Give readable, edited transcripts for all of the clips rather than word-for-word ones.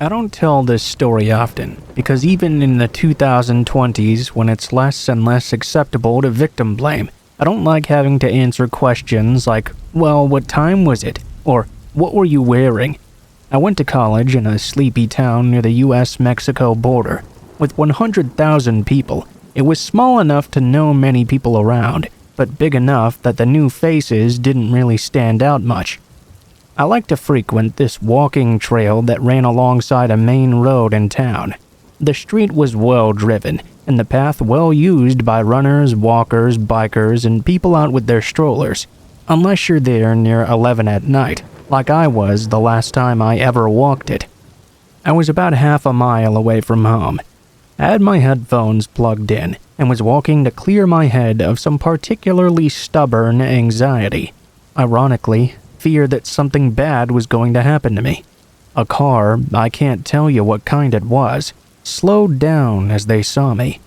I don't tell this story often, because even in the 2020s, when it's less and less acceptable to victim blame, I don't like having to answer questions like, well, what time was it? Or, what were you wearing? I went to college in a sleepy town near the US-Mexico border. With 100,000 people, it was small enough to know many people around, but big enough that the new faces didn't really stand out much. I like to frequent this walking trail that ran alongside a main road in town. The street was well driven, and the path well used by runners, walkers, bikers, and people out with their strollers, unless you're there near 11 at night, like I was the last time I ever walked it. I was about half a mile away from home. I had my headphones plugged in, and was walking to clear my head of some particularly stubborn anxiety. Ironically, fear that something bad was going to happen to me. A car, I can't tell you what kind it was, slowed down as they saw me.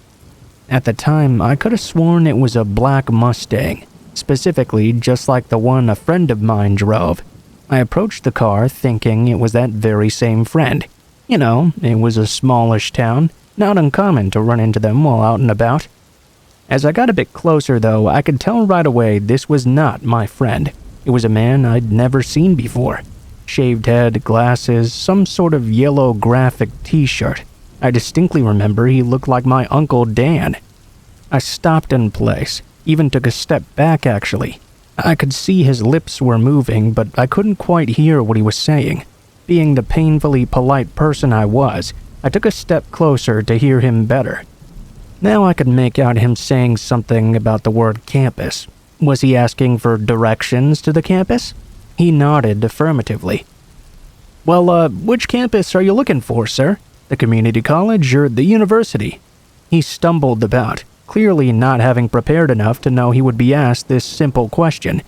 At the time, I could have sworn it was a black Mustang, specifically just like the one a friend of mine drove. I approached the car thinking it was that very same friend. You know, it was a smallish town, not uncommon to run into them while out and about. As I got a bit closer though, I could tell right away this was not my friend. It was a man I'd never seen before. Shaved head, glasses, some sort of yellow graphic t-shirt. I distinctly remember he looked like my Uncle Dan. I stopped in place, even took a step back actually. I could see his lips were moving, but I couldn't quite hear what he was saying. Being the painfully polite person I was, I took a step closer to hear him better. Now I could make out him saying something about the word campus. Was he asking for directions to the campus? He nodded affirmatively. Well, which campus are you looking for, sir? The community college or the university? He stumbled about, clearly not having prepared enough to know he would be asked this simple question.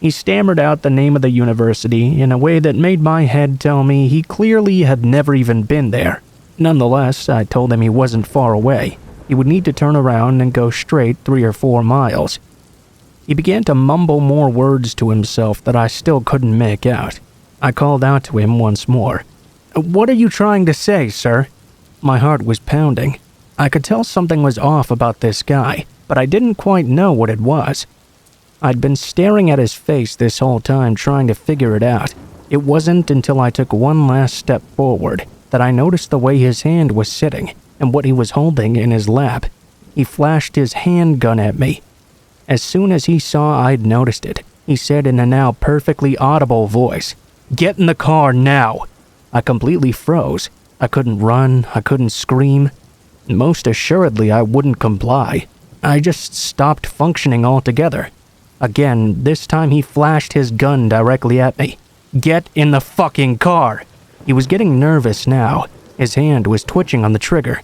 He stammered out the name of the university in a way that made my head tell me he clearly had never even been there. Nonetheless, I told him he wasn't far away. He would need to turn around and go straight 3 or 4 miles. He began to mumble more words to himself that I still couldn't make out. I called out to him once more. What are you trying to say, sir? My heart was pounding. I could tell something was off about this guy, but I didn't quite know what it was. I'd been staring at his face this whole time trying to figure it out. It wasn't until I took one last step forward that I noticed the way his hand was sitting and what he was holding in his lap. He flashed his handgun at me. As soon as he saw I'd noticed it, he said in a now perfectly audible voice, "Get in the car now!" I completely froze. I couldn't run, I couldn't scream. Most assuredly I wouldn't comply. I just stopped functioning altogether. Again, this time he flashed his gun directly at me. "Get in the fucking car!" He was getting nervous now. His hand was twitching on the trigger.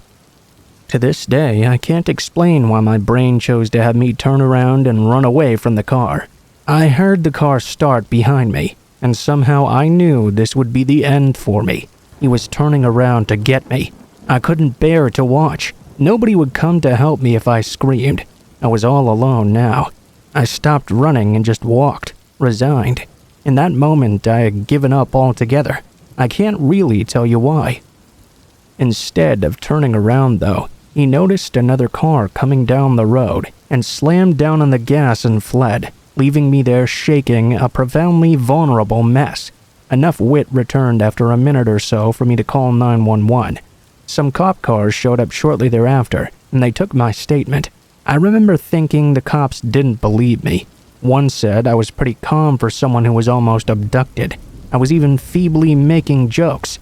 To this day, I can't explain why my brain chose to have me turn around and run away from the car. I heard the car start behind me, and somehow I knew this would be the end for me. He was turning around to get me. I couldn't bear to watch. Nobody would come to help me if I screamed. I was all alone now. I stopped running and just walked, resigned. In that moment, I had given up altogether. I can't really tell you why. Instead of turning around, though, he noticed another car coming down the road and slammed down on the gas and fled, leaving me there shaking, a profoundly vulnerable mess. Enough wit returned after a minute or so for me to call 911. Some cop cars showed up shortly thereafter, and they took my statement. I remember thinking the cops didn't believe me. One said I was pretty calm for someone who was almost abducted. I was even feebly making jokes.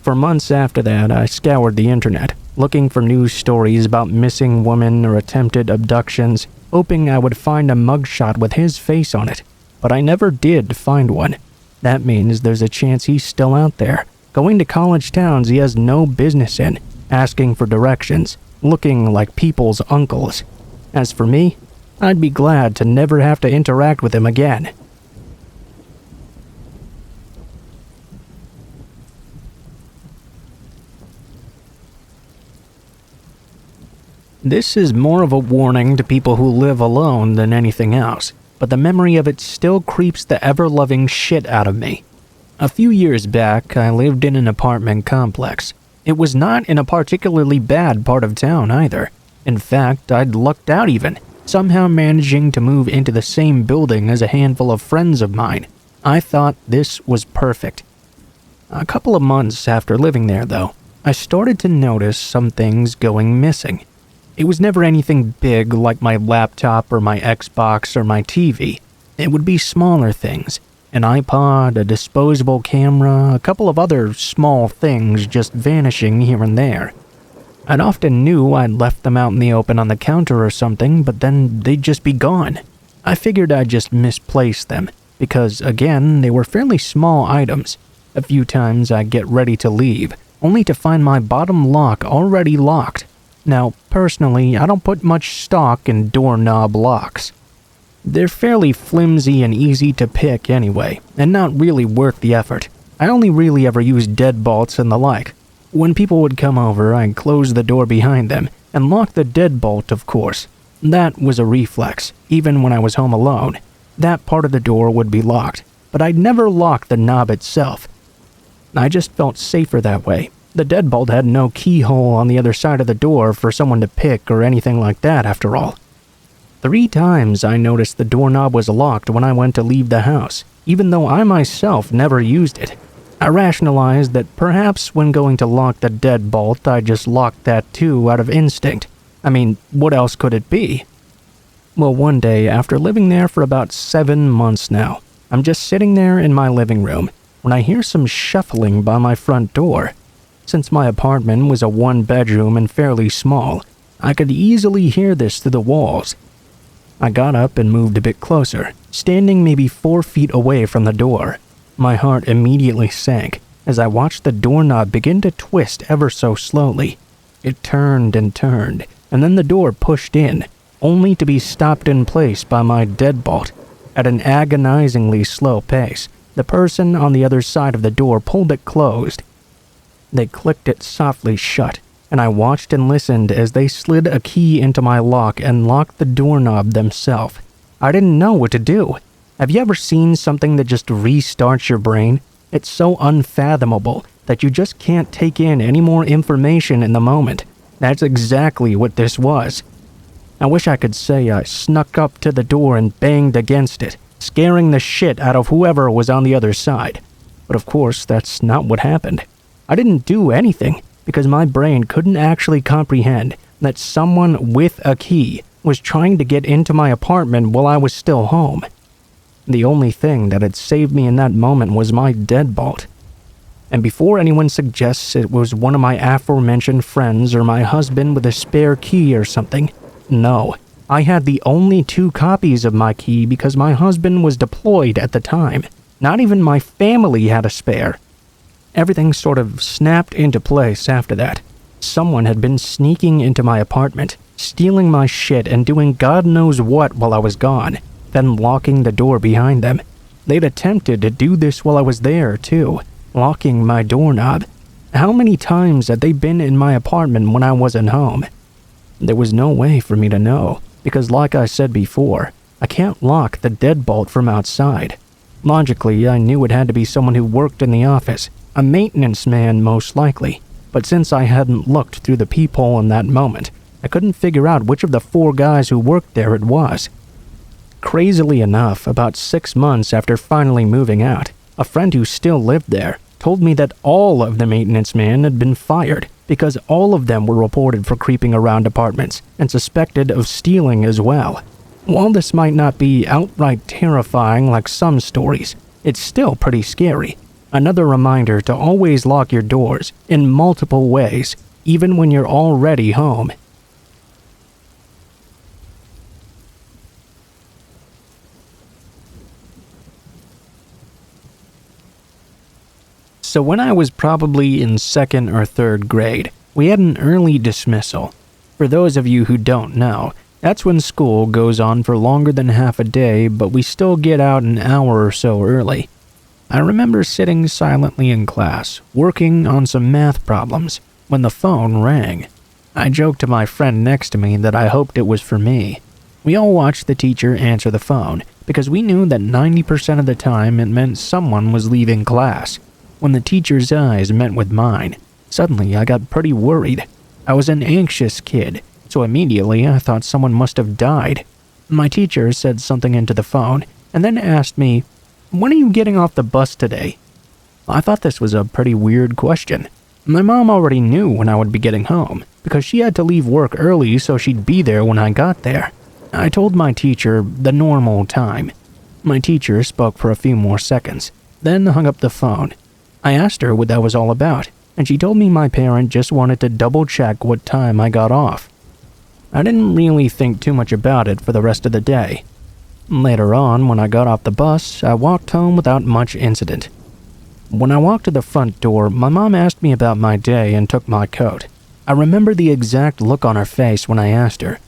For months after that, I scoured the internet, looking for news stories about missing women or attempted abductions, hoping I would find a mugshot with his face on it. But I never did find one. That means there's a chance he's still out there, going to college towns he has no business in, asking for directions, looking like people's uncles. As for me, I'd be glad to never have to interact with him again. This is more of a warning to people who live alone than anything else, but the memory of it still creeps the ever-loving shit out of me. A few years back, I lived in an apartment complex. It was not in a particularly bad part of town either. In fact, I'd lucked out even, somehow managing to move into the same building as a handful of friends of mine. I thought this was perfect. A couple of months after living there, though, I started to notice some things going missing. It was never anything big like my laptop or my Xbox or my TV. It would be smaller things. An iPod, a disposable camera, a couple of other small things just vanishing here and there. I'd often knew I'd left them out in the open on the counter or something, but then they'd just be gone. I figured I'd just misplaced them, because again, they were fairly small items. A few times I'd get ready to leave, only to find my bottom lock already locked. Now, personally, I don't put much stock in doorknob locks. They're fairly flimsy and easy to pick anyway, and not really worth the effort. I only really ever used deadbolts and the like. When people would come over, I'd close the door behind them, and lock the deadbolt, of course. That was a reflex, even when I was home alone. That part of the door would be locked, but I'd never lock the knob itself. I just felt safer that way. The deadbolt had no keyhole on the other side of the door for someone to pick or anything like that, after all. 3 times I noticed the doorknob was locked when I went to leave the house, even though I myself never used it. I rationalized that perhaps when going to lock the deadbolt, I just locked that too out of instinct. I mean, what else could it be? Well, one day, after living there for about 7 months now, I'm just sitting there in my living room when I hear some shuffling by my front door. Since my apartment was a 1-bedroom and fairly small, I could easily hear this through the walls. I got up and moved a bit closer, standing maybe 4 feet away from the door. My heart immediately sank as I watched the doorknob begin to twist ever so slowly. It turned and turned, and then the door pushed in, only to be stopped in place by my deadbolt. At an agonizingly slow pace, the person on the other side of the door pulled it closed. They clicked it softly shut, and I watched and listened as they slid a key into my lock and locked the doorknob themselves. I didn't know what to do. Have you ever seen something that just restarts your brain? It's so unfathomable that you just can't take in any more information in the moment. That's exactly what this was. I wish I could say I snuck up to the door and banged against it, scaring the shit out of whoever was on the other side. But of course, that's not what happened. I didn't do anything, because my brain couldn't actually comprehend that someone with a key was trying to get into my apartment while I was still home. The only thing that had saved me in that moment was my deadbolt. And before anyone suggests it was one of my aforementioned friends or my husband with a spare key or something, no. I had the only 2 copies of my key because my husband was deployed at the time. Not even my family had a spare. Everything sort of snapped into place after that. Someone had been sneaking into my apartment, stealing my shit and doing God knows what while I was gone, then locking the door behind them. They'd attempted to do this while I was there, too, locking my doorknob. How many times had they been in my apartment when I wasn't home? There was no way for me to know, because like I said before, I can't lock the deadbolt from outside. Logically, I knew it had to be someone who worked in the office, a maintenance man most likely, but since I hadn't looked through the peephole in that moment, I couldn't figure out which of the 4 guys who worked there it was. Crazily enough, about 6 months after finally moving out, a friend who still lived there told me that all of the maintenance men had been fired because all of them were reported for creeping around apartments and suspected of stealing as well. While this might not be outright terrifying like some stories, it's still pretty scary. Another reminder to always lock your doors in multiple ways, even when you're already home. So when I was probably in 2nd or 3rd grade, we had an early dismissal. For those of you who don't know, that's when school goes on for longer than half a day, but we still get out an hour or so early. I remember sitting silently in class, working on some math problems, when the phone rang. I joked to my friend next to me that I hoped it was for me. We all watched the teacher answer the phone, because we knew that 90% of the time it meant someone was leaving class. When the teacher's eyes met with mine, suddenly I got pretty worried. I was an anxious kid, so immediately I thought someone must have died. My teacher said something into the phone and then asked me, "When are you getting off the bus today?" I thought this was a pretty weird question. My mom already knew when I would be getting home, because she had to leave work early so she'd be there when I got there. I told my teacher the normal time. My teacher spoke for a few more seconds, then hung up the phone. I asked her what that was all about, and she told me my parent just wanted to double-check what time I got off. I didn't really think too much about it for the rest of the day. Later on, when I got off the bus, I walked home without much incident. When I walked to the front door, my mom asked me about my day and took my coat. I remember the exact look on her face when I asked her,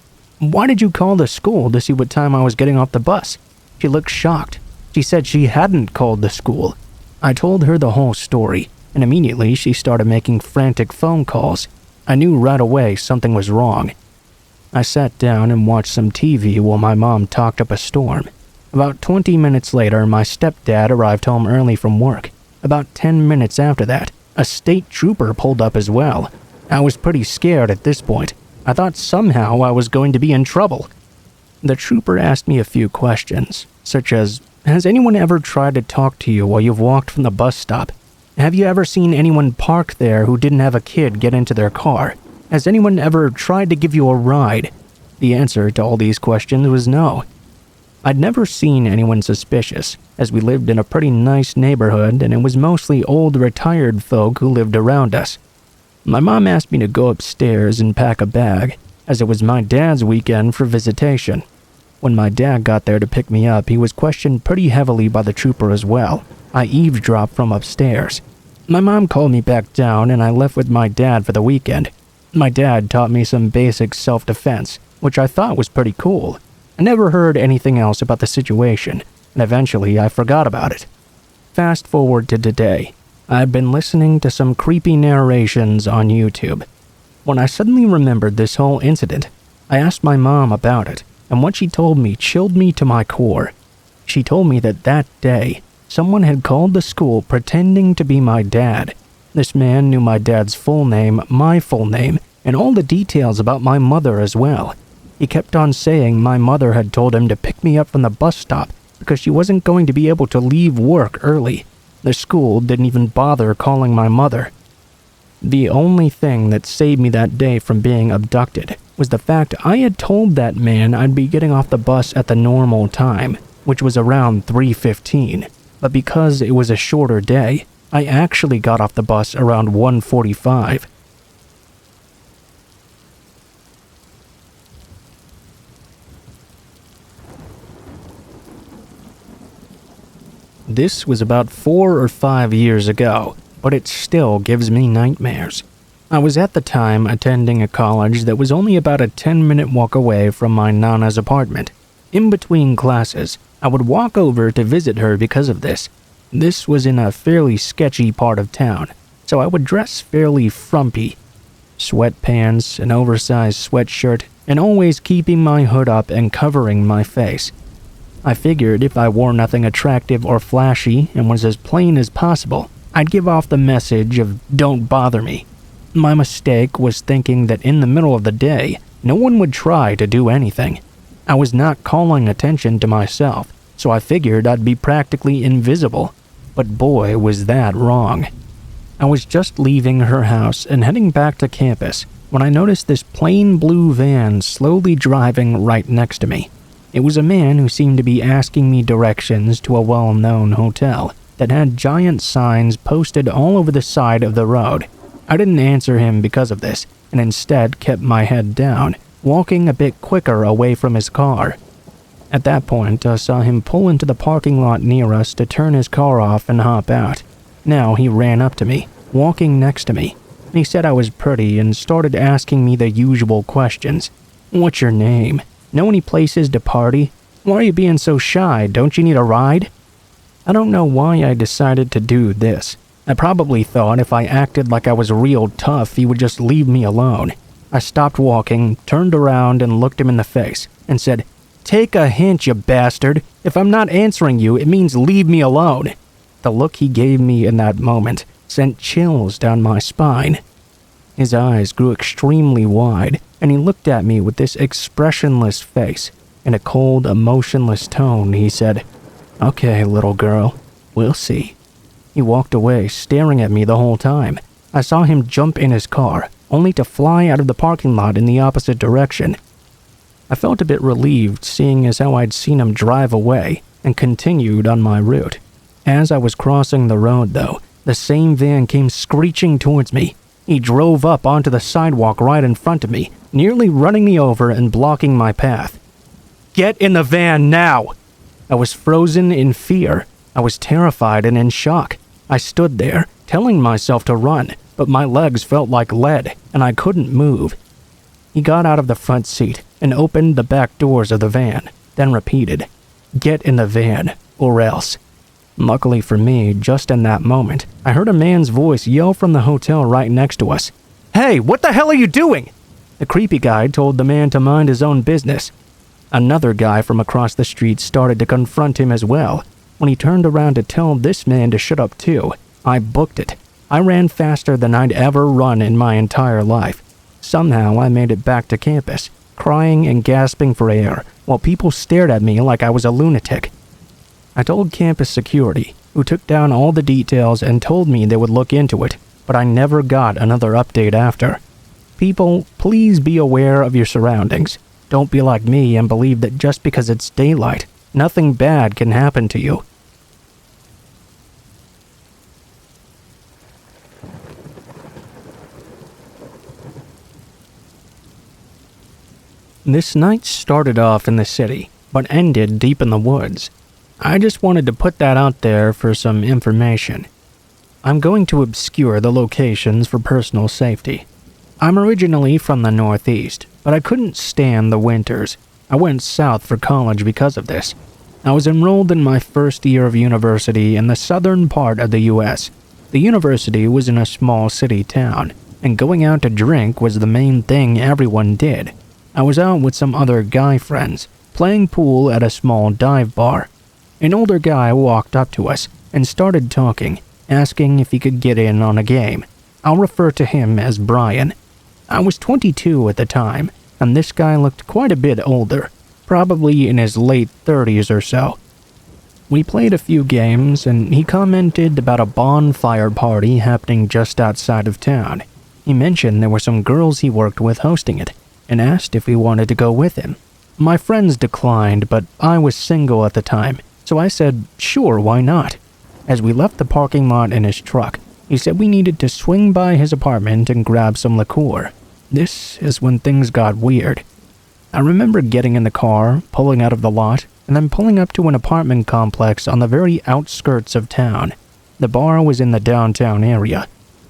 "Why did you call the school to see what time I was getting off the bus?" She looked shocked. She said she hadn't called the school. I told her the whole story, and immediately she started making frantic phone calls. I knew right away something was wrong. I sat down and watched some TV while my mom talked up a storm. About 20 minutes later, my stepdad arrived home early from work. About 10 minutes after that, a state trooper pulled up as well. I was pretty scared at this point. I thought somehow I was going to be in trouble. The trooper asked me a few questions, such as, "Has anyone ever tried to talk to you while you've walked from the bus stop? Have you ever seen anyone park there who didn't have a kid get into their car? Has anyone ever tried to give you a ride?" The answer to all these questions was no. I'd never seen anyone suspicious, as we lived in a pretty nice neighborhood and it was mostly old retired folk who lived around us. My mom asked me to go upstairs and pack a bag, as it was my dad's weekend for visitation. When my dad got there to pick me up, he was questioned pretty heavily by the trooper as well. I eavesdropped from upstairs. My mom called me back down and I left with my dad for the weekend. My dad taught me some basic self-defense, which I thought was pretty cool. I never heard anything else about the situation, and eventually I forgot about it. Fast forward to today. I've been listening to some creepy narrations on YouTube. When I suddenly remembered this whole incident, I asked my mom about it, and what she told me chilled me to my core. She told me that day, someone had called the school pretending to be my dad. This man knew my dad's full name, my full name, and all the details about my mother as well. He kept on saying my mother had told him to pick me up from the bus stop because she wasn't going to be able to leave work early. The school didn't even bother calling my mother. The only thing that saved me that day from being abducted was the fact I had told that man I'd be getting off the bus at the normal time, which was around 3:15. But because it was a shorter day, I actually got off the bus around 1:45. This was about 4 or 5 years ago, but it still gives me nightmares. I was at the time attending a college that was only about a 10-minute walk away from my Nana's apartment. In between classes, I would walk over to visit her because of this. This was in a fairly sketchy part of town, so I would dress fairly frumpy. Sweatpants, an oversized sweatshirt, and always keeping my hood up and covering my face. I figured if I wore nothing attractive or flashy and was as plain as possible, I'd give off the message of "don't bother me." My mistake was thinking that in the middle of the day, no one would try to do anything. I was not calling attention to myself, so I figured I'd be practically invisible. But boy, was that wrong. I was just leaving her house and heading back to campus when I noticed this plain blue van slowly driving right next to me. It was a man who seemed to be asking me directions to a well-known hotel that had giant signs posted all over the side of the road. I didn't answer him because of this, and instead kept my head down, walking a bit quicker away from his car. At that point, I saw him pull into the parking lot near us to turn his car off and hop out. Now he ran up to me, walking next to me. He said I was pretty and started asking me the usual questions. "What's your name? Know any places to party? Why are you being so shy? Don't you need a ride?" I don't know why I decided to do this. I probably thought if I acted like I was real tough, he would just leave me alone. I stopped walking, turned around and looked him in the face, and said, "Take a hint, you bastard. If I'm not answering you, it means leave me alone." The look he gave me in that moment sent chills down my spine. His eyes grew extremely wide, and he looked at me with this expressionless face. In a cold, emotionless tone, he said, "Okay, little girl, we'll see." He walked away, staring at me the whole time. I saw him jump in his car, only to fly out of the parking lot in the opposite direction. I felt a bit relieved, seeing as how I'd seen him drive away, and continued on my route. As I was crossing the road, though, the same van came screeching towards me. He drove up onto the sidewalk right in front of me, nearly running me over and blocking my path. "Get in the van now!" I was frozen in fear. I was terrified and in shock. I stood there, telling myself to run, but my legs felt like lead, and I couldn't move. He got out of the front seat and opened the back doors of the van, then repeated, "Get in the van, or else." Luckily for me, just in that moment, I heard a man's voice yell from the hotel right next to us. "Hey, what the hell are you doing?" The creepy guy told the man to mind his own business. Another guy from across the street started to confront him as well. When he turned around to tell this man to shut up too, I booked it. I ran faster than I'd ever run in my entire life. Somehow I made it back to campus, crying and gasping for air, while people stared at me like I was a lunatic. I told campus security, who took down all the details and told me they would look into it, but I never got another update after. People, please be aware of your surroundings. Don't be like me and believe that just because it's daylight, nothing bad can happen to you. This night started off in the city, but ended deep in the woods. I just wanted to put that out there for some information. I'm going to obscure the locations for personal safety. I'm originally from the Northeast, but I couldn't stand the winters. I went south for college because of this. I was enrolled in my first year of university in the southern part of the US. The university was in a small city town, and going out to drink was the main thing everyone did. I was out with some other guy friends, playing pool at a small dive bar. An older guy walked up to us and started talking, asking if he could get in on a game. I'll refer to him as Brian. I was 22 at the time, and this guy looked quite a bit older, probably in his late 30s or so. We played a few games, and he commented about a bonfire party happening just outside of town. He mentioned there were some girls he worked with hosting it, and asked if we wanted to go with him. My friends declined, but I was single at the time, so I said, sure, why not? As we left the parking lot in his truck, he said we needed to swing by his apartment and grab some liqueur. This is when things got weird. I remember getting in the car, pulling out of the lot, and then pulling up to an apartment complex on the very outskirts of town. The bar was in the downtown area,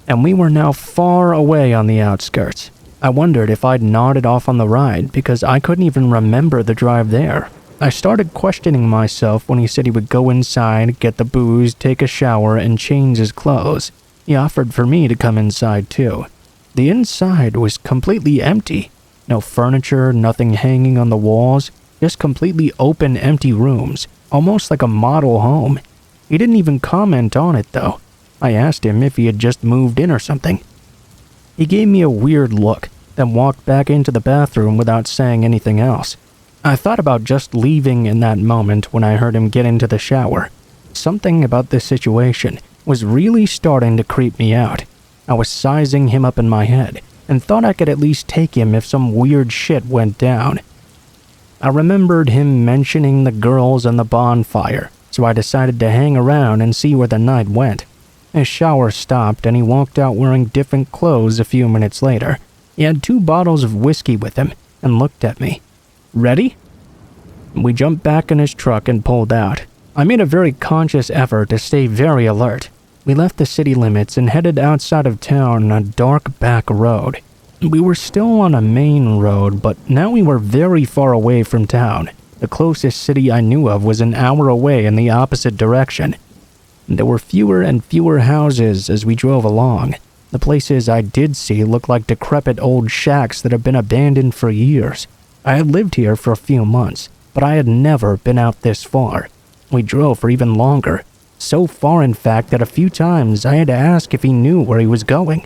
and we were now far away on the outskirts. I wondered if I'd nodded off on the ride because I couldn't even remember the drive there. I started questioning myself when he said he would go inside, get the booze, take a shower, and change his clothes. He offered for me to come inside too. The inside was completely empty. No furniture, nothing hanging on the walls, just completely open empty rooms, almost like a model home. He didn't even comment on it though. I asked him if he had just moved in or something. He gave me a weird look, then walked back into the bathroom without saying anything else. I thought about just leaving in that moment when I heard him get into the shower. Something about this situation was really starting to creep me out. I was sizing him up in my head and thought I could at least take him if some weird shit went down. I remembered him mentioning the girls and the bonfire, so I decided to hang around and see where the night went. His shower stopped and he walked out wearing different clothes a few minutes later. He had 2 bottles of whiskey with him and looked at me. Ready? We jumped back in his truck and pulled out. I made a very conscious effort to stay very alert. We left the city limits and headed outside of town on a dark back road. We were still on a main road, but now we were very far away from town. The closest city I knew of was an hour away in the opposite direction. There were fewer and fewer houses as we drove along. The places I did see looked like decrepit old shacks that had been abandoned for years. I had lived here for a few months, but I had never been out this far. We drove for even longer, so far in fact that a few times I had to ask if he knew where he was going.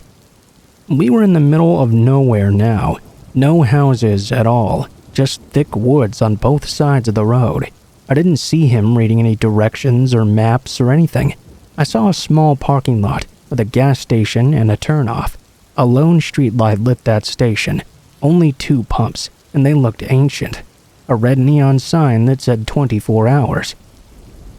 We were in the middle of nowhere now, no houses at all, just thick woods on both sides of the road. I didn't see him reading any directions or maps or anything. I saw a small parking lot with a gas station and a turnoff. A lone streetlight lit that station, only 2 pumps, and they looked ancient. A red neon sign that said 24 hours.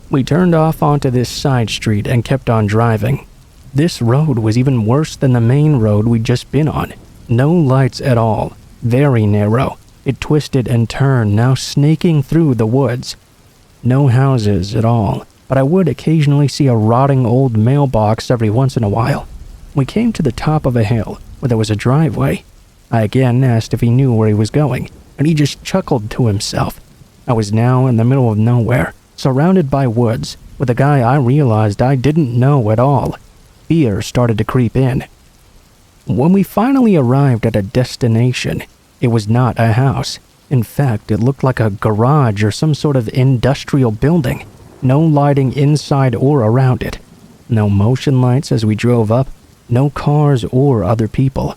We turned off onto this side street and kept on driving. This road was even worse than the main road we'd just been on. No lights at all, very narrow. It twisted and turned, now snaking through the woods. No houses at all, but I would occasionally see a rotting old mailbox every once in a while. We came to the top of a hill where there was a driveway. I again asked if he knew where he was going, and he just chuckled to himself. I was now in the middle of nowhere, surrounded by woods, with a guy I realized I didn't know at all. Fear started to creep in. When we finally arrived at a destination, it was not a house. In fact, it looked like a garage or some sort of industrial building. No lighting inside or around it. No motion lights as we drove up. No cars or other people.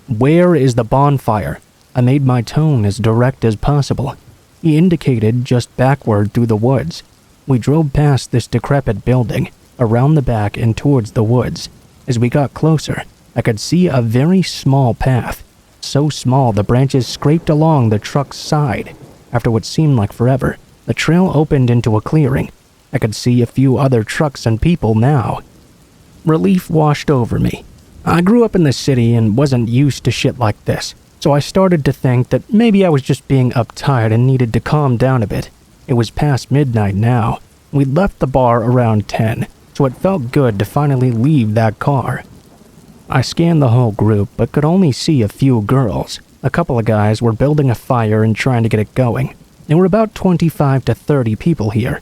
"Where is the bonfire?" I made my tone as direct as possible. He indicated just backward through the woods. We drove past this decrepit building, around the back and towards the woods. As we got closer, I could see a very small path. So small the branches scraped along the truck's side. After what seemed like forever, the trail opened into a clearing. I could see a few other trucks and people now. Relief washed over me. I grew up in the city and wasn't used to shit like this, so I started to think that maybe I was just being uptight and needed to calm down a bit. It was past midnight now. We'd left the bar around 10, so it felt good to finally leave that car. I scanned the whole group, but could only see a few girls. A couple of guys were building a fire and trying to get it going. There were about 25 to 30 people here.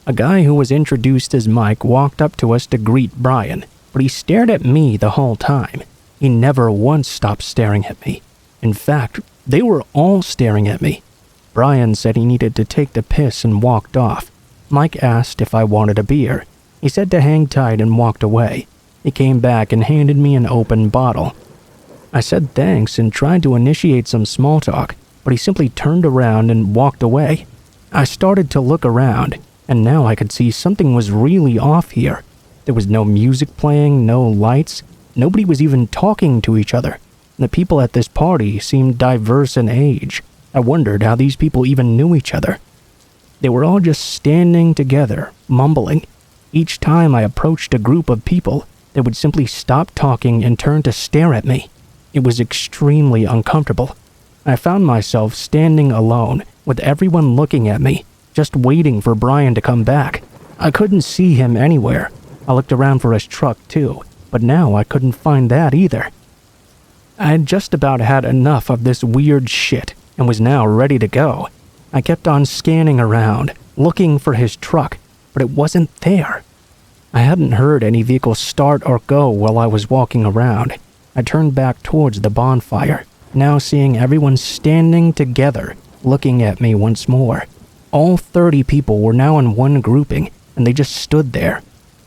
A guy who was introduced as Mike walked up to us to greet Brian, but he stared at me the whole time. He never once stopped staring at me. In fact, they were all staring at me. Brian said he needed to take the piss and walked off. Mike asked if I wanted a beer. He said to hang tight and walked away. He came back and handed me an open bottle. I said thanks and tried to initiate some small talk, but he simply turned around and walked away. I started to look around, and now I could see something was really off here. There was no music playing, no lights. Nobody was even talking to each other. The people at this party seemed diverse in age. I wondered how these people even knew each other. They were all just standing together, mumbling. Each time I approached a group of people, they would simply stop talking and turn to stare at me. It was extremely uncomfortable. I found myself standing alone, with everyone looking at me, just waiting for Brian to come back. I couldn't see him anywhere. I looked around for his truck too, but now I couldn't find that either. I had just about had enough of this weird shit and was now ready to go. I kept on scanning around, looking for his truck, but it wasn't there. I hadn't heard any vehicle start or go while I was walking around. I turned back towards the bonfire, now seeing everyone standing together, looking at me once more. All 30 people were now in one grouping, and they just stood there,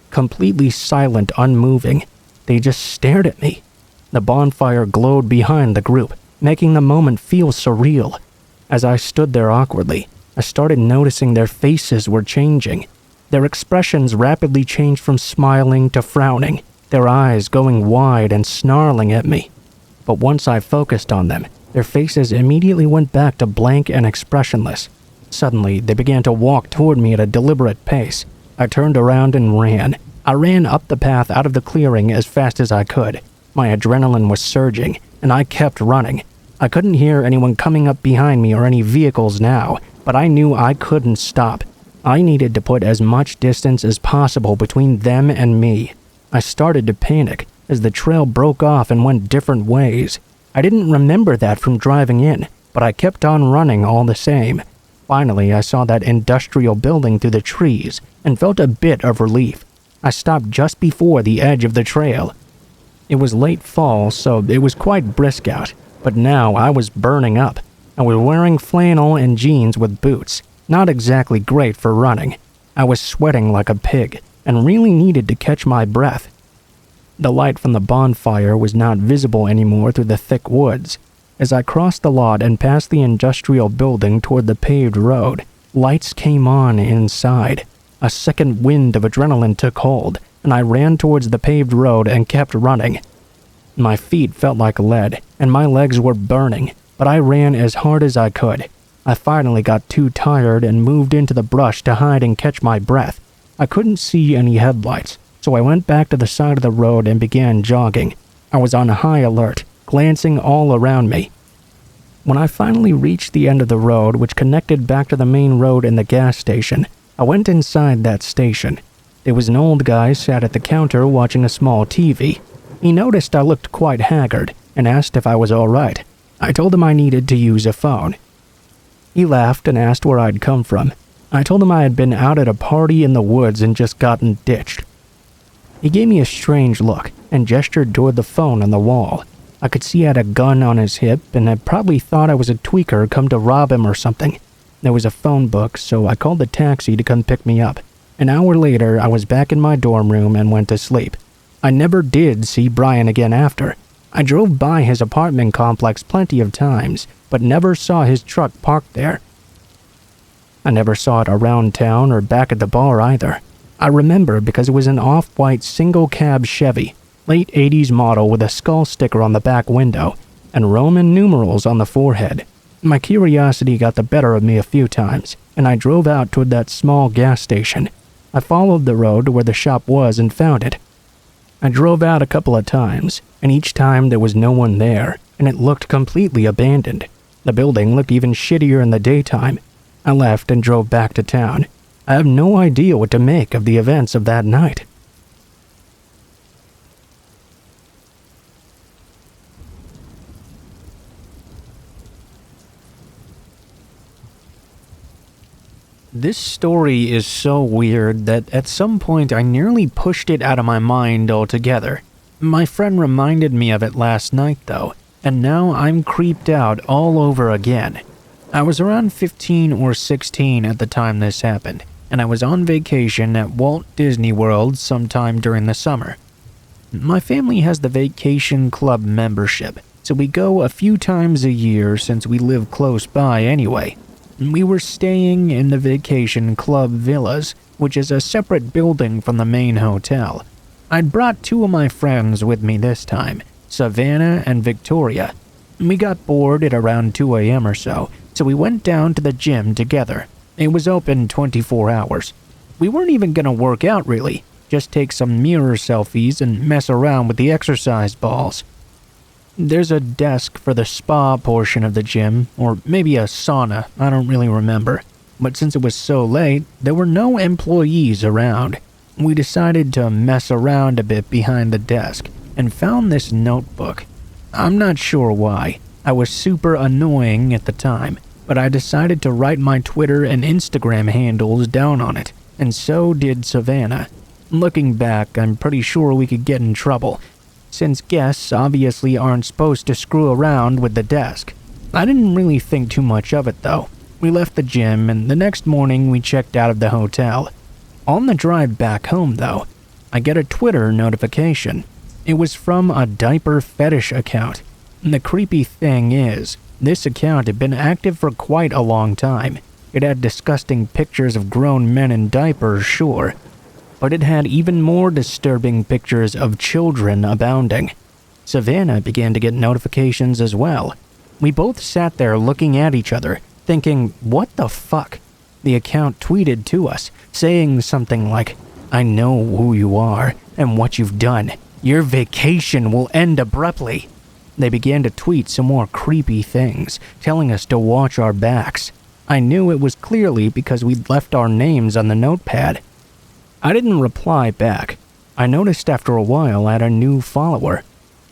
completely silent, unmoving. They just stared at me. The bonfire glowed behind the group, making the moment feel surreal. As I stood there awkwardly, I started noticing their faces were changing. Their expressions rapidly changed from smiling to frowning, their eyes going wide and snarling at me. But once I focused on them, their faces immediately went back to blank and expressionless. Suddenly, they began to walk toward me at a deliberate pace. I turned around and ran. I ran up the path out of the clearing as fast as I could. My adrenaline was surging, and I kept running. I couldn't hear anyone coming up behind me or any vehicles now, but I knew I couldn't stop. I needed to put as much distance as possible between them and me. I started to panic as the trail broke off and went different ways. I didn't remember that from driving in, but I kept on running all the same. Finally, I saw that industrial building through the trees and felt a bit of relief. I stopped just before the edge of the trail. It was late fall, so it was quite brisk out, but now I was burning up. I was wearing flannel and jeans with boots, not exactly great for running. I was sweating like a pig and really needed to catch my breath. The light from the bonfire was not visible anymore through the thick woods. As I crossed the lot and passed the industrial building toward the paved road, lights came on inside. A second wind of adrenaline took hold, and I ran towards the paved road and kept running. My feet felt like lead, and my legs were burning, but I ran as hard as I could. I finally got too tired and moved into the brush to hide and catch my breath. I couldn't see any headlights, so I went back to the side of the road and began jogging. I was on high alert, glancing all around me. When I finally reached the end of the road, which connected back to the main road and the gas station, I went inside that station. There was an old guy sat at the counter watching a small TV. He noticed I looked quite haggard and asked if I was all right. I told him I needed to use a phone. He laughed and asked where I'd come from. I told him I had been out at a party in the woods and just gotten ditched. He gave me a strange look and gestured toward the phone on the wall. I could see he had a gun on his hip and had probably thought I was a tweaker come to rob him or something. There was a phone book, so I called the taxi to come pick me up. An hour later, I was back in my dorm room and went to sleep. I never did see Brian again after. I drove by his apartment complex plenty of times, but never saw his truck parked there. I never saw it around town or back at the bar either. I remember because it was an off-white single-cab Chevy, late 80s model with a skull sticker on the back window and Roman numerals on the forehead. My curiosity got the better of me a few times, and I drove out toward that small gas station. I followed the road to where the shop was and found it. I drove out a couple of times, and each time there was no one there, and it looked completely abandoned. The building looked even shittier in the daytime. I left and drove back to town. I have no idea what to make of the events of that night. This story is so weird that at some point I nearly pushed it out of my mind altogether. My friend reminded me of it last night though, and now I'm creeped out all over again. I was around 15 or 16 at the time this happened, and I was on vacation at Walt Disney World sometime during the summer. My family has the vacation club membership, so we go a few times a year since we live close by anyway. We were staying in the vacation club villas, which is a separate building from the main hotel. I'd brought two of my friends with me this time, Savannah and Victoria. We got bored at around 2 a.m. or so we went down to the gym together. It was open 24 hours. We weren't even gonna work out really, just take some mirror selfies and mess around with the exercise balls. There's a desk for the spa portion of the gym, or maybe a sauna, I don't really remember. But since it was so late, there were no employees around. We decided to mess around a bit behind the desk and found this notebook. I'm not sure why. I was super annoying at the time, but I decided to write my Twitter and Instagram handles down on it, and so did Savannah. Looking back, I'm pretty sure we could get in trouble, since guests obviously aren't supposed to screw around with the desk. I didn't really think too much of it though. We left the gym and the next morning we checked out of the hotel. On the drive back home though, I get a Twitter notification. It was from a diaper fetish account. The creepy thing is, this account had been active for quite a long time. It had disgusting pictures of grown men in diapers, sure, but it had even more disturbing pictures of children abounding. Savannah began to get notifications as well. We both sat there looking at each other, thinking, what the fuck? The account tweeted to us, saying something like, "I know who you are and what you've done. Your vacation will end abruptly." They began to tweet some more creepy things, telling us to watch our backs. I knew it was clearly because we'd left our names on the notepad. I didn't reply back. I noticed after a while I had a new follower.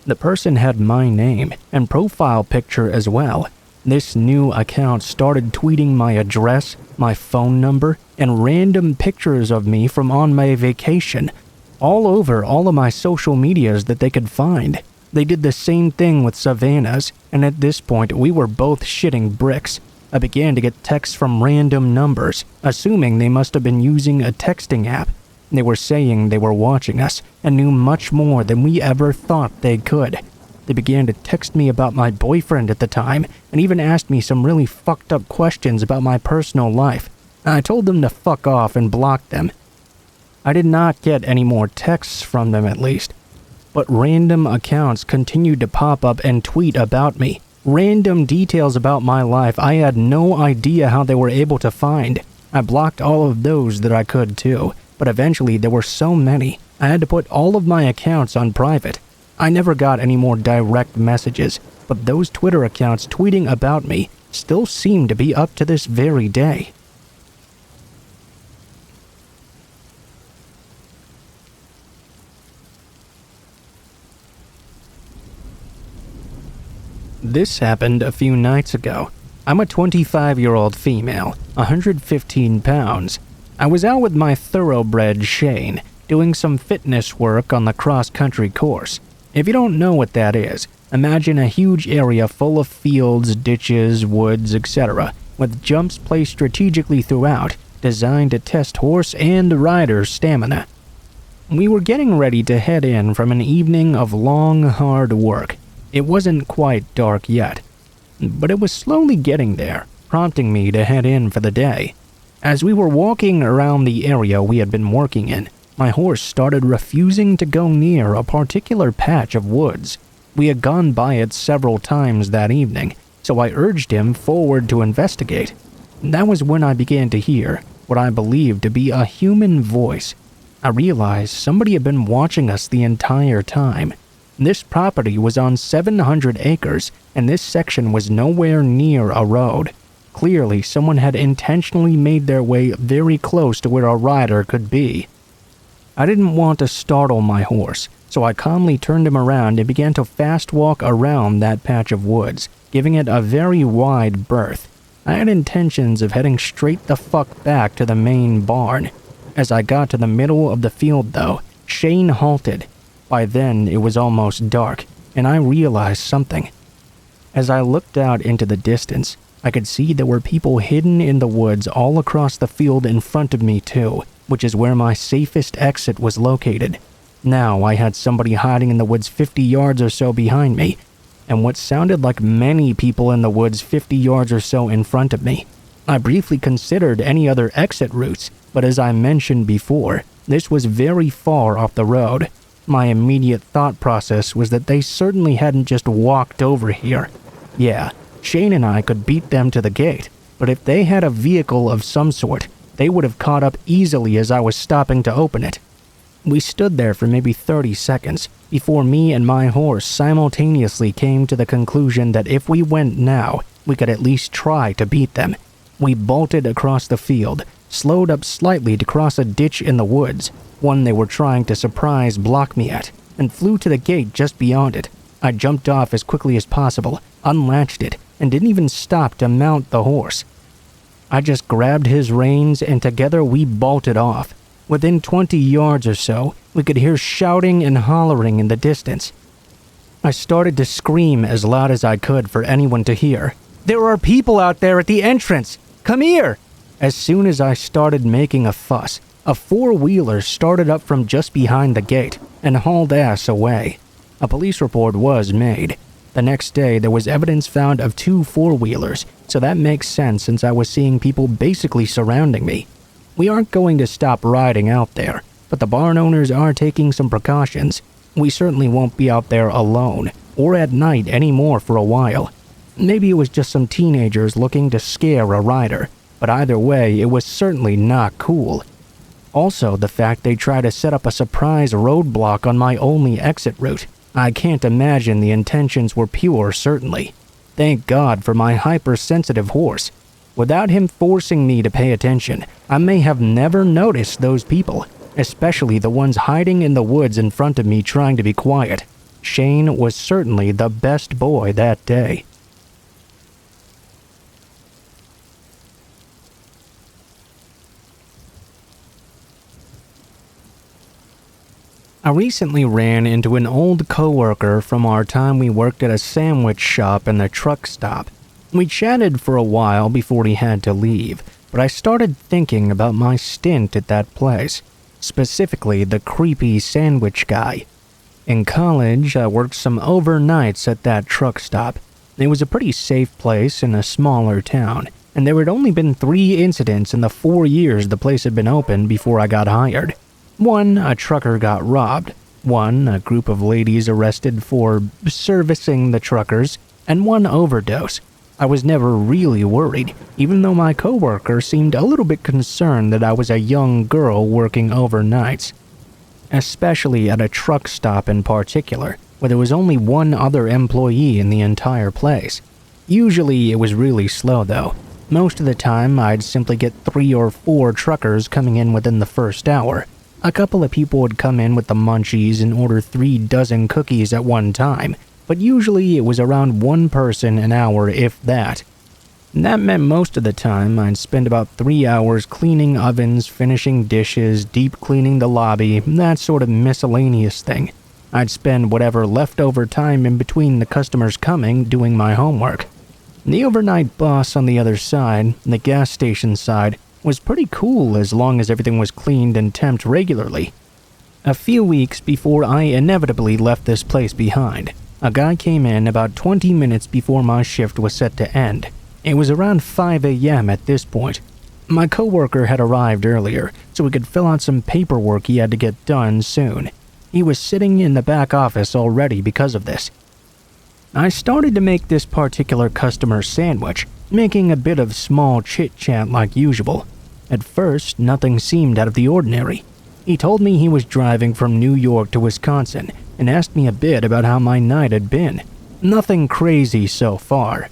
The person had my name and profile picture as well. This new account started tweeting my address, my phone number, and random pictures of me from on my vacation, all over all of my social medias that they could find. They did the same thing with Savannah's, and at this point we were both shitting bricks. I began to get texts from random numbers, assuming they must have been using a texting app. They were saying they were watching us and knew much more than we ever thought they could. They began to text me about my boyfriend at the time and even asked me some really fucked up questions about my personal life. I told them to fuck off and blocked them. I did not get any more texts from them at least. But random accounts continued to pop up and tweet about me. Random details about my life I had no idea how they were able to find. I blocked all of those that I could too, but eventually there were so many, I had to put all of my accounts on private. I never got any more direct messages, but those Twitter accounts tweeting about me still seem to be up to this very day. This happened a few nights ago. I'm a 25-year-old female, 115 pounds. I was out with my thoroughbred Shane, doing some fitness work on the cross-country course. If you don't know what that is, imagine a huge area full of fields, ditches, woods, etc., with jumps placed strategically throughout, designed to test horse and rider stamina. We were getting ready to head in from an evening of long, hard work. It wasn't quite dark yet, but it was slowly getting there, prompting me to head in for the day. As we were walking around the area we had been working in, my horse started refusing to go near a particular patch of woods. We had gone by it several times that evening, so I urged him forward to investigate. That was when I began to hear what I believed to be a human voice. I realized somebody had been watching us the entire time. This property was on 700 acres, and this section was nowhere near a road. Clearly, someone had intentionally made their way very close to where a rider could be. I didn't want to startle my horse, so I calmly turned him around and began to fast walk around that patch of woods, giving it a very wide berth. I had intentions of heading straight the fuck back to the main barn. As I got to the middle of the field, though, Shane halted. By then, it was almost dark, and I realized something. As I looked out into the distance, I could see there were people hidden in the woods all across the field in front of me too, which is where my safest exit was located. Now I had somebody hiding in the woods 50 yards or so behind me, and what sounded like many people in the woods 50 yards or so in front of me. I briefly considered any other exit routes, but as I mentioned before, this was very far off the road. My immediate thought process was that they certainly hadn't just walked over here. Yeah, Shane and I could beat them to the gate, but if they had a vehicle of some sort, they would have caught up easily as I was stopping to open it. We stood there for maybe 30 seconds before me and my horse simultaneously came to the conclusion that if we went now, we could at least try to beat them. We bolted across the field, slowed up slightly to cross a ditch in the woods, one they were trying to surprise block me at, and flew to the gate just beyond it. I jumped off as quickly as possible, unlatched it, and didn't even stop to mount the horse. I just grabbed his reins and together we bolted off. Within 20 yards or so, we could hear shouting and hollering in the distance. I started to scream as loud as I could for anyone to hear. "There are people out there at the entrance! Come here!" As soon as I started making a fuss, a four-wheeler started up from just behind the gate and hauled ass away. A police report was made. The next day, there was evidence found of 2 four-wheelers, so that makes sense since I was seeing people basically surrounding me. We aren't going to stop riding out there, but the barn owners are taking some precautions. We certainly won't be out there alone, or at night anymore for a while. Maybe it was just some teenagers looking to scare a rider, but either way, it was certainly not cool. Also, the fact they tried to set up a surprise roadblock on my only exit route. I can't imagine the intentions were pure, certainly. Thank God for my hypersensitive horse. Without him forcing me to pay attention, I may have never noticed those people, especially the ones hiding in the woods in front of me trying to be quiet. Shane was certainly the best boy that day. I recently ran into an old coworker from our time we worked at a sandwich shop in the truck stop. We chatted for a while before he had to leave, but I started thinking about my stint at that place, specifically the creepy sandwich guy. In college, I worked some overnights at that truck stop. It was a pretty safe place in a smaller town, and there had only been 3 incidents in the 4 years the place had been open before I got hired. 1, a trucker got robbed. 1, a group of ladies arrested for servicing the truckers, and 1 overdose. I was never really worried, even though my coworker seemed a little bit concerned that I was a young girl working overnights. Especially at a truck stop in particular, where there was only 1 other employee in the entire place. Usually it was really slow though. Most of the time I'd simply get 3 or 4 truckers coming in within the first hour. A couple of people would come in with the munchies and order 3 dozen cookies at one time, but usually it was around 1 person an hour if that. That meant most of the time I'd spend about 3 hours cleaning ovens, finishing dishes, deep cleaning the lobby, that sort of miscellaneous thing. I'd spend whatever leftover time in between the customers coming doing my homework. The overnight boss on the other side, the gas station side, was pretty cool as long as everything was cleaned and temped regularly. A few weeks before I inevitably left this place behind, a guy came in about 20 minutes before my shift was set to end. It was around 5 a.m. at this point. My coworker had arrived earlier, so we could fill out some paperwork he had to get done soon. He was sitting in the back office already because of this. I started to make this particular customer sandwich, making a bit of small chit-chat like usual. At first, nothing seemed out of the ordinary. He told me he was driving from New York to Wisconsin and asked me a bit about how my night had been. Nothing crazy so far.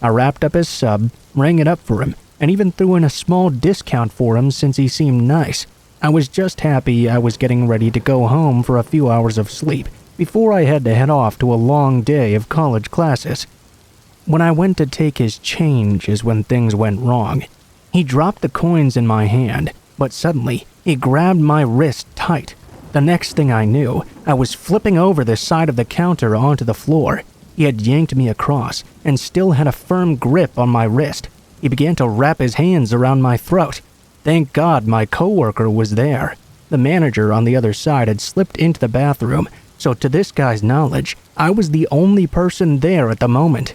I wrapped up his sub, rang it up for him, and even threw in a small discount for him since he seemed nice. I was just happy I was getting ready to go home for a few hours of sleep before I had to head off to a long day of college classes. When I went to take his change is when things went wrong. He dropped the coins in my hand, but suddenly he grabbed my wrist tight. The next thing I knew, I was flipping over the side of the counter onto the floor. He had yanked me across and still had a firm grip on my wrist. He began to wrap his hands around my throat. Thank God my coworker was there. The manager on the other side had slipped into the bathroom, so to this guy's knowledge, I was the only person there at the moment.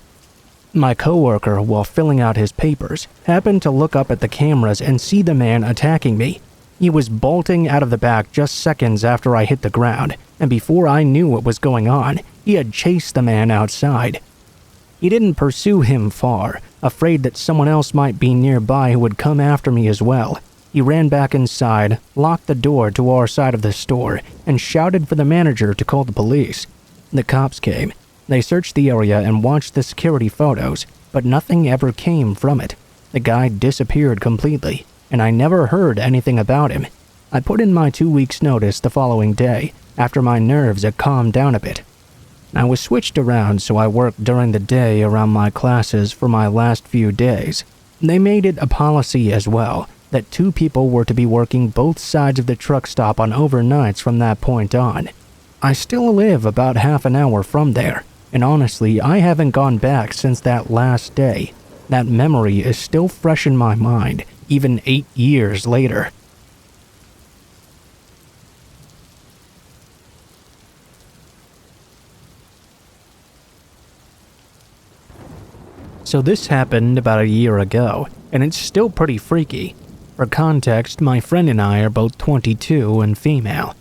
My coworker, while filling out his papers, happened to look up at the cameras and see the man attacking me. He was bolting out of the back just seconds after I hit the ground, and before I knew what was going on, he had chased the man outside. He didn't pursue him far, afraid that someone else might be nearby who would come after me as well. He ran back inside, locked the door to our side of the store, and shouted for the manager to call the police. The cops came. They searched the area and watched the security photos, but nothing ever came from it. The guy disappeared completely, and I never heard anything about him. I put in my 2 weeks' notice the following day, after my nerves had calmed down a bit. I was switched around so I worked during the day around my classes for my last few days. They made it a policy as well that 2 people were to be working both sides of the truck stop on overnights from that point on. I still live about half an hour from there, and honestly, I haven't gone back since that last day. That memory is still fresh in my mind, even 8 years later. So this happened about a year ago, and it's still pretty freaky. For context, my friend and I are both 22 and female.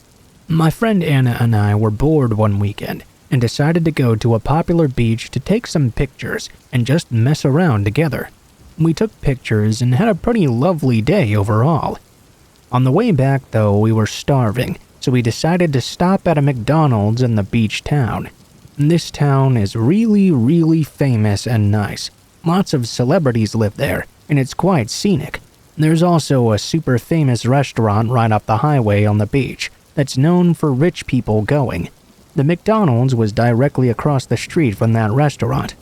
My friend Anna and I were bored one weekend and decided to go to a popular beach to take some pictures and just mess around together. We took pictures and had a pretty lovely day overall. On the way back though, we were starving, so we decided to stop at a McDonald's in the beach town. This town is really famous and nice. Lots of celebrities live there, and it's quite scenic. There's also a super famous restaurant right off the highway on the beach that's known for rich people going. The McDonald's was directly across the street from that restaurant.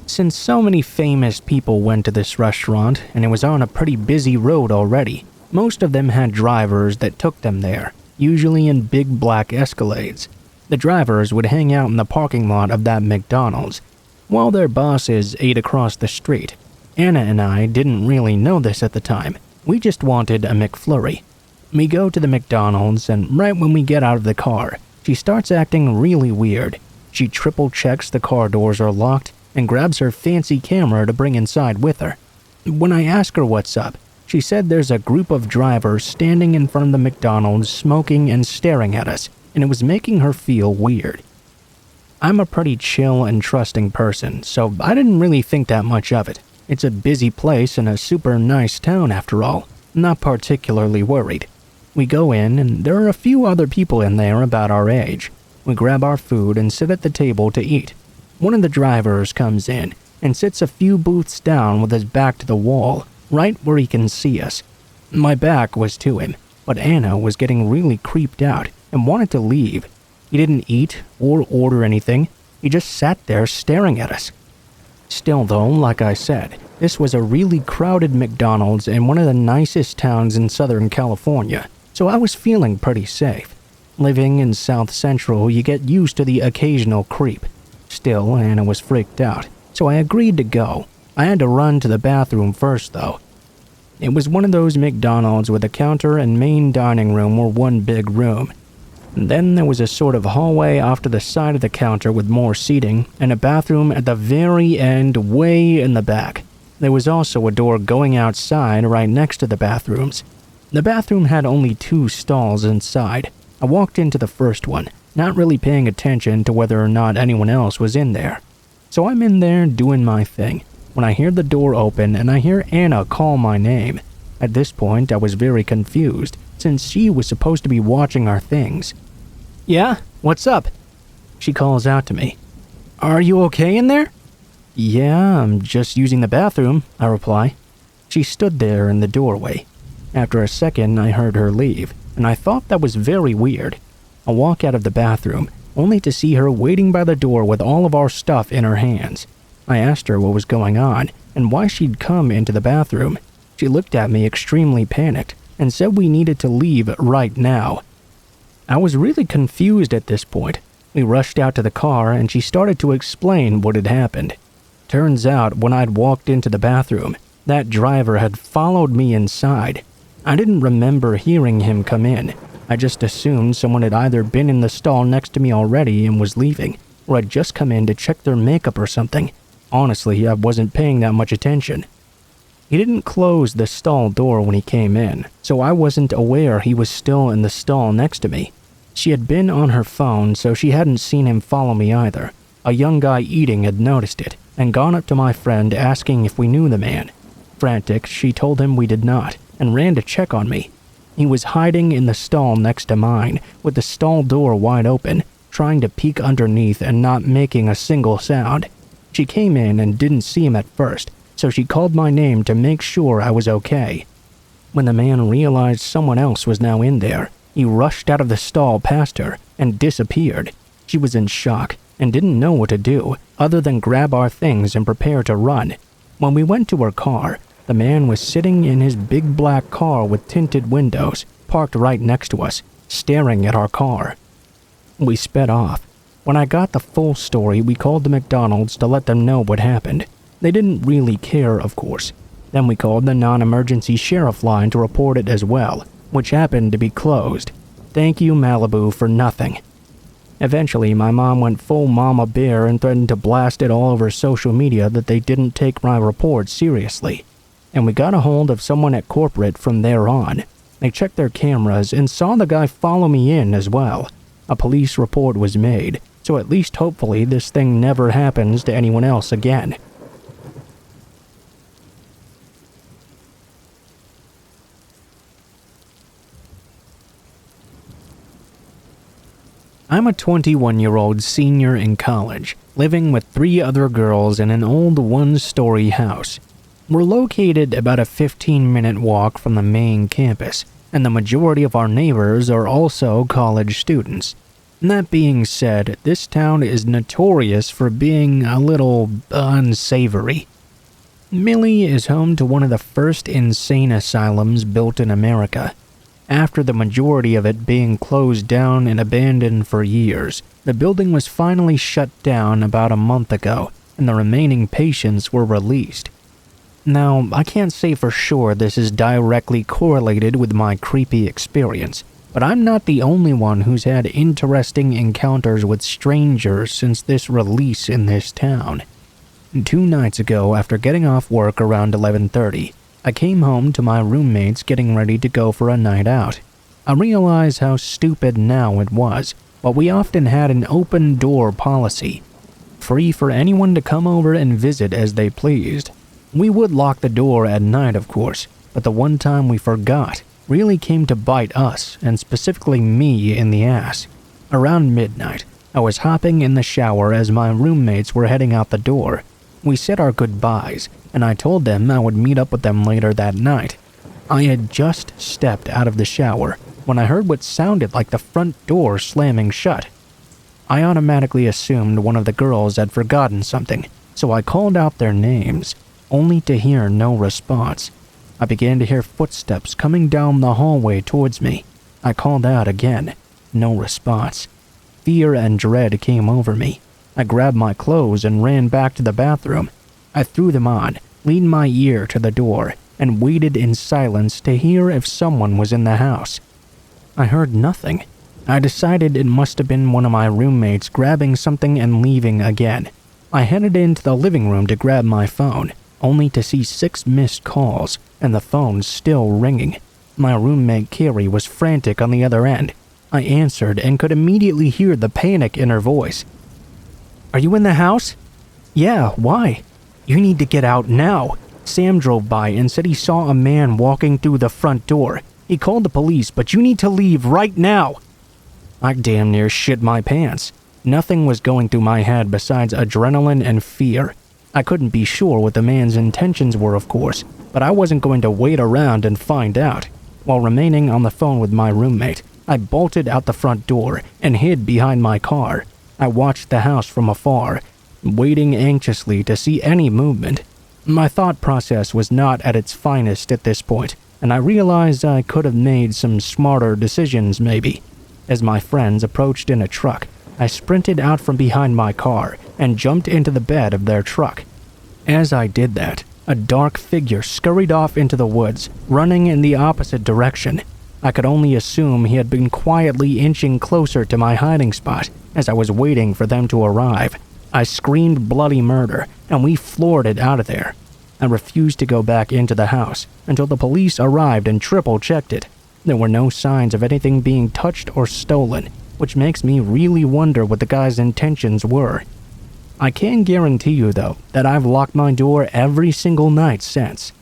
Since so many famous people went to this restaurant, and it was on a pretty busy road already, most of them had drivers that took them there, usually in big black Escalades. The drivers would hang out in the parking lot of that McDonald's, while their bosses ate across the street. Anna and I didn't really know this at the time. We just wanted a McFlurry. We go to the McDonald's, and right when we get out of the car, she starts acting really weird. She triple checks the car doors are locked and grabs her fancy camera to bring inside with her. When I ask her what's up, she said there's a group of drivers standing in front of the McDonald's smoking and staring at us, and it was making her feel weird. I'm a pretty chill and trusting person, so I didn't really think that much of it. It's a busy place and a super nice town after all. Not particularly worried. We go in, and there are a few other people in there about our age. We grab our food and sit at the table to eat. One of the drivers comes in and sits a few booths down with his back to the wall, right where he can see us. My back was to him, but Anna was getting really creeped out and wanted to leave. He didn't eat or order anything. He just sat there staring at us. Still though, like I said, this was a really crowded McDonald's in one of the nicest towns in Southern California, so I was feeling pretty safe. Living in South Central, you get used to the occasional creep. Still, Anna was freaked out, so I agreed to go. I had to run to the bathroom first though. It was one of those McDonald's where the counter and main dining room were one big room. And then there was a sort of hallway off to the side of the counter with more seating, and a bathroom at the very end way in the back. There was also a door going outside right next to the bathrooms. The bathroom had only 2 stalls inside. I walked into the first one, not really paying attention to whether or not anyone else was in there. So I'm in there doing my thing, when I hear the door open and I hear Anna call my name. At this point, I was very confused, since she was supposed to be watching our things. "Yeah? What's up?" She calls out to me. "Are you okay in there?" "Yeah, I'm just using the bathroom," I reply. She stood there in the doorway. After a second, I heard her leave, and I thought that was very weird. I walk out of the bathroom, only to see her waiting by the door with all of our stuff in her hands. I asked her what was going on and why she'd come into the bathroom. She looked at me extremely panicked and said we needed to leave right now. I was really confused at this point. We rushed out to the car and she started to explain what had happened. Turns out when I'd walked into the bathroom, that driver had followed me inside. I didn't remember hearing him come in. I just assumed someone had either been in the stall next to me already and was leaving, or had just come in to check their makeup or something. Honestly, I wasn't paying that much attention. He didn't close the stall door when he came in, so I wasn't aware he was still in the stall next to me. She had been on her phone, so she hadn't seen him follow me either. A young guy eating had noticed it and gone up to my friend asking if we knew the man. Frantic, she told him we did not and ran to check on me. He was hiding in the stall next to mine, with the stall door wide open, trying to peek underneath and not making a single sound. She came in and didn't see him at first, so she called my name to make sure I was okay. When the man realized someone else was now in there, he rushed out of the stall past her and disappeared. She was in shock and didn't know what to do other than grab our things and prepare to run. When we went to her car, the man was sitting in his big black car with tinted windows, parked right next to us, staring at our car. We sped off. When I got the full story, we called the McDonald's to let them know what happened. They didn't really care, of course. Then we called the non-emergency sheriff line to report it as well, which happened to be closed. Thank you, Malibu, for nothing. Eventually, my mom went full mama bear and threatened to blast it all over social media that they didn't take my report seriously. And we got a hold of someone at corporate from there on. They checked their cameras and saw the guy follow me in as well. A police report was made, so at least hopefully this thing never happens to anyone else again. I'm a 21-year-old senior in college, living with 3 other girls in an old one-story house. We're located about a 15-minute walk from the main campus, and the majority of our neighbors are also college students. That being said, this town is notorious for being a little unsavory. Millie is home to one of the first insane asylums built in America. After the majority of it being closed down and abandoned for years, the building was finally shut down about a month ago, and the remaining patients were released. Now, I can't say for sure this is directly correlated with my creepy experience, but I'm not the only one who's had interesting encounters with strangers since this release in this town. 2 nights ago, after getting off work around 11:30, I came home to my roommates getting ready to go for a night out. I realize how stupid now it was, but we often had an open door policy, free for anyone to come over and visit as they pleased. We would lock the door at night, of course, but the one time we forgot really came to bite us, and specifically me, in the ass. Around midnight, I was hopping in the shower as my roommates were heading out the door. We said our goodbyes, and I told them I would meet up with them later that night. I had just stepped out of the shower when I heard what sounded like the front door slamming shut. I automatically assumed one of the girls had forgotten something, so I called out their names, only to hear no response. I began to hear footsteps coming down the hallway towards me. I called out again, no response. Fear and dread came over me. I grabbed my clothes and ran back to the bathroom. I threw them on, leaned my ear to the door, and waited in silence to hear if someone was in the house. I heard nothing. I decided it must have been one of my roommates grabbing something and leaving again. I headed into the living room to grab my phone, only to see 6 missed calls, and the phone still ringing. My roommate Carrie was frantic on the other end. I answered and could immediately hear the panic in her voice. "Are you in the house?" "Yeah, why?" "You need to get out now." Sam drove by and said he saw a man walking through the front door. He called the police, but you need to leave right now. I damn near shit my pants. Nothing was going through my head besides adrenaline and fear. I couldn't be sure what the man's intentions were, of course, but I wasn't going to wait around and find out. While remaining on the phone with my roommate, I bolted out the front door and hid behind my car. I watched the house from afar, waiting anxiously to see any movement. My thought process was not at its finest at this point, and I realized I could have made some smarter decisions maybe. As my friends approached in a truck, I sprinted out from behind my car and jumped into the bed of their truck. As I did that, a dark figure scurried off into the woods, running in the opposite direction. I could only assume he had been quietly inching closer to my hiding spot as I was waiting for them to arrive. I screamed bloody murder, and we floored it out of there. I refused to go back into the house until the police arrived and triple-checked it. There were no signs of anything being touched or stolen, which makes me really wonder what the guy's intentions were. I can guarantee you, though, that I've locked my door every single night since.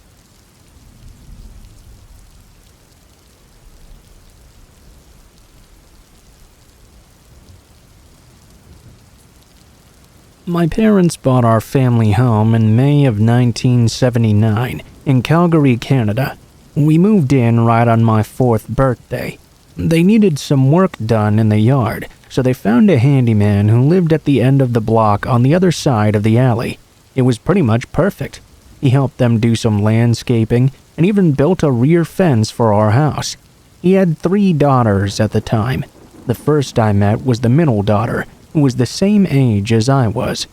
My parents bought our family home in May of 1979 in Calgary, Canada. We moved in right on my 4th birthday. They needed some work done in the yard, so they found a handyman who lived at the end of the block on the other side of the alley. It was pretty much perfect. He helped them do some landscaping and even built a rear fence for our house. He had 3 daughters at the time. The first I met was the middle daughter, who was the same age as I was.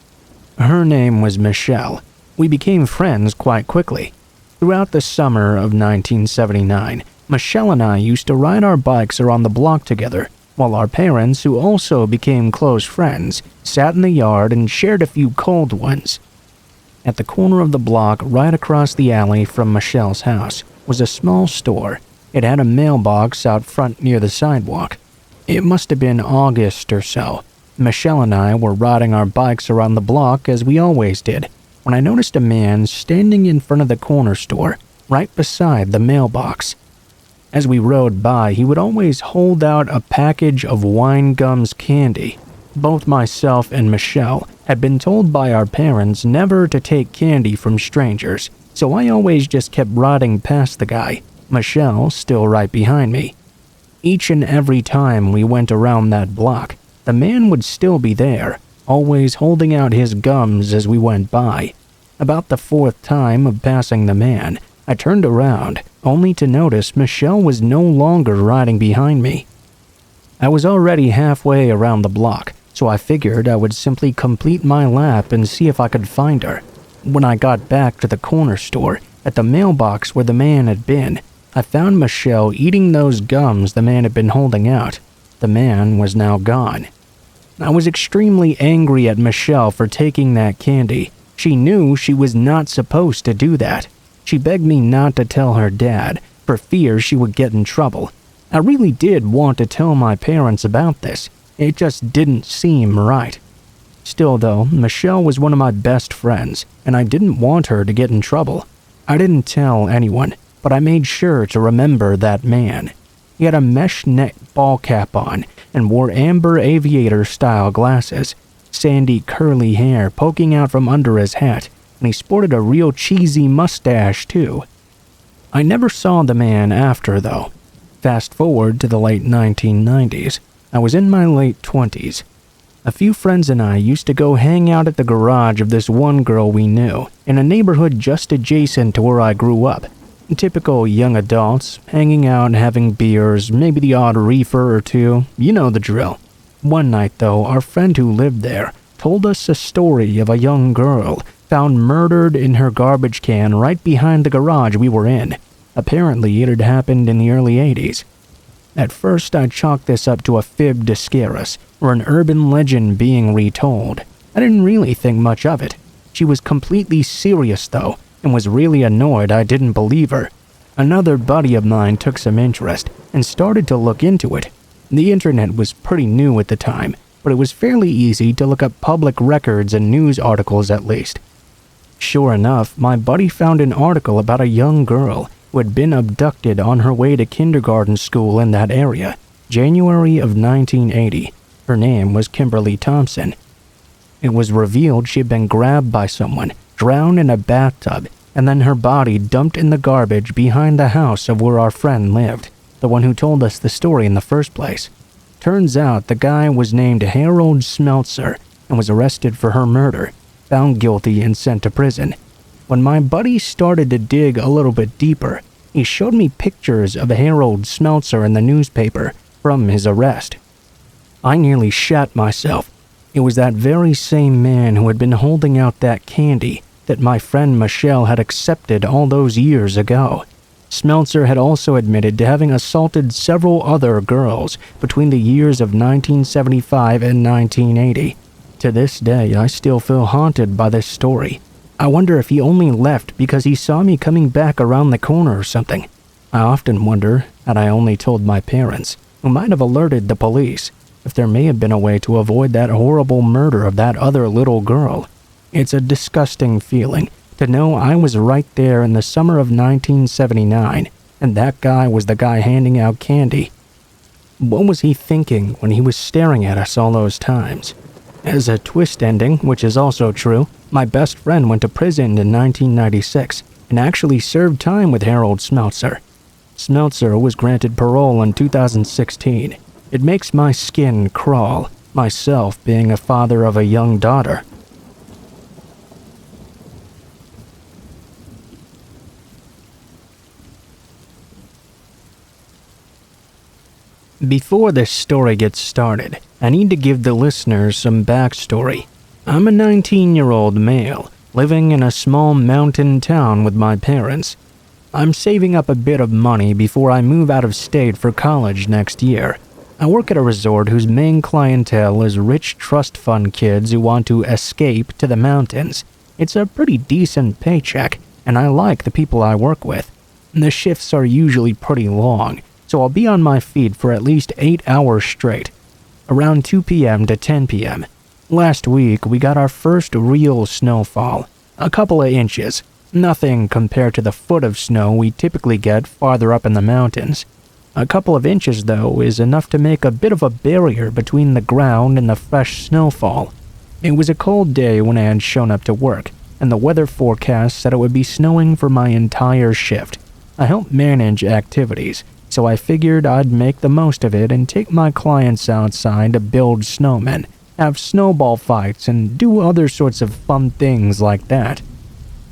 Her name was Michelle. We became friends quite quickly. Throughout the summer of 1979, Michelle and I used to ride our bikes around the block together, while our parents, who also became close friends, sat in the yard and shared a few cold ones. At the corner of the block, right across the alley from Michelle's house, was a small store. It had a mailbox out front near the sidewalk. It must have been August or so. Michelle and I were riding our bikes around the block as we always did, when I noticed a man standing in front of the corner store, right beside the mailbox. As we rode by, he would always hold out a package of wine gums candy. Both myself and Michelle had been told by our parents never to take candy from strangers, so I always just kept riding past the guy, Michelle still right behind me. Each and every time we went around that block, the man would still be there, always holding out his gums as we went by. About the 4th time of passing the man, I turned around, only to notice Michelle was no longer riding behind me. I was already halfway around the block, so I figured I would simply complete my lap and see if I could find her. When I got back to the corner store, at the mailbox where the man had been, I found Michelle eating those gums the man had been holding out. The man was now gone. I was extremely angry at Michelle for taking that candy. She knew she was not supposed to do that. She begged me not to tell her dad, for fear she would get in trouble. I really did want to tell my parents about this. It just didn't seem right. Still though, Michelle was one of my best friends, and I didn't want her to get in trouble. I didn't tell anyone, but I made sure to remember that man. He had a mesh net ball cap on and wore amber aviator-style glasses, sandy curly hair poking out from under his hat, and he sported a real cheesy mustache too. I never saw the man after though. Fast forward to the late 1990s. I was in my late 20s. A few friends and I used to go hang out at the garage of this one girl we knew, in a neighborhood just adjacent to where I grew up. Typical young adults, hanging out and having beers, maybe the odd reefer or two, you know the drill. One night though, our friend who lived there told us a story of a young girl found murdered in her garbage can right behind the garage we were in. Apparently it had happened in the early 80s. At first I chalked this up to a fib to scare us, or an urban legend being retold. I didn't really think much of it. She was completely serious though, and was really annoyed I didn't believe her. Another buddy of mine took some interest and started to look into it. The internet was pretty new at the time, but it was fairly easy to look up public records and news articles at least. Sure enough, my buddy found an article about a young girl who had been abducted on her way to kindergarten school in that area, January of 1980. Her name was Kimberly Thompson. It was revealed she had been grabbed by someone, drowned in a bathtub, and then her body dumped in the garbage behind the house of where our friend lived, the one who told us the story in the first place. Turns out the guy was named Harold Smeltzer and was arrested for her murder, found guilty and sent to prison. When my buddy started to dig a little bit deeper, he showed me pictures of Harold Smeltzer in the newspaper from his arrest. I nearly shat myself. It was that very same man who had been holding out that candy that my friend Michelle had accepted all those years ago. Smeltzer had also admitted to having assaulted several other girls between the years of 1975 and 1980. To this day, I still feel haunted by this story. I wonder if he only left because he saw me coming back around the corner or something. I often wonder, had I only told my parents, who might have alerted the police, if there may have been a way to avoid that horrible murder of that other little girl. It's a disgusting feeling to know I was right there in the summer of 1979, and that guy was the guy handing out candy. What was he thinking when he was staring at us all those times? As a twist ending, which is also true, my best friend went to prison in 1996 and actually served time with Harold Smeltzer. Smeltzer was granted parole in 2016. It makes my skin crawl, myself being a father of a young daughter. Before this story gets started, I need to give the listeners some backstory. I'm a 19-year-old male, living in a small mountain town with my parents. I'm saving up a bit of money before I move out of state for college next year. I work at a resort whose main clientele is rich trust fund kids who want to escape to the mountains. It's a pretty decent paycheck, and I like the people I work with. The shifts are usually pretty long, so I'll be on my feet for at least 8 hours straight, around 2 p.m. to 10 p.m. Last week, we got our first real snowfall, a couple of inches. Nothing compared to the foot of snow we typically get farther up in the mountains. A couple of inches, though, is enough to make a bit of a barrier between the ground and the fresh snowfall. It was a cold day when I had shown up to work, and the weather forecast said it would be snowing for my entire shift. I help manage activities, so I figured I'd make the most of it and take my clients outside to build snowmen, have snowball fights, and do other sorts of fun things like that.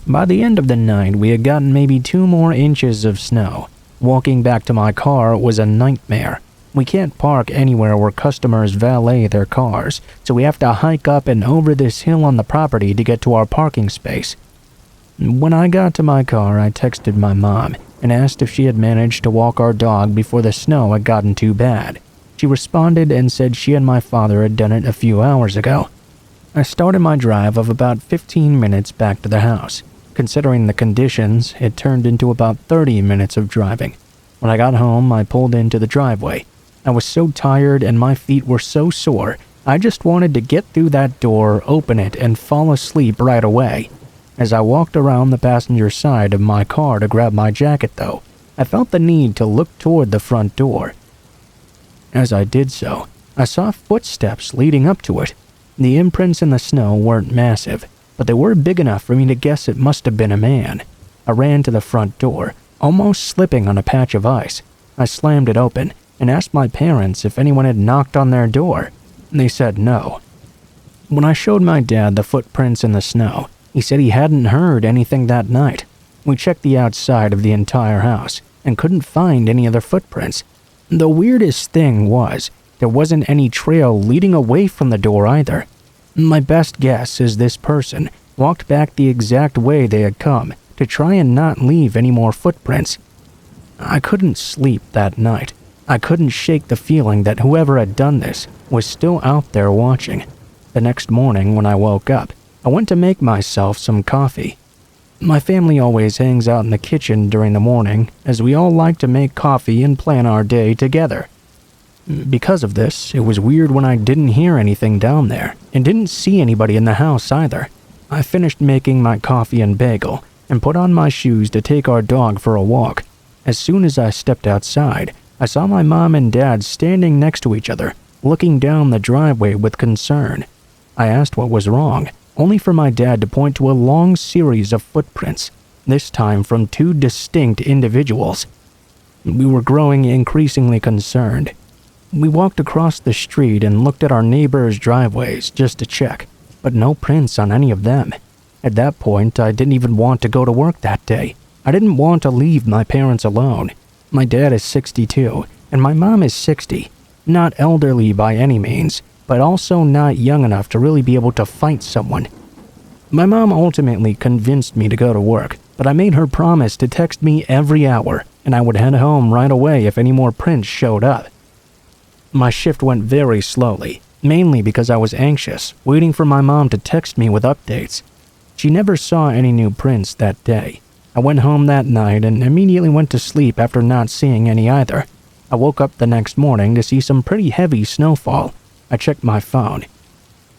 By the end of the night, we had gotten maybe 2 more inches of snow. Walking back to my car was a nightmare. We can't park anywhere where customers valet their cars, so we have to hike up and over this hill on the property to get to our parking space. When I got to my car, I texted my mom and asked if she had managed to walk our dog before the snow had gotten too bad. She responded and said she and my father had done it a few hours ago. I started my drive of about 15 minutes back to the house. Considering the conditions, it turned into about 30 minutes of driving. When I got home, I pulled into the driveway. I was so tired and my feet were so sore, I just wanted to get through that door, open it, and fall asleep right away. As I walked around the passenger side of my car to grab my jacket, though, I felt the need to look toward the front door. As I did so, I saw footsteps leading up to it. The imprints in the snow weren't massive, but they were big enough for me to guess it must have been a man. I ran to the front door, almost slipping on a patch of ice. I slammed it open and asked my parents if anyone had knocked on their door. They said no. When I showed my dad the footprints in the snow, he said he hadn't heard anything that night. We checked the outside of the entire house and couldn't find any other footprints. The weirdest thing was, there wasn't any trail leading away from the door either. My best guess is this person walked back the exact way they had come to try and not leave any more footprints. I couldn't sleep that night. I couldn't shake the feeling that whoever had done this was still out there watching. The next morning when I woke up, I went to make myself some coffee. My family always hangs out in the kitchen during the morning, as we all like to make coffee and plan our day together. Because of this, it was weird when I didn't hear anything down there, and didn't see anybody in the house either. I finished making my coffee and bagel, and put on my shoes to take our dog for a walk. As soon as I stepped outside, I saw my mom and dad standing next to each other, looking down the driveway with concern. I asked what was wrong, only for my dad to point to a long series of footprints, this time from 2 distinct individuals. We were growing increasingly concerned. We walked across the street and looked at our neighbors' driveways just to check, but no prints on any of them. At that point, I didn't even want to go to work that day. I didn't want to leave my parents alone. My dad is 62, and my mom is 60. Not elderly by any means, but also not young enough to really be able to fight someone. My mom ultimately convinced me to go to work, but I made her promise to text me every hour, and I would head home right away if any more prints showed up. My shift went very slowly, mainly because I was anxious, waiting for my mom to text me with updates. She never saw any new prints that day. I went home that night and immediately went to sleep after not seeing any either. I woke up the next morning to see some pretty heavy snowfall. I checked my phone.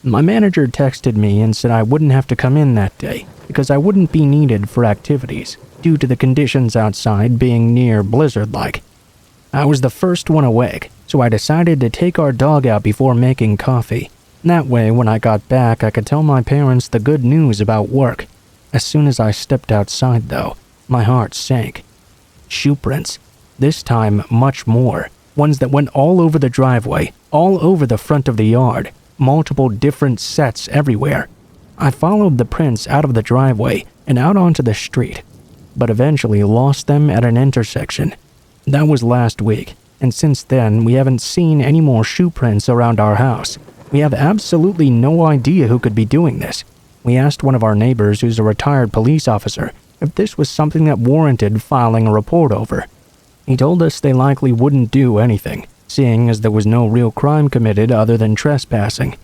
My manager texted me and said I wouldn't have to come in that day because I wouldn't be needed for activities due to the conditions outside being near blizzard-like. I was the first one awake, so I decided to take our dog out before making coffee. That way, when I got back, I could tell my parents the good news about work. As soon as I stepped outside, though, my heart sank. Shoe prints. This time, much more. Ones that went all over the driveway, all over the front of the yard. Multiple different sets everywhere. I followed the prints out of the driveway and out onto the street, but eventually lost them at an intersection. That was last week, and since then, we haven't seen any more shoe prints around our house. We have absolutely no idea who could be doing this. We asked one of our neighbors, who's a retired police officer, if this was something that warranted filing a report over. He told us they likely wouldn't do anything, seeing as there was no real crime committed other than trespassing.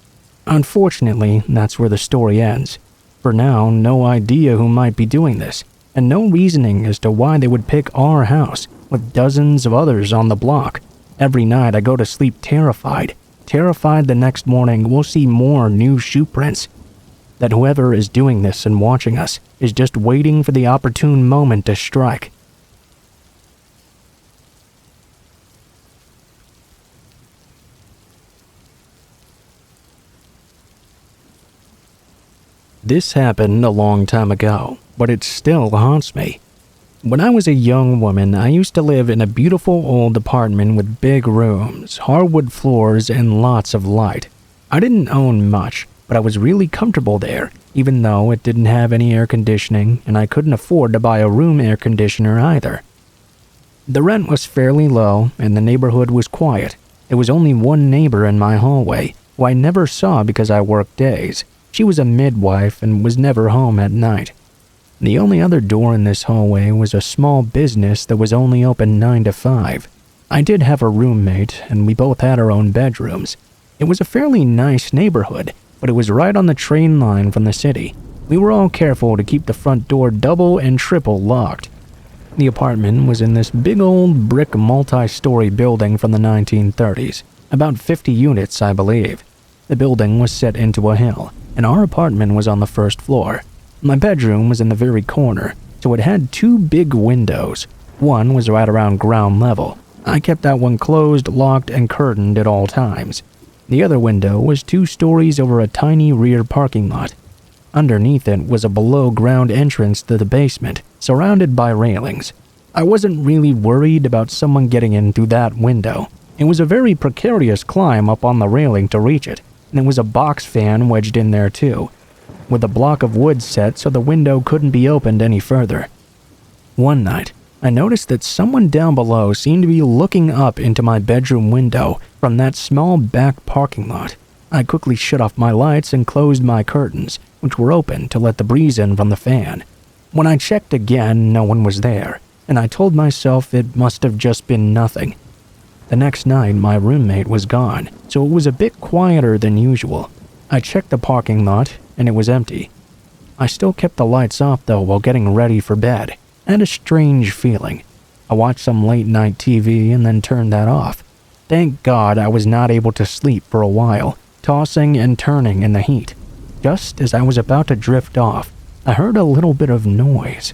Unfortunately, that's where the story ends. For now, no idea who might be doing this, and no reasoning as to why they would pick our house, with dozens of others on the block. Every night I go to sleep terrified the next morning we'll see more new shoe prints. That whoever is doing this and watching us is just waiting for the opportune moment to strike. This happened a long time ago, but it still haunts me. When I was a young woman, I used to live in a beautiful old apartment with big rooms, hardwood floors, and lots of light. I didn't own much, but but I was really comfortable there, even though it didn't have any air conditioning and I couldn't afford to buy a room air conditioner either. The rent was fairly low and the neighborhood was quiet. There was only one neighbor in my hallway, who I never saw because I worked days. She was a midwife and was never home at night. The only other door in this hallway was a small business that was only open 9 to 5. I did have a roommate, and we both had our own bedrooms. It was a fairly nice neighborhood, but it was right on the train line from the city. We were all careful to keep the front door double and triple locked. The apartment was in this big old brick multi-story building from the 1930s, about 50 units, I believe. The building was set into a hill, and our apartment was on the first floor. My bedroom was in the very corner, so it had 2 big windows. One was right around ground level. I kept that one closed, locked, and curtained at all times. The other window was 2 stories over a tiny rear parking lot. Underneath it was a below-ground entrance to the basement, surrounded by railings. I wasn't really worried about someone getting in through that window. It was a very precarious climb up on the railing to reach it, and there was a box fan wedged in there too, with a block of wood set so the window couldn't be opened any further. One night, I noticed that someone down below seemed to be looking up into my bedroom window from that small back parking lot. I quickly shut off my lights and closed my curtains, which were open to let the breeze in from the fan. When I checked again, no one was there, and I told myself it must have just been nothing. The next night, my roommate was gone, so it was a bit quieter than usual. I checked the parking lot, and it was empty. I still kept the lights off though while getting ready for bed. I had a strange feeling. I watched some late-night TV and then turned that off. Thank God I was not able to sleep for a while, tossing and turning in the heat. Just as I was about to drift off, I heard a little bit of noise.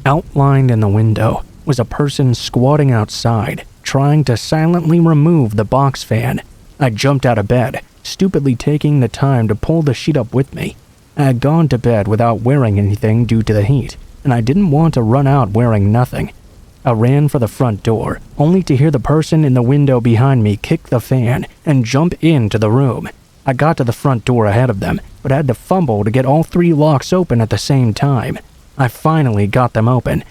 Outlined in the window was a person squatting outside, trying to silently remove the box fan. I jumped out of bed, stupidly taking the time to pull the sheet up with me. I had gone to bed without wearing anything due to the heat, and I didn't want to run out wearing nothing. I ran for the front door, only to hear the person in the window behind me kick the fan and jump into the room. I got to the front door ahead of them, but had to fumble to get all 3 locks open at the same time. I finally got them open,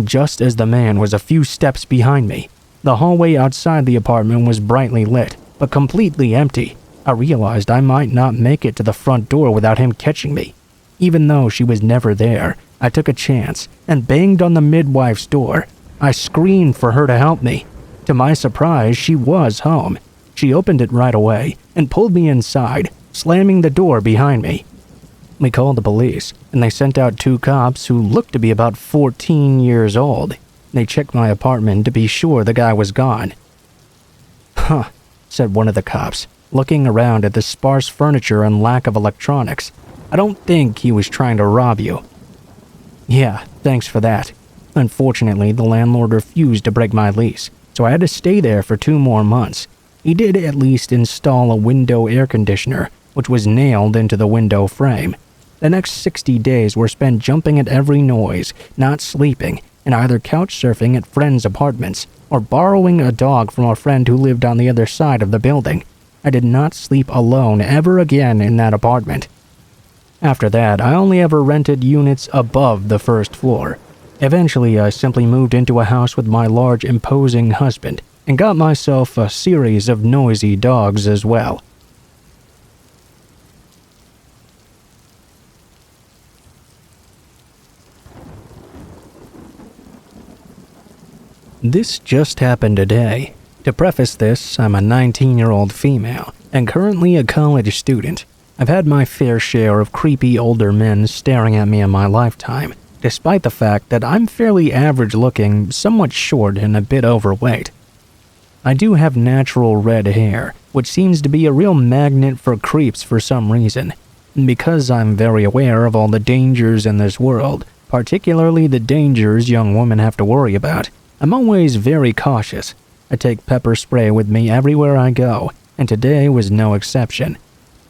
just as the man was a few steps behind me. The hallway outside the apartment was brightly lit, but completely empty. I realized I might not make it to the front door without him catching me. Even though she was never there, I took a chance and banged on the midwife's door. I screamed for her to help me. To my surprise, she was home. She opened it right away and pulled me inside, slamming the door behind me. We called the police, and they sent out 2 cops who looked to be about 14 years old. They checked my apartment to be sure the guy was gone. "Huh," said one of the cops, looking around at the sparse furniture and lack of electronics. "I don't think he was trying to rob you." "Yeah, thanks for that. Unfortunately, the landlord refused to break my lease, so I had to stay there for 2 more months. He did at least install a window air conditioner, which was nailed into the window frame. The next 60 days were spent jumping at every noise, not sleeping, and either couch surfing at friends' apartments or borrowing a dog from a friend who lived on the other side of the building. I did not sleep alone ever again in that apartment. After that, I only ever rented units above the first floor. Eventually, I simply moved into a house with my large, imposing husband and got myself a series of noisy dogs as well. This just happened today. To preface this, I'm a 19-year-old female and currently a college student. I've had my fair share of creepy older men staring at me in my lifetime, despite the fact that I'm fairly average-looking, somewhat short, and a bit overweight. I do have natural red hair, which seems to be a real magnet for creeps for some reason. Because I'm very aware of all the dangers in this world, particularly the dangers young women have to worry about, I'm always very cautious. I take pepper spray with me everywhere I go, and today was no exception.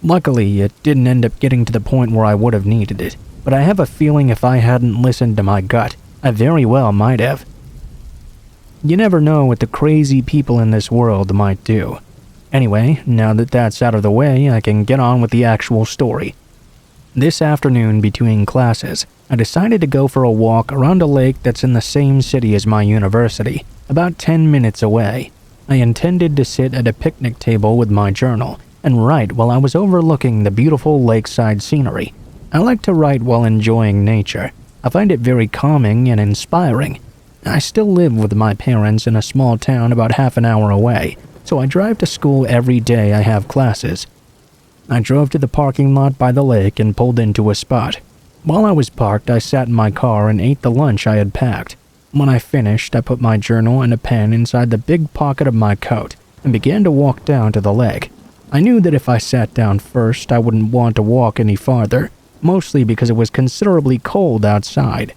Luckily, it didn't end up getting to the point where I would have needed it, but I have a feeling if I hadn't listened to my gut, I very well might have. You never know what the crazy people in this world might do. Anyway, now that that's out of the way, I can get on with the actual story. This afternoon between classes, I decided to go for a walk around a lake that's in the same city as my university, about 10 minutes away. I intended to sit at a picnic table with my journal and write while I was overlooking the beautiful lakeside scenery. I like to write while enjoying nature. I find it very calming and inspiring. I still live with my parents in a small town about half an hour away, so I drive to school every day I have classes. I drove to the parking lot by the lake and pulled into a spot. While I was parked, I sat in my car and ate the lunch I had packed. When I finished, I put my journal and a pen inside the big pocket of my coat and began to walk down to the lake. I knew that if I sat down first, I wouldn't want to walk any farther, mostly because it was considerably cold outside.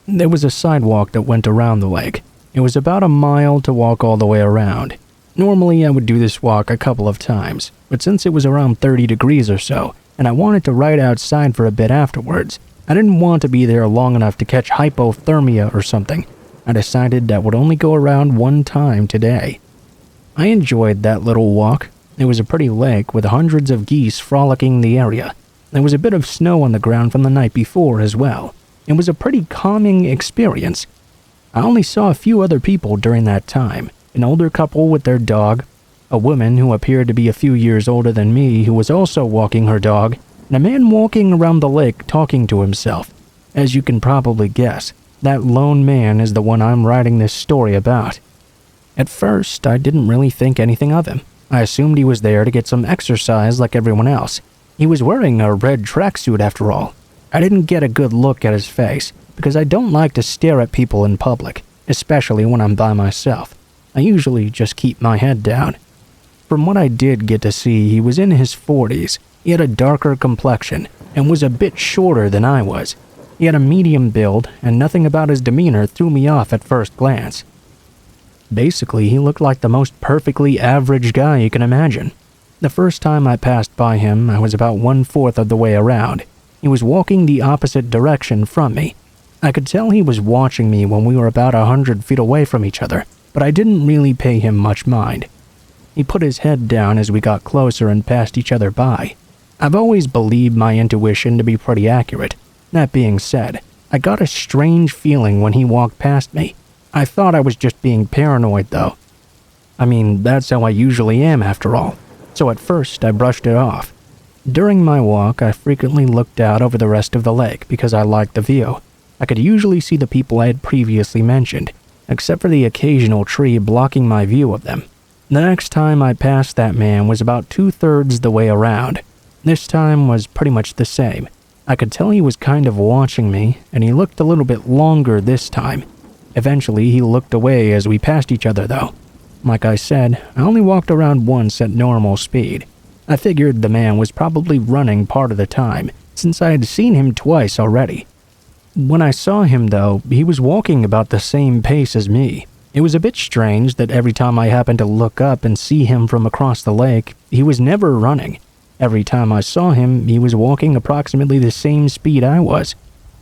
There was a sidewalk that went around the lake. It was about a mile to walk all the way around. Normally, I would do this walk a couple of times, but since it was around 30 degrees or so, and I wanted to ride outside for a bit afterwards, I didn't want to be there long enough to catch hypothermia or something. I decided I would only go around one time today. I enjoyed that little walk. It was a pretty lake with hundreds of geese frolicking in the area. There was a bit of snow on the ground from the night before as well. It was a pretty calming experience. I only saw a few other people during that time. An older couple with their dog, a woman who appeared to be a few years older than me who was also walking her dog, and a man walking around the lake talking to himself. As you can probably guess, that lone man is the one I'm writing this story about. At first, I didn't really think anything of him. I assumed he was there to get some exercise like everyone else. He was wearing a red tracksuit after all. I didn't get a good look at his face because I don't like to stare at people in public, especially when I'm by myself. I usually just keep my head down. From what I did get to see, he was in his 40s. He had a darker complexion and was a bit shorter than I was. He had a medium build, and nothing about his demeanor threw me off at first glance. Basically, he looked like the most perfectly average guy you can imagine. The first time I passed by him, I was about 1/4 of the way around. He was walking the opposite direction from me. I could tell he was watching me when we were about 100 feet away from each other, but I didn't really pay him much mind. He put his head down as we got closer and passed each other by. I've always believed my intuition to be pretty accurate. That being said, I got a strange feeling when he walked past me. I thought I was just being paranoid though. I mean, that's how I usually am after all. So at first I brushed it off. During my walk, I frequently looked out over the rest of the lake because I liked the view. I could usually see the people I had previously mentioned, except for the occasional tree blocking my view of them. The next time I passed that man was about 2/3 the way around. This time was pretty much the same. I could tell he was kind of watching me, and he looked a little bit longer this time. Eventually, he looked away as we passed each other though. Like I said, I only walked around once at normal speed. I figured the man was probably running part of the time, since I had seen him twice already. When I saw him though, he was walking about the same pace as me. It was a bit strange that every time I happened to look up and see him from across the lake, he was never running. Every time I saw him, he was walking approximately the same speed I was.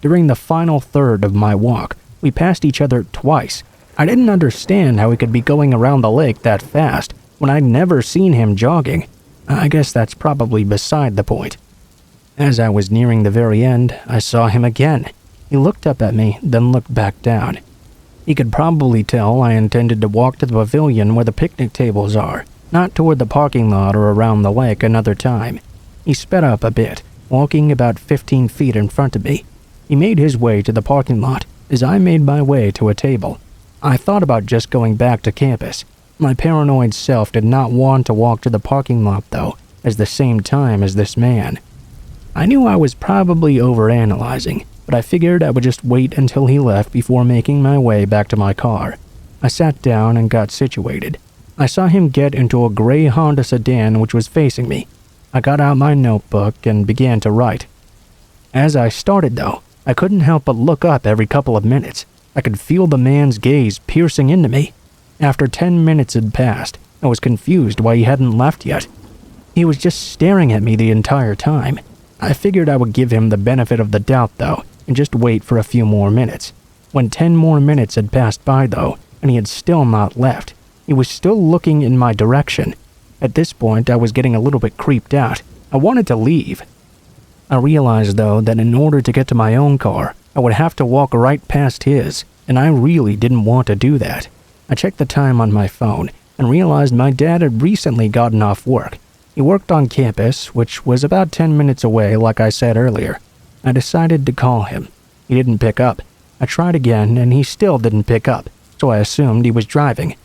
During the final third of my walk, we passed each other twice. I didn't understand how he could be going around the lake that fast when I'd never seen him jogging. I guess that's probably beside the point. As I was nearing the very end, I saw him again. He looked up at me, then looked back down. He could probably tell I intended to walk to the pavilion where the picnic tables are, not toward the parking lot or around the lake another time. He sped up a bit, walking about 15 feet in front of me. He made his way to the parking lot as I made my way to a table. I thought about just going back to campus. My paranoid self did not want to walk to the parking lot though, at the same time as this man. I knew I was probably overanalyzing, but I figured I would just wait until he left before making my way back to my car. I sat down and got situated. I saw him get into a gray Honda sedan which was facing me. I got out my notebook and began to write. As I started though, I couldn't help but look up every couple of minutes. I could feel the man's gaze piercing into me. After 10 minutes had passed, I was confused why he hadn't left yet. He was just staring at me the entire time. I figured I would give him the benefit of the doubt though, and just wait for a few more minutes. When 10 more minutes had passed by though, and he had still not left, he was still looking in my direction. At this point, I was getting a little bit creeped out. I wanted to leave. I realized, though, that in order to get to my own car, I would have to walk right past his, and I really didn't want to do that. I checked the time on my phone and realized my dad had recently gotten off work. He worked on campus, which was about 10 minutes away, like I said earlier. I decided to call him. He didn't pick up. I tried again, and he still didn't pick up, so I assumed he was driving.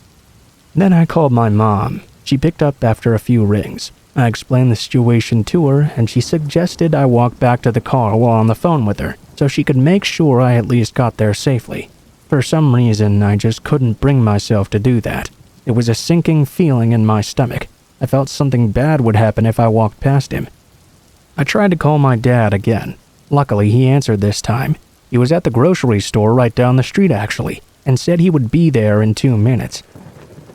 Then I called my mom. She picked up after a few rings. I explained the situation to her, and she suggested I walk back to the car while on the phone with her, so she could make sure I at least got there safely. For some reason, I just couldn't bring myself to do that. It was a sinking feeling in my stomach. I felt something bad would happen if I walked past him. I tried to call my dad again. Luckily, he answered this time. He was at the grocery store right down the street, actually, and said he would be there in 2 minutes.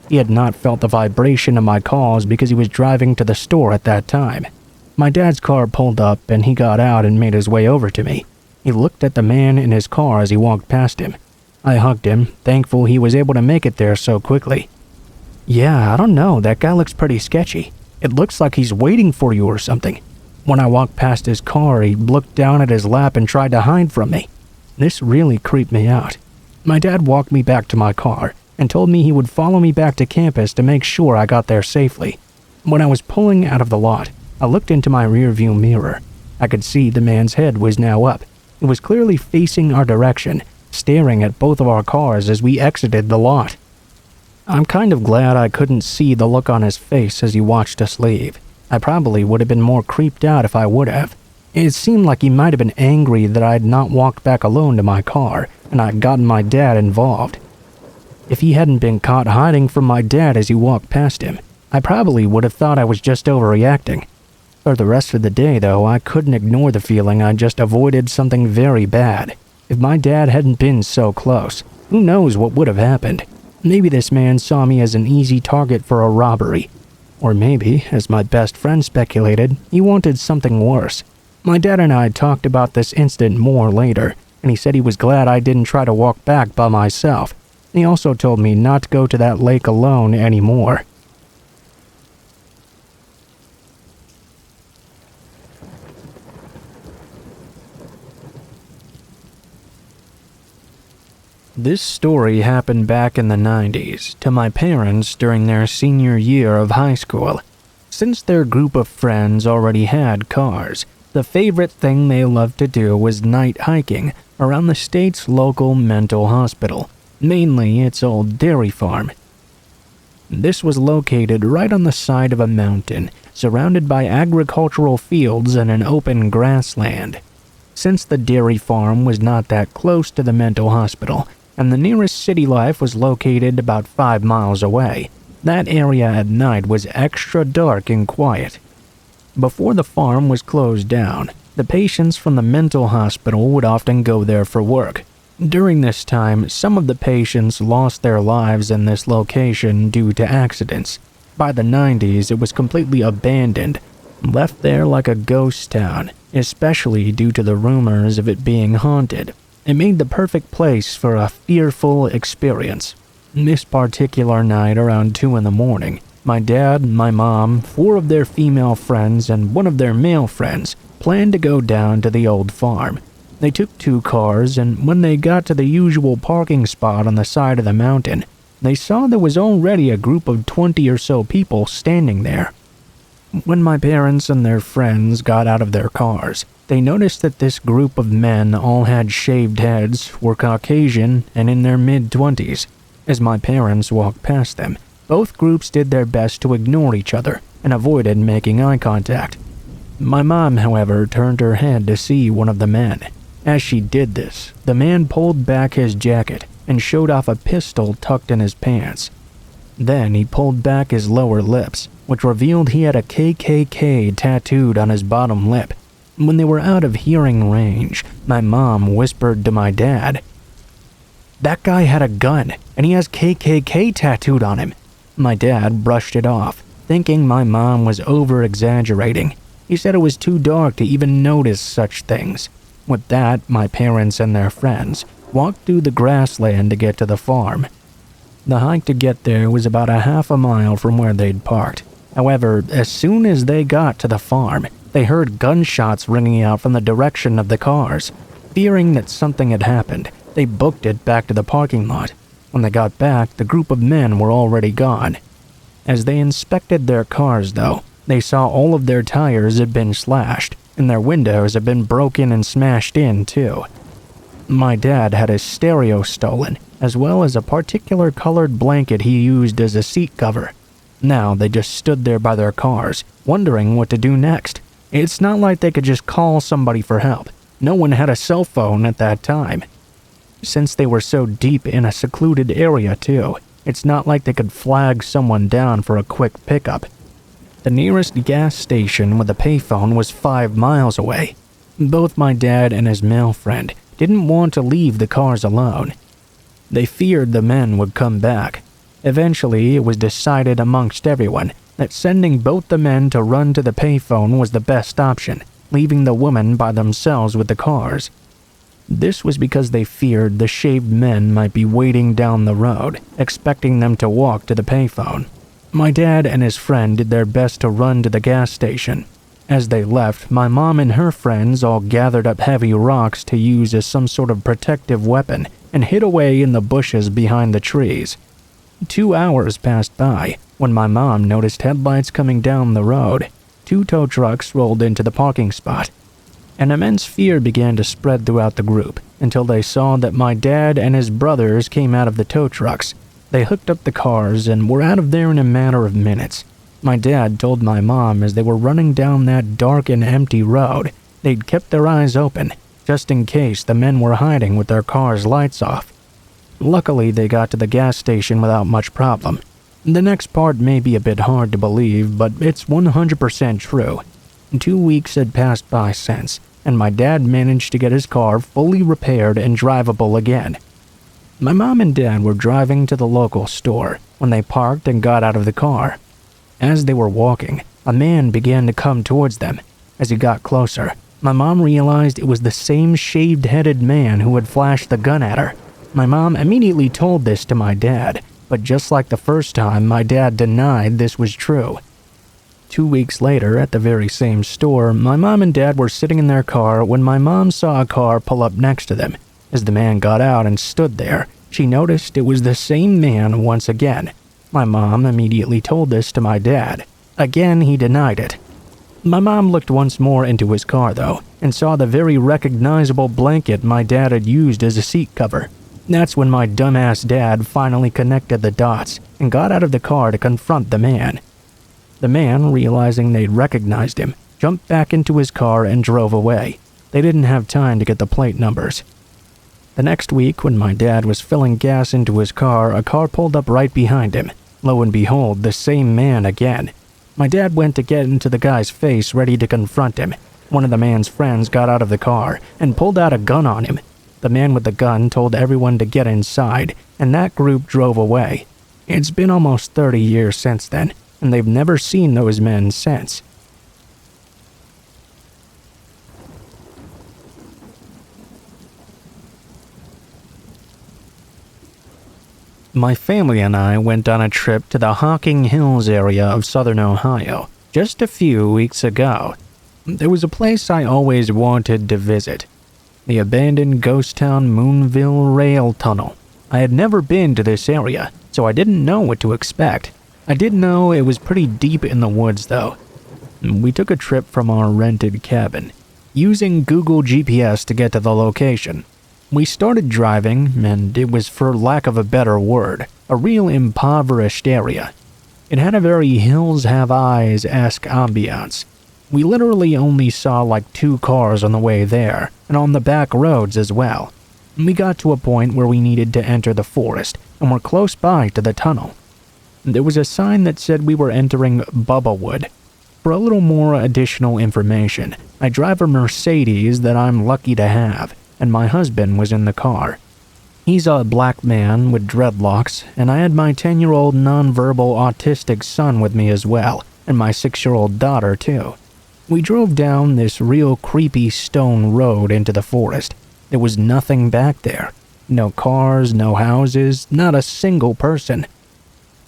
He had not felt the vibration of my calls because he was driving to the store at that time. My dad's car pulled up, and he got out and made his way over to me. He looked at the man in his car as he walked past him. I hugged him, thankful he was able to make it there so quickly. "Yeah, I don't know, that guy looks pretty sketchy. It looks like he's waiting for you or something. When I walked past his car, he looked down at his lap and tried to hide from me. This really creeped me out." My dad walked me back to my car and told me he would follow me back to campus to make sure I got there safely. When I was pulling out of the lot, I looked into my rearview mirror. I could see the man's head was now up. It was clearly facing our direction, staring at both of our cars as we exited the lot. I'm kind of glad I couldn't see the look on his face as he watched us leave. I probably would have been more creeped out if I would have. It seemed like he might have been angry that I had not walked back alone to my car and I'd gotten my dad involved. If he hadn't been caught hiding from my dad as he walked past him, I probably would have thought I was just overreacting. For the rest of the day, though, I couldn't ignore the feeling I just avoided something very bad. If my dad hadn't been so close, who knows what would have happened? Maybe this man saw me as an easy target for a robbery. Or maybe, as my best friend speculated, he wanted something worse. My dad and I talked about this incident more later, and he said he was glad I didn't try to walk back by myself. He also told me not to go to that lake alone anymore. This story happened back in the 90s to my parents during their senior year of high school. Since their group of friends already had cars, the favorite thing they loved to do was night hiking around the state's local mental hospital, mainly its old dairy farm. This was located right on the side of a mountain, surrounded by agricultural fields and an open grassland. Since the dairy farm was not that close to the mental hospital, and the nearest city life was located about 5 miles away, that area at night was extra dark and quiet. Before the farm was closed down, the patients from the mental hospital would often go there for work. During this time, some of the patients lost their lives in this location due to accidents. By the 90s, it was completely abandoned, left there like a ghost town, especially due to the rumors of it being haunted. It made the perfect place for a fearful experience. This particular night around 2 in the morning, my dad, my mom, 4 of their female friends, and 1 of their male friends planned to go down to the old farm. They took 2 cars, and when they got to the usual parking spot on the side of the mountain, they saw there was already a group of 20 or so people standing there. When my parents and their friends got out of their cars, they noticed that this group of men all had shaved heads, were Caucasian, and in their mid-20s. As my parents walked past them, both groups did their best to ignore each other and avoided making eye contact. My mom, however, turned her head to see one of the men. As she did this, the man pulled back his jacket and showed off a pistol tucked in his pants. Then he pulled back his lower lips, which revealed he had a KKK tattooed on his bottom lip. When they were out of hearing range, my mom whispered to my dad, "That guy had a gun, and he has KKK tattooed on him." My dad brushed it off, thinking my mom was over-exaggerating. He said it was too dark to even notice such things. With that, my parents and their friends walked through the grassland to get to the farm. The hike to get there was about a half a mile from where they'd parked. However, as soon as they got to the farm, they heard gunshots ringing out from the direction of the cars. Fearing that something had happened, they booked it back to the parking lot. When they got back, the group of men were already gone. As they inspected their cars, though, they saw all of their tires had been slashed, and their windows had been broken and smashed in, too. My dad had his stereo stolen, as well as a particular colored blanket he used as a seat cover. Now they just stood there by their cars, wondering what to do next. It's not like they could just call somebody for help. No one had a cell phone at that time. Since they were so deep in a secluded area, too, it's not like they could flag someone down for a quick pickup. The nearest gas station with a payphone was 5 miles away. Both my dad and his male friend didn't want to leave the cars alone. They feared the men would come back. Eventually, it was decided amongst everyone that sending both the men to run to the payphone was the best option, leaving the women by themselves with the cars. This was because they feared the shaved men might be waiting down the road, expecting them to walk to the payphone. My dad and his friend did their best to run to the gas station. As they left, my mom and her friends all gathered up heavy rocks to use as some sort of protective weapon and hid away in the bushes behind the trees. 2 hours passed by when my mom noticed headlights coming down the road. 2 tow trucks rolled into the parking spot. An immense fear began to spread throughout the group until they saw that my dad and his brothers came out of the tow trucks. They hooked up the cars and were out of there in a matter of minutes. My dad told my mom as they were running down that dark and empty road, they'd kept their eyes open, just in case the men were hiding with their cars' lights off. Luckily, they got to the gas station without much problem. The next part may be a bit hard to believe, but it's 100% true. 2 weeks had passed by since, and my dad managed to get his car fully repaired and drivable again. My mom and dad were driving to the local store when they parked and got out of the car. As they were walking, a man began to come towards them. As he got closer, my mom realized it was the same shaved-headed man who had flashed the gun at her. My mom immediately told this to my dad, but just like the first time, my dad denied this was true. 2 weeks later, at the very same store, my mom and dad were sitting in their car when my mom saw a car pull up next to them. As the man got out and stood there, she noticed it was the same man once again. My mom immediately told this to my dad. Again, he denied it. My mom looked once more into his car, though, and saw the very recognizable blanket my dad had used as a seat cover. That's when my dumbass dad finally connected the dots and got out of the car to confront the man. The man, realizing they'd recognized him, jumped back into his car and drove away. They didn't have time to get the plate numbers. The next week, when my dad was filling gas into his car, a car pulled up right behind him. Lo and behold, the same man again. My dad went to get into the guy's face, ready to confront him. One of the man's friends got out of the car and pulled out a gun on him. The man with the gun told everyone to get inside, and that group drove away. It's been almost 30 years since then, and they've never seen those men since. My family and I went on a trip to the Hocking Hills area of southern Ohio just a few weeks ago. There was a place I always wanted to visit, the abandoned ghost town Moonville Rail Tunnel. I had never been to this area, so I didn't know what to expect. I did know it was pretty deep in the woods, though. We took a trip from our rented cabin, using Google GPS to get to the location. We started driving, and it was, for lack of a better word, a real impoverished area. It had a very Hills Have Eyes-esque ambiance. We literally only saw like 2 cars on the way there, and on the back roads as well. We got to a point where we needed to enter the forest, and were close by to the tunnel. There was a sign that said we were entering Bubblewood. For a little more additional information, I drive a Mercedes that I'm lucky to have, and my husband was in the car. He's a black man with dreadlocks, and I had my 10-year-old nonverbal autistic son with me as well, and my 6-year-old daughter too. We drove down this real creepy stone road into the forest. There was nothing back there. No cars, no houses, not a single person.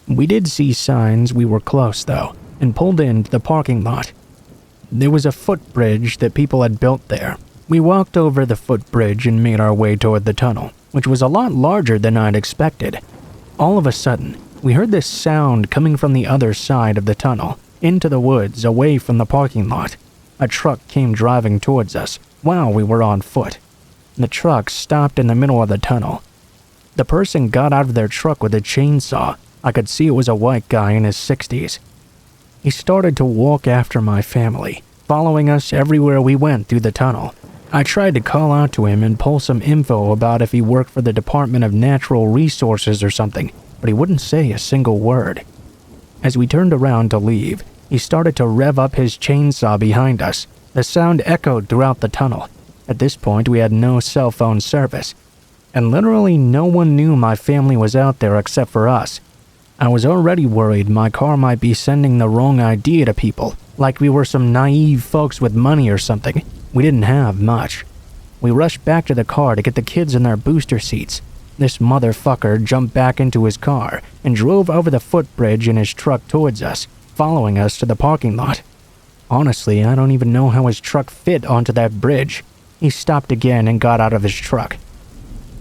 We did see signs we were close though, and pulled into the parking lot. There was a footbridge that people had built there. We walked over the footbridge and made our way toward the tunnel, which was a lot larger than I'd expected. All of a sudden, we heard this sound coming from the other side of the tunnel, into the woods, away from the parking lot. A truck came driving towards us while we were on foot. The truck stopped in the middle of the tunnel. The person got out of their truck with a chainsaw. I could see it was a white guy in his 60s. He started to walk after my family, following us everywhere we went through the tunnel. I tried to call out to him and pull some info about if he worked for the Department of Natural Resources or something, but he wouldn't say a single word. As we turned around to leave, he started to rev up his chainsaw behind us. The sound echoed throughout the tunnel. At this point, we had no cell phone service, and literally no one knew my family was out there except for us. I was already worried my car might be sending the wrong idea to people, like we were some naive folks with money or something. We didn't have much. We rushed back to the car to get the kids in their booster seats. This motherfucker jumped back into his car and drove over the footbridge in his truck towards us, following us to the parking lot. Honestly, I don't even know how his truck fit onto that bridge. He stopped again and got out of his truck.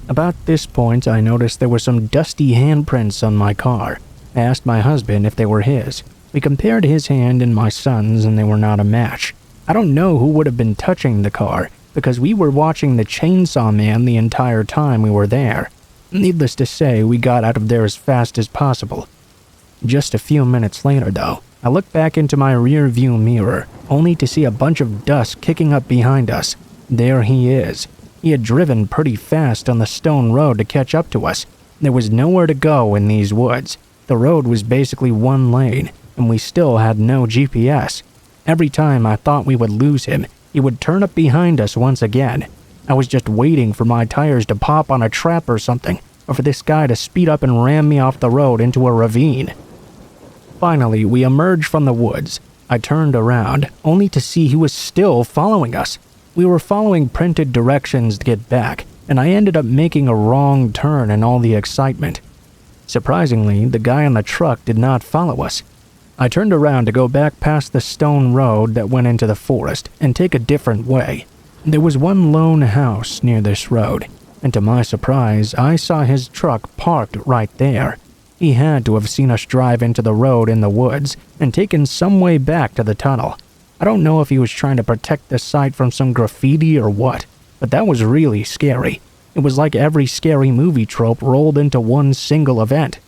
About this point, I noticed there were some dusty handprints on my car. I asked my husband if they were his. We compared his hand and my son's, and they were not a match. I don't know who would have been touching the car, because we were watching the chainsaw man the entire time we were there. Needless to say, we got out of there as fast as possible. Just a few minutes later, though, I looked back into my rear view mirror, only to see a bunch of dust kicking up behind us. There he is. He had driven pretty fast on the stone road to catch up to us. There was nowhere to go in these woods. The road was basically one lane, and we still had no GPS. Every time I thought we would lose him, he would turn up behind us once again. I was just waiting for my tires to pop on a trap or something, or for this guy to speed up and ram me off the road into a ravine. Finally, we emerged from the woods. I turned around, only to see he was still following us. We were following printed directions to get back, and I ended up making a wrong turn in all the excitement. Surprisingly, the guy on the truck did not follow us. I turned around to go back past the stone road that went into the forest and take a different way. There was one lone house near this road, and to my surprise, I saw his truck parked right there. He had to have seen us drive into the road in the woods and taken some way back to the tunnel. I don't know if he was trying to protect the site from some graffiti or what, but that was really scary. It was like every scary movie trope rolled into one single event.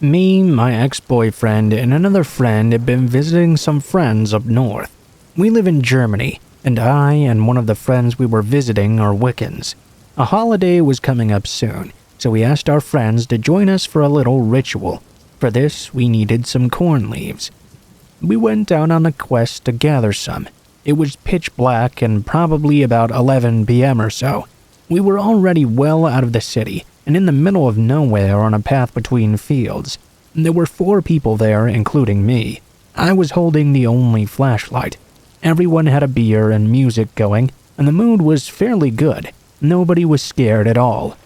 Me, my ex-boyfriend, and another friend had been visiting some friends up north. We live in Germany, and I and one of the friends we were visiting are Wiccans. A holiday was coming up soon, so we asked our friends to join us for a little ritual. For this, we needed some corn leaves. We went out on a quest to gather some. It was pitch black and probably about 11 p.m. or so. We were already well out of the city and in the middle of nowhere on a path between fields. There were 4 people there, including me. I was holding the only flashlight. Everyone had a beer and music going, and the mood was fairly good. Nobody was scared at all.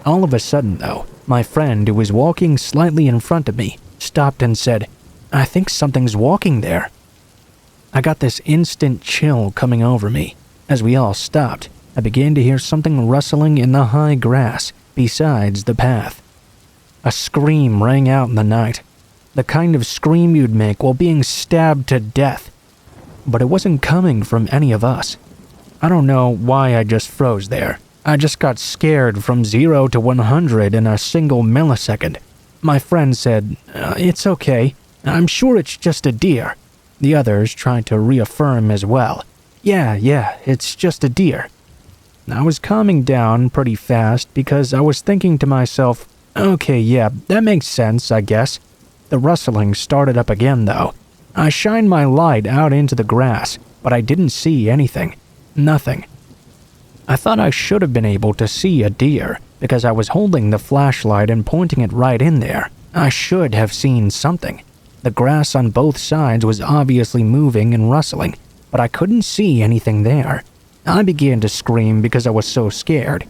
All of a sudden, though, my friend, who was walking slightly in front of me, stopped and said, "I think something's walking there." I got this instant chill coming over me. As we all stopped, I began to hear something rustling in the high grass besides the path. A scream rang out in the night, the kind of scream you'd make while being stabbed to death. But it wasn't coming from any of us. I don't know why I just froze there. I just got scared from 0 to 100 in a single millisecond. My friend said, "It's okay. I'm sure it's just a deer." The others tried to reaffirm as well. Yeah, it's just a deer." I was calming down pretty fast because I was thinking to myself, okay, yeah, that makes sense, I guess. The rustling started up again, though. I shined my light out into the grass, but I didn't see anything. Nothing. I thought I should have been able to see a deer because I was holding the flashlight and pointing it right in there. I should have seen something. The grass on both sides was obviously moving and rustling, but I couldn't see anything there. I began to scream because I was so scared.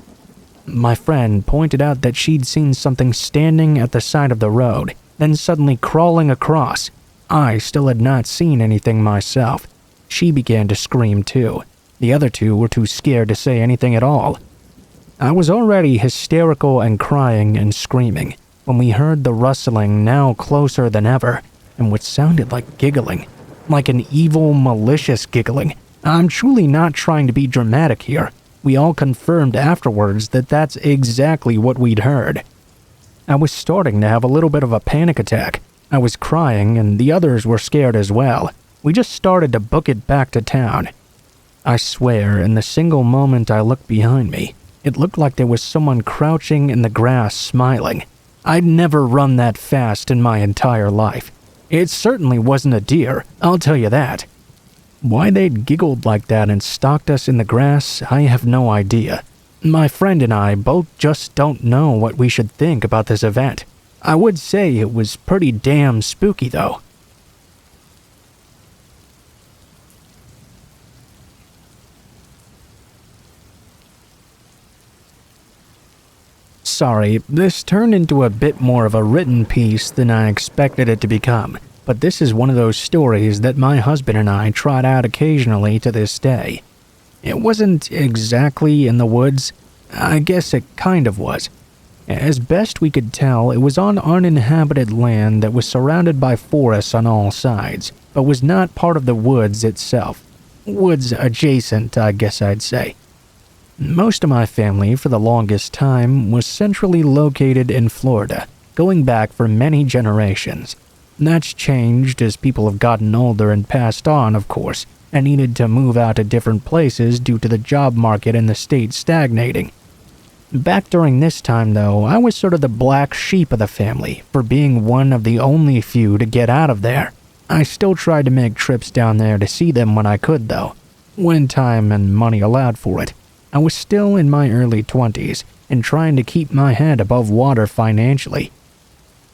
My friend pointed out that she'd seen something standing at the side of the road, then suddenly crawling across. I still had not seen anything myself. She began to scream too. The other two were too scared to say anything at all. I was already hysterical and crying and screaming when we heard the rustling, now closer than ever, and what sounded like giggling, like an evil, malicious giggling. I'm truly not trying to be dramatic here. We all confirmed afterwards that that's exactly what we'd heard. I was starting to have a little bit of a panic attack. I was crying, and the others were scared as well. We just started to book it back to town. I swear, in the single moment I looked behind me, it looked like there was someone crouching in the grass smiling. I'd never run that fast in my entire life. It certainly wasn't a deer, I'll tell you that. Why they'd giggled like that and stalked us in the grass, I have no idea. My friend and I both just don't know what we should think about this event. I would say it was pretty damn spooky though. Sorry, this turned into a bit more of a written piece than I expected it to become, but this is one of those stories that my husband and I trot out occasionally to this day. It wasn't exactly in the woods. I guess it kind of was. As best we could tell, it was on uninhabited land that was surrounded by forests on all sides, but was not part of the woods itself. Woods adjacent, I guess I'd say. Most of my family, for the longest time, was centrally located in Florida, going back for many generations. That's changed as people have gotten older and passed on, of course, and needed to move out to different places due to the job market in the state stagnating. Back during this time, though, I was sort of the black sheep of the family for being one of the only few to get out of there. I still tried to make trips down there to see them when I could, though, when time and money allowed for it. I was still in my early 20s and trying to keep my head above water financially.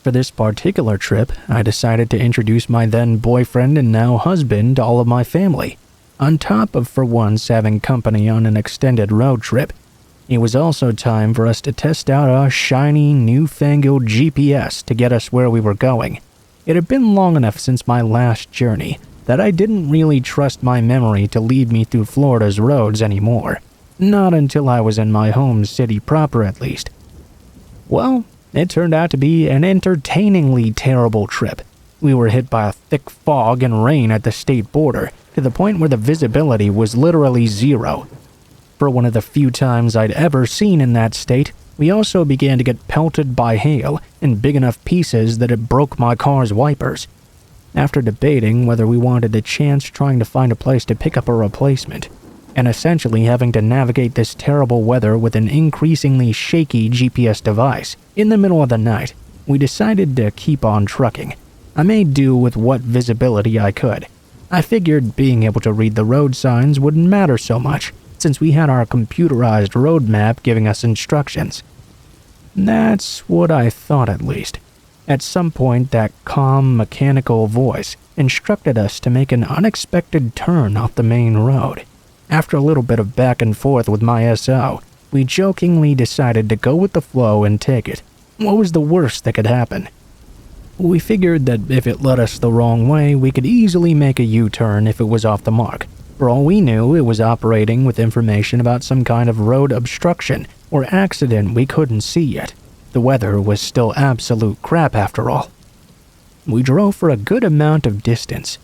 For this particular trip, I decided to introduce my then boyfriend and now husband to all of my family, on top of for once having company on an extended road trip. It was also time for us to test out our shiny, newfangled GPS to get us where we were going. It had been long enough since my last journey that I didn't really trust my memory to lead me through Florida's roads anymore. Not until I was in my home city proper, at least. Well, it turned out to be an entertainingly terrible trip. We were hit by a thick fog and rain at the state border, to the point where the visibility was literally zero. For one of the few times I'd ever seen in that state, we also began to get pelted by hail in big enough pieces that it broke my car's wipers. After debating whether we wanted a chance trying to find a place to pick up a replacement, and essentially having to navigate this terrible weather with an increasingly shaky GPS device in the middle of the night, we decided to keep on trucking. I made do with what visibility I could. I figured being able to read the road signs wouldn't matter so much, since we had our computerized road map giving us instructions. That's what I thought, at least. At some point, that calm, mechanical voice instructed us to make an unexpected turn off the main road. After a little bit of back and forth with my SO, we jokingly decided to go with the flow and take it. What was the worst that could happen? We figured that if it led us the wrong way, we could easily make a U-turn if it was off the mark. For all we knew, it was operating with information about some kind of road obstruction or accident we couldn't see yet. The weather was still absolute crap after all. We drove for a good amount of distance.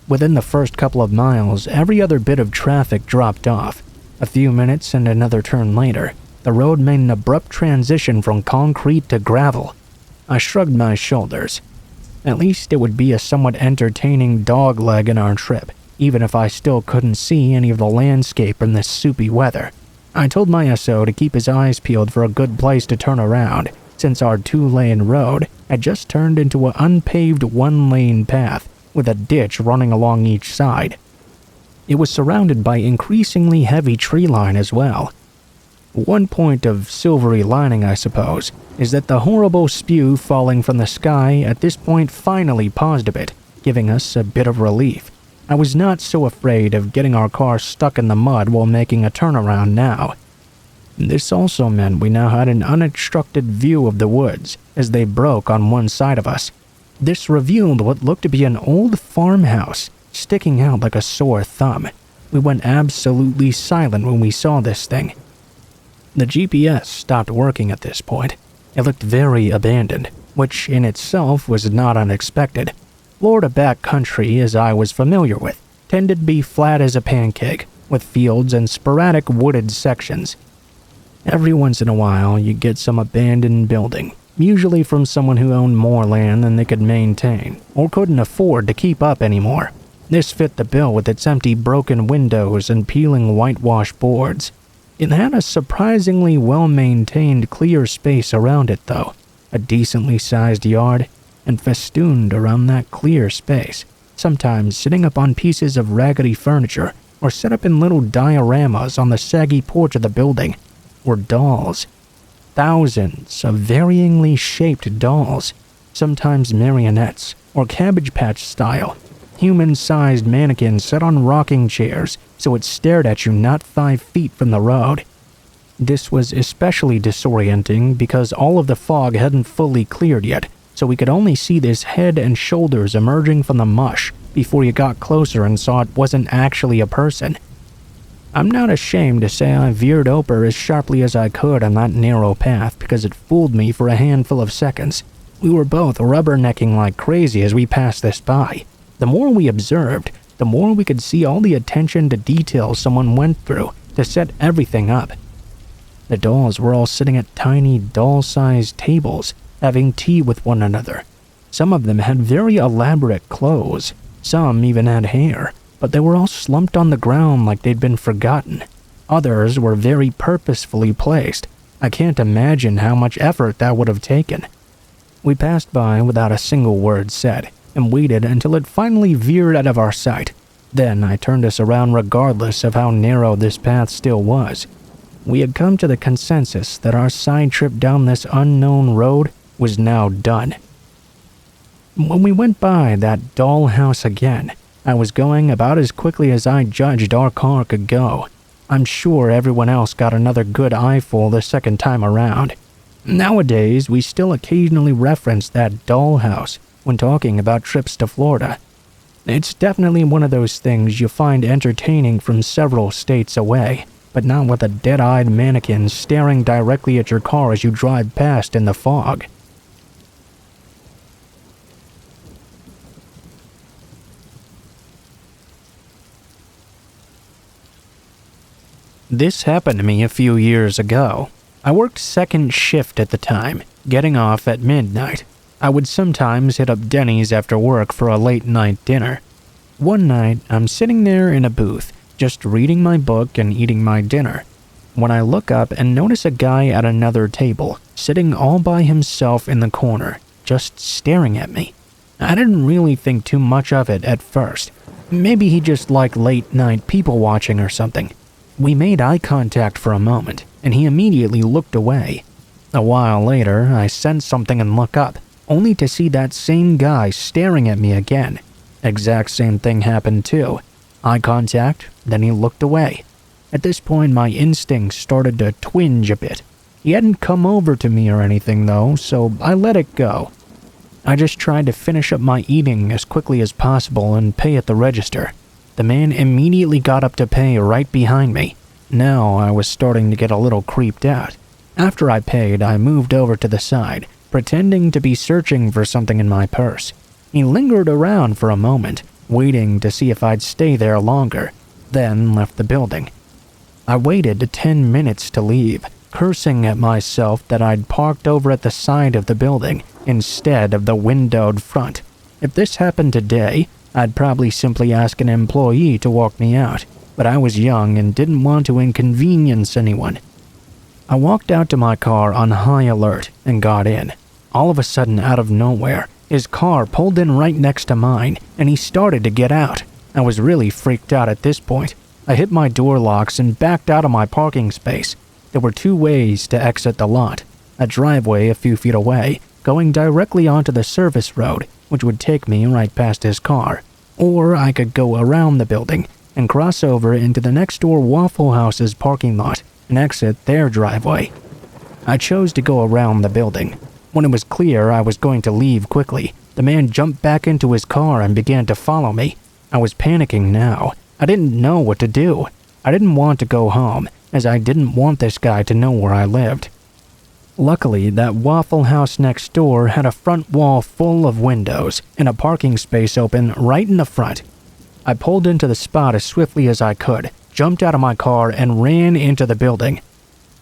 Within the first couple of miles, every other bit of traffic dropped off. A few minutes and another turn later, the road made an abrupt transition from concrete to gravel. I shrugged my shoulders. At least it would be a somewhat entertaining dogleg in our trip, even if I still couldn't see any of the landscape in this soupy weather. I told my SO to keep his eyes peeled for a good place to turn around, since our 2-lane road had just turned into an unpaved 1-lane path with a ditch running along each side. It was surrounded by increasingly heavy tree line as well. One point of silvery lining, I suppose, is that the horrible spew falling from the sky at this point finally paused a bit, giving us a bit of relief. I was not so afraid of getting our car stuck in the mud while making a turnaround now. This also meant we now had an unobstructed view of the woods as they broke on one side of us. This revealed what looked to be an old farmhouse sticking out like a sore thumb. We went absolutely silent when we saw this thing. The GPS stopped working at this point. It looked very abandoned, which in itself was not unexpected. Florida backcountry, as I was familiar with, tended to be flat as a pancake, with fields and sporadic wooded sections. Every once in a while, you'd get some abandoned building, usually from someone who owned more land than they could maintain, or couldn't afford to keep up anymore. This fit the bill with its empty broken windows and peeling whitewash boards. It had a surprisingly well-maintained clear space around it though, a decently sized yard, and festooned around that clear space, sometimes sitting up on pieces of raggedy furniture or set up in little dioramas on the saggy porch of the building, were dolls. Thousands of varyingly shaped dolls, sometimes marionettes or Cabbage Patch style, human-sized mannequins set on rocking chairs so it stared at you not 5 feet from the road. This was especially disorienting because all of the fog hadn't fully cleared yet, so we could only see this head and shoulders emerging from the mush before you got closer and saw it wasn't actually a person. I'm not ashamed to say I veered over as sharply as I could on that narrow path because it fooled me for a handful of seconds. We were both rubbernecking like crazy as we passed this by. The more we observed, the more we could see all the attention to detail someone went through to set everything up. The dolls were all sitting at tiny doll-sized tables, having tea with one another. Some of them had very elaborate clothes. Some even had hair, but they were all slumped on the ground like they'd been forgotten. Others were very purposefully placed. I can't imagine how much effort that would have taken. We passed by without a single word said, and waited until it finally veered out of our sight. Then I turned us around regardless of how narrow this path still was. We had come to the consensus that our side trip down this unknown road was now done. When we went by that dollhouse again, I was going about as quickly as I judged our car could go. I'm sure everyone else got another good eyeful the second time around. Nowadays, we still occasionally reference that dollhouse when talking about trips to Florida. It's definitely one of those things you find entertaining from several states away, but not with a dead-eyed mannequin staring directly at your car as you drive past in the fog. This happened to me a few years ago. I worked second shift at the time, getting off at midnight. I would sometimes hit up Denny's after work for a late-night dinner. One night, I'm sitting there in a booth, just reading my book and eating my dinner, when I look up and notice a guy at another table, sitting all by himself in the corner, just staring at me. I didn't really think too much of it at first. Maybe he just liked late-night people watching or something. We made eye contact for a moment, and he immediately looked away. A while later, I sensed something and look up, only to see that same guy staring at me again. Exact same thing happened too. Eye contact, then he looked away. At this point, my instincts started to twinge a bit. He hadn't come over to me or anything though, so I let it go. I just tried to finish up my eating as quickly as possible and pay at the register. The man immediately got up to pay right behind me. Now I was starting to get a little creeped out. After I paid, I moved over to the side, pretending to be searching for something in my purse. He lingered around for a moment, waiting to see if I'd stay there longer, then left the building. I waited 10 minutes to leave, cursing at myself that I'd parked over at the side of the building instead of the windowed front. If this happened today, I'd probably simply ask an employee to walk me out, but I was young and didn't want to inconvenience anyone. I walked out to my car on high alert and got in. All of a sudden, out of nowhere, his car pulled in right next to mine, and he started to get out. I was really freaked out at this point. I hit my door locks and backed out of my parking space. There were 2 ways to exit the lot. A driveway a few feet away, going directly onto the service road, which would take me right past his car, Or I could go around the building and cross over into the next door Waffle House's parking lot and exit their driveway. I chose to go around the building. When it was clear I was going to leave quickly, the man jumped back into his car and began to follow me. I was panicking now. I didn't know what to do. I didn't want to go home, as I didn't want this guy to know where I lived. Luckily, that Waffle House next door had a front wall full of windows and a parking space open right in the front. I pulled into the spot as swiftly as I could, jumped out of my car, and ran into the building.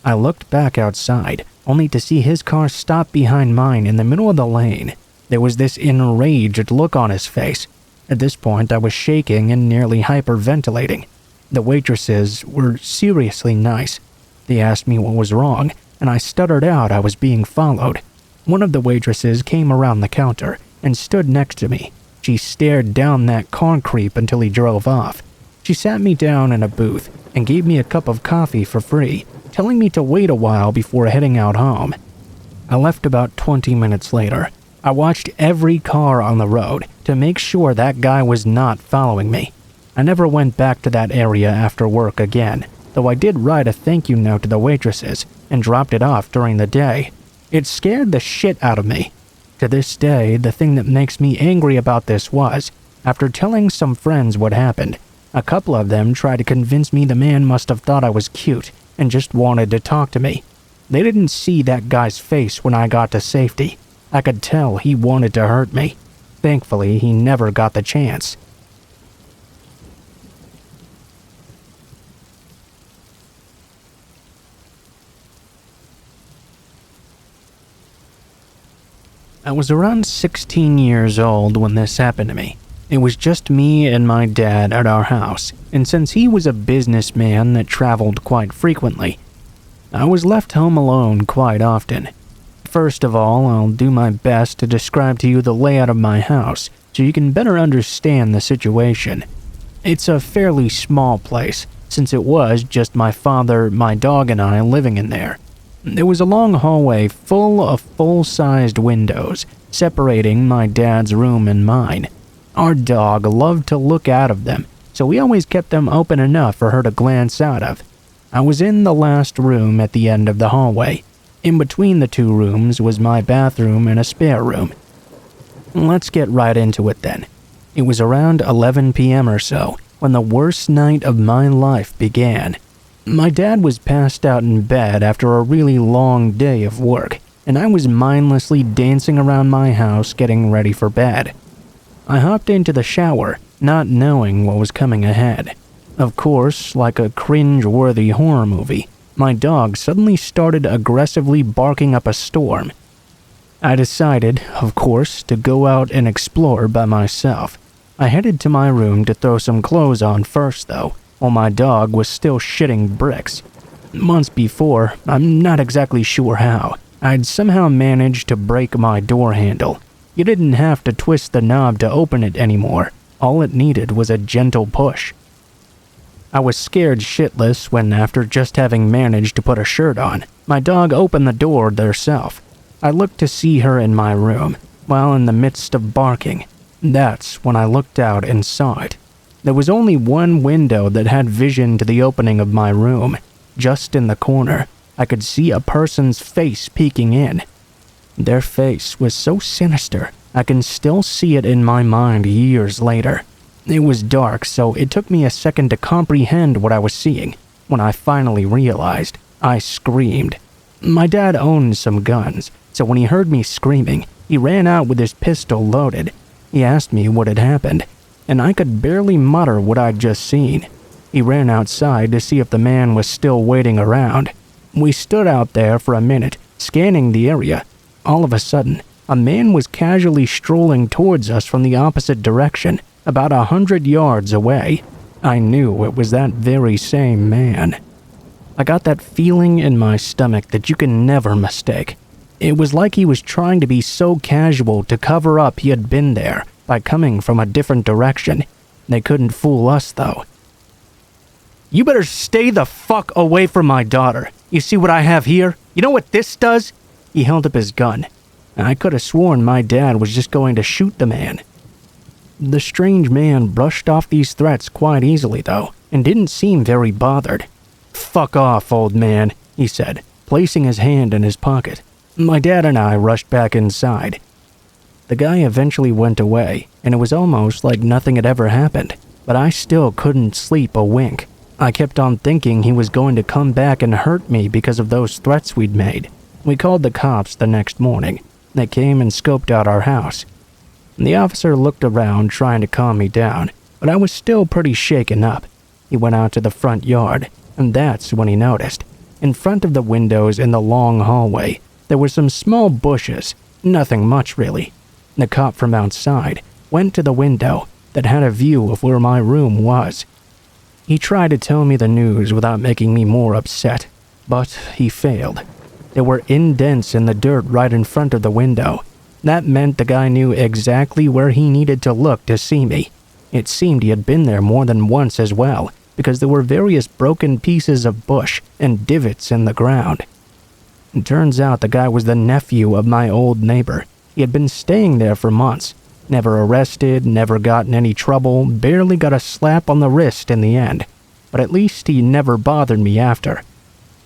I looked back outside, only to see his car stop behind mine in the middle of the lane. There was this enraged look on his face. At this point, I was shaking and nearly hyperventilating. The waitresses were seriously nice. They asked me what was wrong, and I stuttered out I was being followed. One of the waitresses came around the counter and stood next to me. She stared down that car creep until he drove off. She sat me down in a booth and gave me a cup of coffee for free, telling me to wait a while before heading out home. I left about 20 minutes later. I watched every car on the road to make sure that guy was not following me. I never went back to that area after work again, though I did write a thank you note to the waitresses and dropped it off during the day. It scared the shit out of me. To this day, the thing that makes me angry about this was, after telling some friends what happened, a couple of them tried to convince me the man must have thought I was cute and just wanted to talk to me. They didn't see that guy's face when I got to safety. I could tell he wanted to hurt me. Thankfully, he never got the chance. I was around 16 years old when this happened to me. It was just me and my dad at our house, and since he was a businessman that traveled quite frequently, I was left home alone quite often. First of all, I'll do my best to describe to you the layout of my house so you can better understand the situation. It's a fairly small place, since it was just my father, my dog, and I living in there. There was a long hallway full of full-sized windows separating my dad's room and mine. Our dog loved to look out of them, so we always kept them open enough for her to glance out of. I was in the last room at the end of the hallway. In between the two rooms was my bathroom and a spare room. Let's get right into it then. It was around 11 p.m. or so when the worst night of my life began. My dad was passed out in bed after a really long day of work, and I was mindlessly dancing around my house getting ready for bed. I hopped into the shower, not knowing what was coming ahead. Of course, like a cringe-worthy horror movie, my dog suddenly started aggressively barking up a storm. I decided, of course, to go out and explore by myself. I headed to my room to throw some clothes on first, though, while my dog was still shitting bricks. Months before, I'm not exactly sure how, I'd somehow managed to break my door handle. You didn't have to twist the knob to open it anymore. All it needed was a gentle push. I was scared shitless when, after just having managed to put a shirt on, my dog opened the door herself. I looked to see her in my room, while in the midst of barking. That's when I looked out and saw it. There was only one window that had vision to the opening of my room. Just in the corner, I could see a person's face peeking in. Their face was so sinister, I can still see it in my mind years later. It was dark, so it took me a second to comprehend what I was seeing. When I finally realized, I screamed. My dad owned some guns, so when he heard me screaming, he ran out with his pistol loaded. He asked me what had happened, and I could barely mutter what I'd just seen. He ran outside to see if the man was still waiting around. We stood out there for a minute, scanning the area. All of a sudden, a man was casually strolling towards us from the opposite direction, about 100 yards away. I knew it was that very same man. I got that feeling in my stomach that you can never mistake. It was like he was trying to be so casual to cover up he had been there by coming from a different direction. They couldn't fool us, though. "You better stay the fuck away from my daughter. You see what I have here? You know what this does?" He held up his gun. I could have sworn my dad was just going to shoot the man. The strange man brushed off these threats quite easily, though, and didn't seem very bothered. "Fuck off, old man," he said, placing his hand in his pocket. My dad and I rushed back inside. The guy eventually went away, and it was almost like nothing had ever happened, but I still couldn't sleep a wink. I kept on thinking he was going to come back and hurt me because of those threats we'd made. We called the cops the next morning. They came and scoped out our house. The officer looked around trying to calm me down, but I was still pretty shaken up. He went out to the front yard, and that's when he noticed. In front of the windows in the long hallway, there were some small bushes, nothing much really. The cop from outside went to the window that had a view of where my room was. He tried to tell me the news without making me more upset, but he failed. There were indents in the dirt right in front of the window. That meant the guy knew exactly where he needed to look to see me. It seemed he had been there more than once as well, because there were various broken pieces of bush and divots in the ground. It turns out the guy was the nephew of my old neighbor. He had been staying there for months. Never arrested, never got in any trouble, barely got a slap on the wrist in the end. But at least he never bothered me after.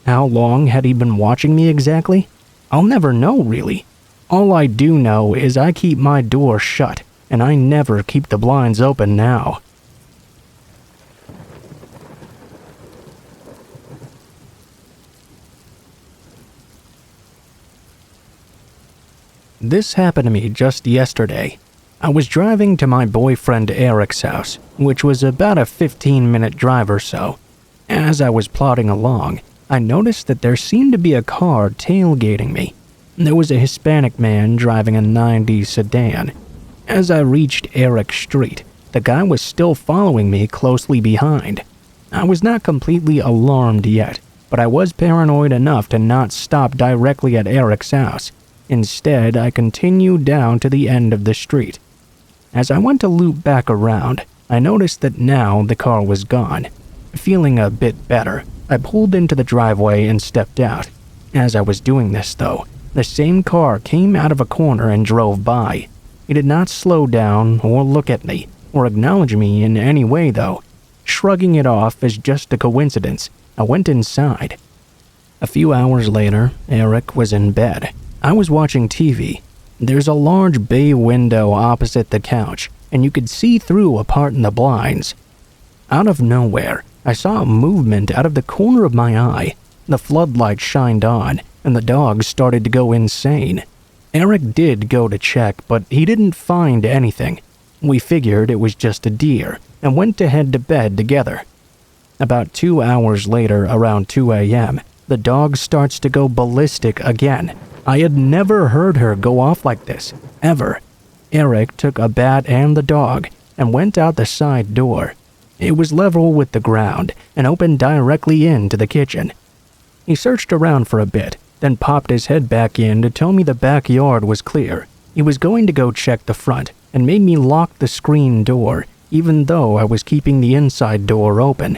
How long had he been watching me exactly? I'll never know, really. All I do know is I keep my door shut, and I never keep the blinds open now. This happened to me just yesterday. I was driving to my boyfriend Eric's house, which was about a 15-minute drive or so. As I was plodding along, I noticed that there seemed to be a car tailgating me. There was a Hispanic man driving a 90s sedan. As I reached Eric's street, the guy was still following me closely behind. I was not completely alarmed yet, but I was paranoid enough to not stop directly at Eric's house. Instead, I continued down to the end of the street. As I went to loop back around, I noticed that now the car was gone. Feeling a bit better, I pulled into the driveway and stepped out. As I was doing this, though, the same car came out of a corner and drove by. He did not slow down or look at me or acknowledge me in any way, though. Shrugging it off as just a coincidence, I went inside. A few hours later, Eric was in bed. I was watching TV. There's a large bay window opposite the couch, and you could see through a part in the blinds. Out of nowhere, I saw a movement out of the corner of my eye. The floodlight shined on, and the dog started to go insane. Eric did go to check, but he didn't find anything. We figured it was just a deer, and went to head to bed together. About 2 hours later, around 2 a.m., the dog starts to go ballistic again. I had never heard her go off like this, ever. Eric took a bat and the dog and went out the side door. It was level with the ground and opened directly into the kitchen. He searched around for a bit, then popped his head back in to tell me the backyard was clear. He was going to go check the front and made me lock the screen door, even though I was keeping the inside door open.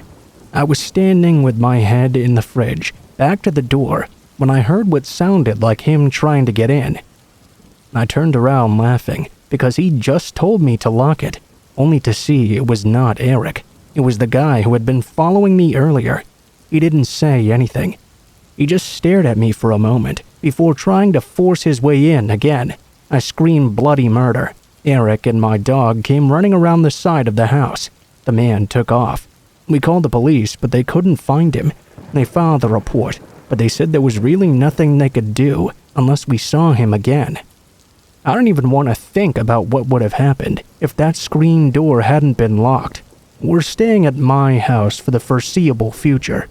I was standing with my head in the fridge, back to the door, when I heard what sounded like him trying to get in. I turned around laughing because he just told me to lock it, only to see it was not Eric. It was the guy who had been following me earlier. He didn't say anything. He just stared at me for a moment before trying to force his way in again. I screamed bloody murder. Eric and my dog came running around the side of the house. The man took off. We called the police, but they couldn't find him. They filed the report, but they said there was really nothing they could do unless we saw him again. I don't even want to think about what would have happened if that screen door hadn't been locked. We're staying at my house for the foreseeable future.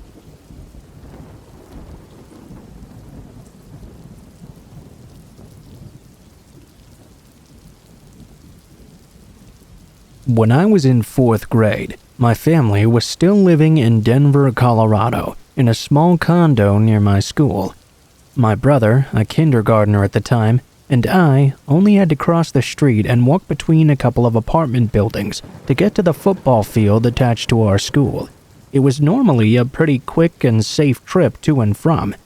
When I was in 4th grade, my family was still living in Denver, Colorado, in a small condo near my school. My brother, a kindergartner at the time, and I only had to cross the street and walk between a couple of apartment buildings to get to the football field attached to our school. It was normally a pretty quick and safe trip to and from.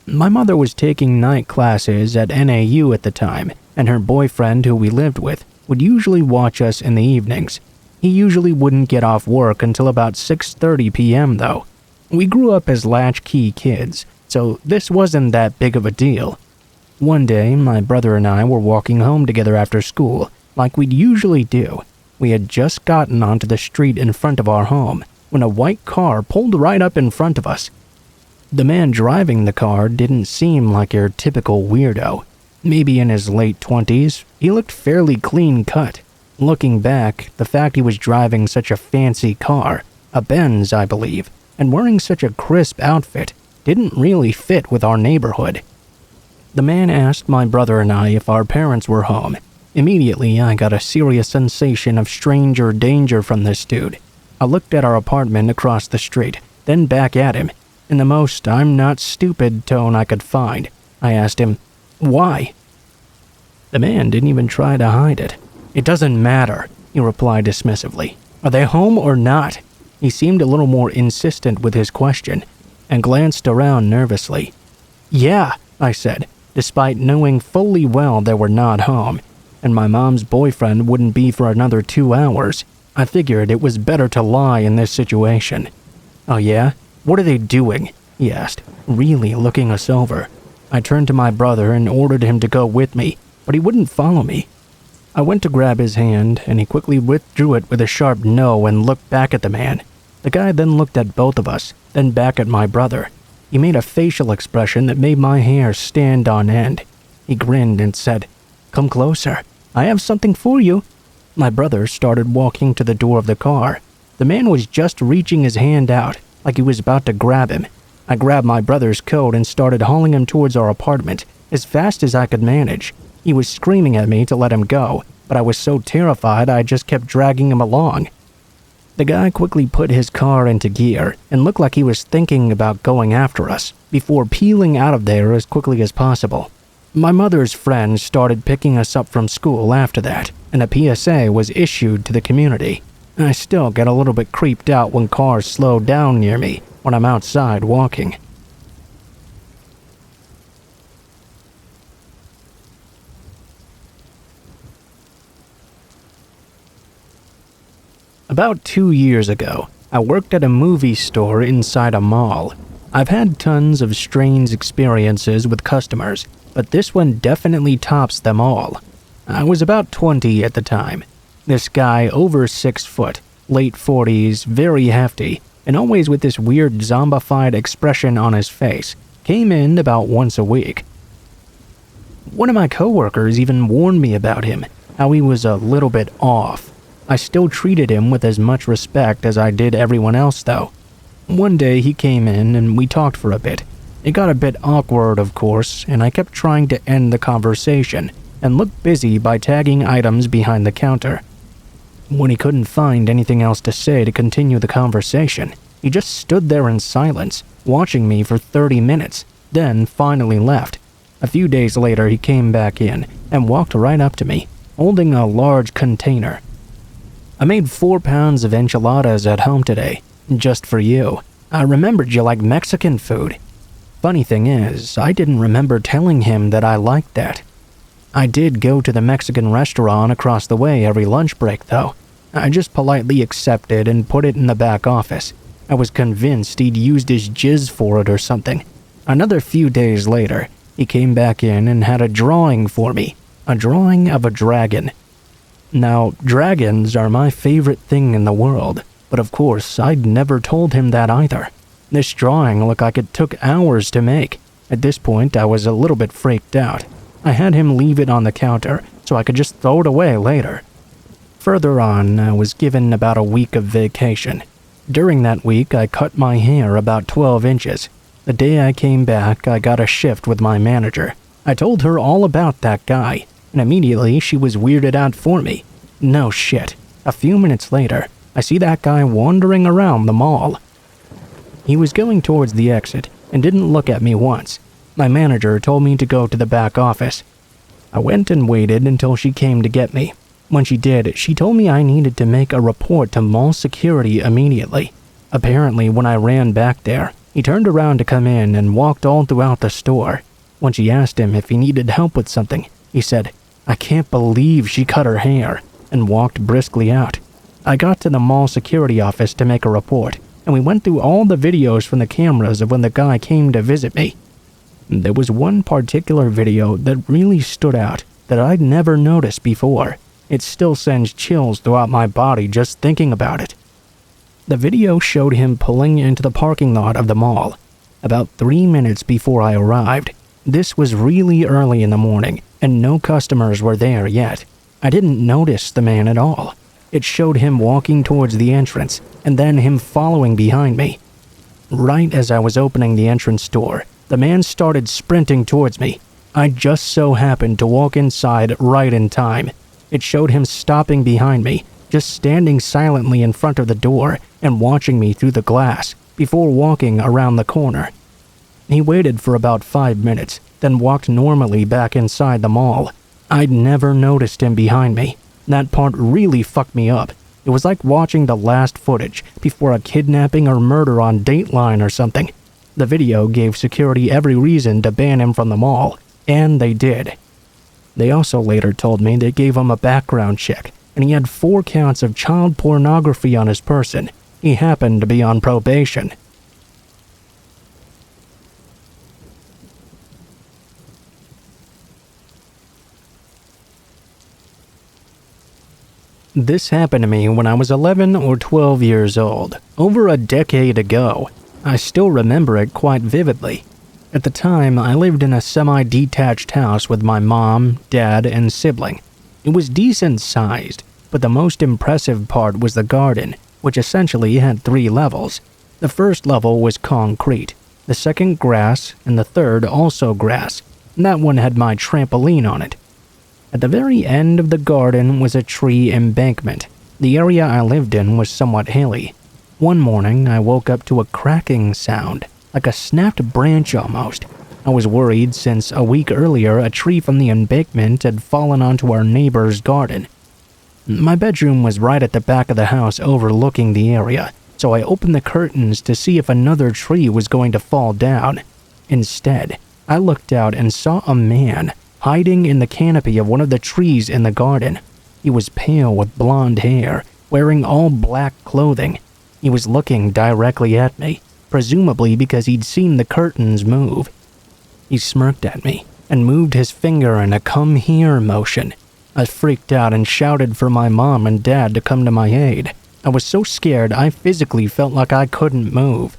My mother was taking night classes at NAU at the time, and her boyfriend, who we lived with, would usually watch us in the evenings. He usually wouldn't get off work until about 6:30 p.m. though. We grew up as latchkey kids, so this wasn't that big of a deal. One day, my brother and I were walking home together after school, like we'd usually do. We had just gotten onto the street in front of our home when a white car pulled right up in front of us. The man driving the car didn't seem like your typical weirdo. Maybe in his late 20s, he looked fairly clean cut. Looking back, the fact he was driving such a fancy car, a Benz I believe, and wearing such a crisp outfit didn't really fit with our neighborhood. The man asked my brother and I if our parents were home. Immediately, I got a serious sensation of stranger danger from this dude. I looked at our apartment across the street, then back at him. In the most "I'm not stupid" tone I could find, I asked him, "Why?" The man didn't even try to hide it. "It doesn't matter," he replied dismissively. "Are they home or not?" He seemed a little more insistent with his question, and glanced around nervously. "Yeah," I said, despite knowing fully well they were not home, and my mom's boyfriend wouldn't be for another 2 hours. I figured it was better to lie in this situation. "Oh yeah? What are they doing?" he asked, really looking us over. I turned to my brother and ordered him to go with me, but he wouldn't follow me. I went to grab his hand, and he quickly withdrew it with a sharp no and looked back at the man. The guy then looked at both of us, then back at my brother. He made a facial expression that made my hair stand on end. He grinned and said, "Come closer. I have something for you." My brother started walking to the door of the car. The man was just reaching his hand out, like he was about to grab him. I grabbed my brother's coat and started hauling him towards our apartment, as fast as I could manage. He was screaming at me to let him go, but I was so terrified I just kept dragging him along. The guy quickly put his car into gear and looked like he was thinking about going after us, before peeling out of there as quickly as possible. My mother's friends started picking us up from school after that, and a PSA was issued to the community. I still get a little bit creeped out when cars slow down near me when I'm outside walking. About 2 years ago, I worked at a movie store inside a mall. I've had tons of strange experiences with customers, but this one definitely tops them all. I was about 20 at the time. This guy over 6 foot, late 40s, very hefty, and always with this weird zombified expression on his face, came in about once a week. One of my coworkers even warned me about him, how he was a little bit off. I still treated him with as much respect as I did everyone else though. One day he came in and we talked for a bit. It got a bit awkward of course, and I kept trying to end the conversation and looked busy by tagging items behind the counter. When he couldn't find anything else to say to continue the conversation, he just stood there in silence, watching me for 30 minutes, then finally left. A few days later he came back in and walked right up to me, holding a large container. "I made 4 pounds of enchiladas at home today, just for you. I remembered you like Mexican food." Funny thing is, I didn't remember telling him that I liked that. I did go to the Mexican restaurant across the way every lunch break though. I just politely accepted and put it in the back office. I was convinced he'd used his jizz for it or something. Another few days later, he came back in and had a drawing for me. A drawing of a dragon. Now, dragons are my favorite thing in the world, but of course, I'd never told him that either. This drawing looked like it took hours to make. At this point, I was a little bit freaked out. I had him leave it on the counter so I could just throw it away later. Further on, I was given about a week of vacation. During that week, I cut my hair about 12 inches. The day I came back, I got a shift with my manager. I told her all about that guy, and immediately she was weirded out for me. No shit. A few minutes later, I see that guy wandering around the mall. He was going towards the exit and didn't look at me once. My manager told me to go to the back office. I went and waited until she came to get me. When she did, she told me I needed to make a report to mall security immediately. Apparently, when I ran back there, he turned around to come in and walked all throughout the store. When she asked him if he needed help with something, he said, I can't believe she cut her hair," and walked briskly out. I got to the mall security office to make a report, and we went through all the videos from the cameras of when the guy came to visit me. There was one particular video that really stood out that I'd never noticed before. It still sends chills throughout my body just thinking about it. The video showed him pulling into the parking lot of the mall about 3 minutes before I arrived. This was really early in the morning, and no customers were there yet. I didn't notice the man at all. It showed him walking towards the entrance, and then him following behind me. Right as I was opening the entrance door, the man started sprinting towards me. I just so happened to walk inside right in time. It showed him stopping behind me, just standing silently in front of the door and watching me through the glass before walking around the corner. He waited for about 5 minutes, then walked normally back inside the mall. I'd never noticed him behind me. That part really fucked me up. It was like watching the last footage before a kidnapping or murder on Dateline or something. The video gave security every reason to ban him from the mall, and they did. They also later told me they gave him a background check, and he had 4 counts of child pornography on his person. He happened to be on probation. This happened to me when I was 11 or 12 years old, over a decade ago. I still remember it quite vividly. At the time, I lived in a semi-detached house with my mom, dad, and sibling. It was decent-sized, but the most impressive part was the garden, which essentially had 3 levels. The first level was concrete, the second grass, and the third also grass. That one had my trampoline on it. At the very end of the garden was a tree embankment. The area I lived in was somewhat hilly. One morning, I woke up to a cracking sound, like a snapped branch almost. I was worried since a week earlier a tree from the embankment had fallen onto our neighbor's garden. My bedroom was right at the back of the house overlooking the area, so I opened the curtains to see if another tree was going to fall down. Instead, I looked out and saw a man hiding in the canopy of one of the trees in the garden. He was pale with blonde hair, wearing all black clothing. He was looking directly at me, presumably because he'd seen the curtains move. He smirked at me and moved his finger in a come here motion. I freaked out and shouted for my mom and dad to come to my aid. I was so scared I physically felt like I couldn't move.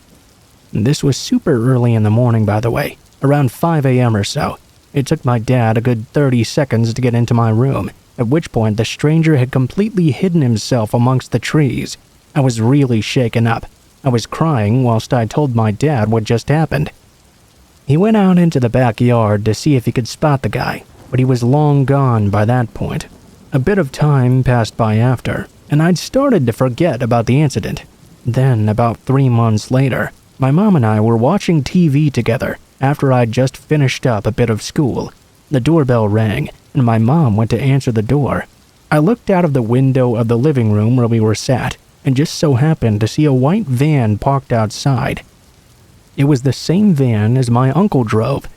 This was super early in the morning, by the way, around 5 a.m. or so. It took my dad a good 30 seconds to get into my room, at which point the stranger had completely hidden himself amongst the trees. I was really shaken up. I was crying whilst I told my dad what just happened. He went out into the backyard to see if he could spot the guy, but he was long gone by that point. A bit of time passed by after, and I'd started to forget about the incident. Then, about 3 months later, my mom and I were watching TV together after I'd just finished up a bit of school. The doorbell rang, and my mom went to answer the door. I looked out of the window of the living room where we were sat, and just so happened to see a white van parked outside. It was the same van as my uncle drove.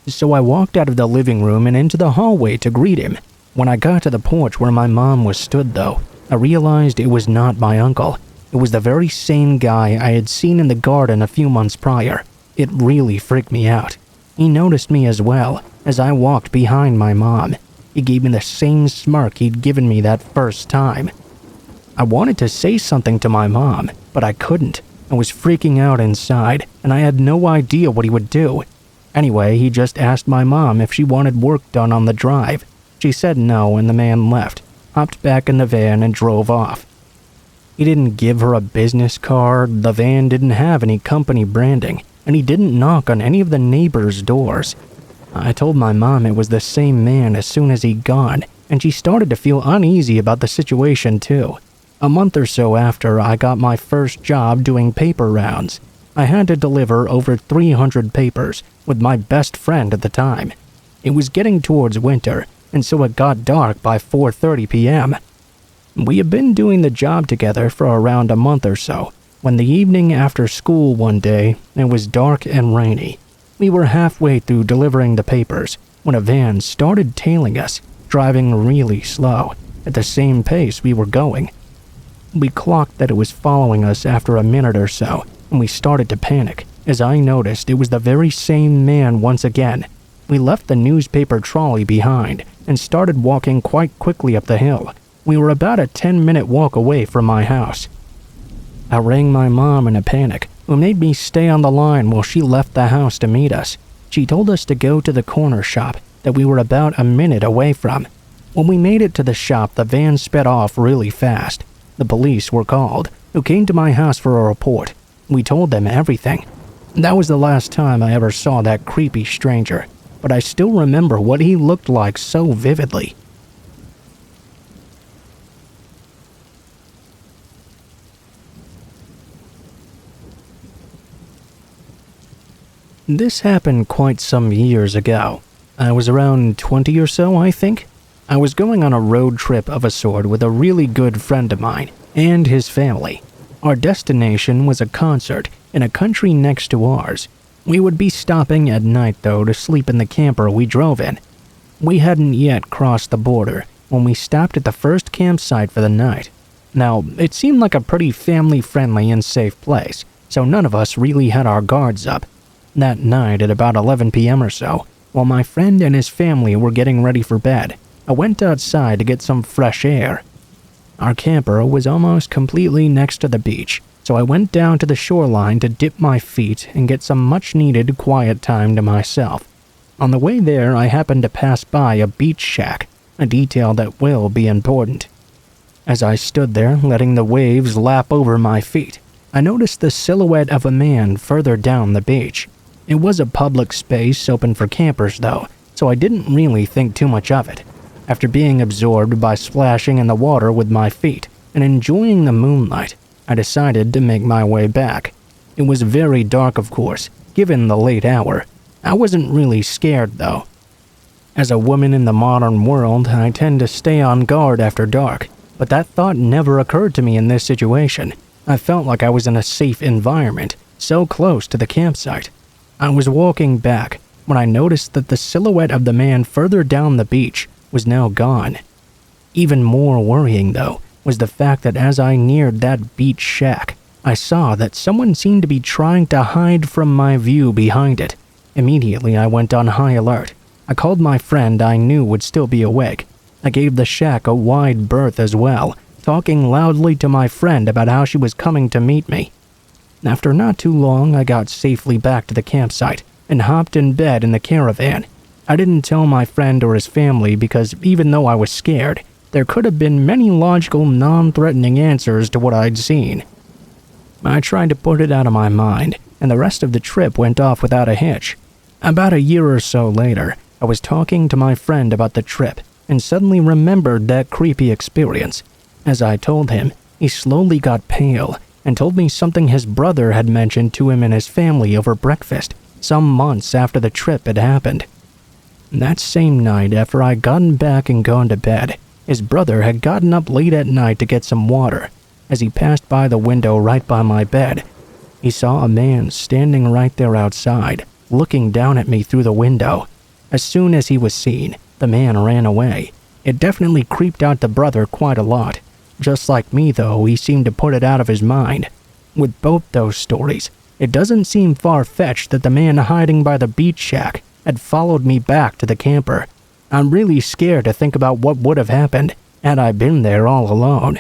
So I walked out of the living room and into the hallway to greet him. When I got to the porch where my mom was stood, though, I realized it was not my uncle. It was the very same guy I had seen in the garden a few months prior. It really freaked me out. He noticed me as well as I walked behind my mom. He gave me the same smirk he'd given me that first time. I wanted to say something to my mom, but I couldn't. I was freaking out inside, and I had no idea what he would do. Anyway, he just asked my mom if she wanted work done on the drive. She said no, and the man left, hopped back in the van, and drove off. He didn't give her a business card, the van didn't have any company branding, and he didn't knock on any of the neighbors' doors. I told my mom it was the same man as soon as he'd gone, and she started to feel uneasy about the situation too. A month or so after, I got my first job doing paper rounds. I had to deliver over 300 papers with my best friend at the time. It was getting towards winter, and so it got dark by 4:30 p.m. We had been doing the job together for around a month or so, when the evening after school one day, it was dark and rainy. We were halfway through delivering the papers when a van started tailing us. driving really slow, at the same pace we were going. We clocked that it was following us after a minute or so, and we started to panic, as I noticed it was the very same man once again. We left the newspaper trolley behind and started walking quite quickly up the hill. We were about a 10-minute walk away from my house. I rang my mom in a panic, who made me stay on the line while she left the house to meet us. She told us to go to the corner shop that we were about a minute away from. When we made it to the shop, the van sped off really fast. The police were called, who came to my house for a report. We told them everything. That was the last time I ever saw that creepy stranger, but I still remember what he looked like so vividly. This happened quite some years ago. I was around 20 or so, I think. I was going on a road trip of a sort with a really good friend of mine and his family. Our destination was a concert in a country next to ours. We would be stopping at night, though, to sleep in the camper we drove in. We hadn't yet crossed the border when we stopped at the first campsite for the night. Now, it seemed like a pretty family-friendly and safe place, so none of us really had our guards up. That night at about 11 p.m. or so, while my friend and his family were getting ready for bed, I went outside to get some fresh air. Our camper was almost completely next to the beach, so I went down to the shoreline to dip my feet and get some much-needed quiet time to myself. On the way there, I happened to pass by a beach shack, a detail that will be important. As I stood there, letting the waves lap over my feet, I noticed the silhouette of a man further down the beach. It was a public space open for campers, though, so I didn't really think too much of it. After being absorbed by splashing in the water with my feet and enjoying the moonlight, I decided to make my way back. It was very dark, of course, given the late hour. I wasn't really scared, though. As a woman in the modern world, I tend to stay on guard after dark, but that thought never occurred to me in this situation. I felt like I was in a safe environment, so close to the campsite. I was walking back when I noticed that the silhouette of the man further down the beach was now gone. Even more worrying, though, was the fact that as I neared that beach shack, I saw that someone seemed to be trying to hide from my view behind it. Immediately, I went on high alert. I called my friend I knew would still be awake. I gave the shack a wide berth as well, talking loudly to my friend about how she was coming to meet me. After not too long, I got safely back to the campsite and hopped in bed in the caravan. I didn't tell my friend or his family because even though I was scared, there could have been many logical, non-threatening answers to what I'd seen. I tried to put it out of my mind, and the rest of the trip went off without a hitch. About a year or so later, I was talking to my friend about the trip and suddenly remembered that creepy experience. As I told him, he slowly got pale and told me something his brother had mentioned to him and his family over breakfast some months after the trip had happened. That same night, after I'd gotten back and gone to bed, his brother had gotten up late at night to get some water. As he passed by the window right by my bed, he saw a man standing right there outside, looking down at me through the window. As soon as he was seen, the man ran away. It definitely creeped out the brother quite a lot. Just like me, though, he seemed to put it out of his mind. With both those stories, it doesn't seem far-fetched that the man hiding by the beach shack had followed me back to the camper. I'm really scared to think about what would have happened had I been there all alone.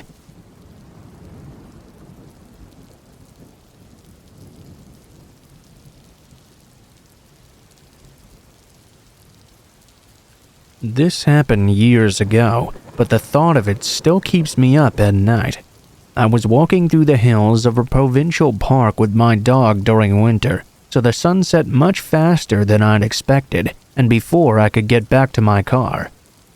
This happened years ago, but the thought of it still keeps me up at night. I was walking through the hills of a provincial park with my dog during winter, so the sun set much faster than I'd expected, and before I could get back to my car.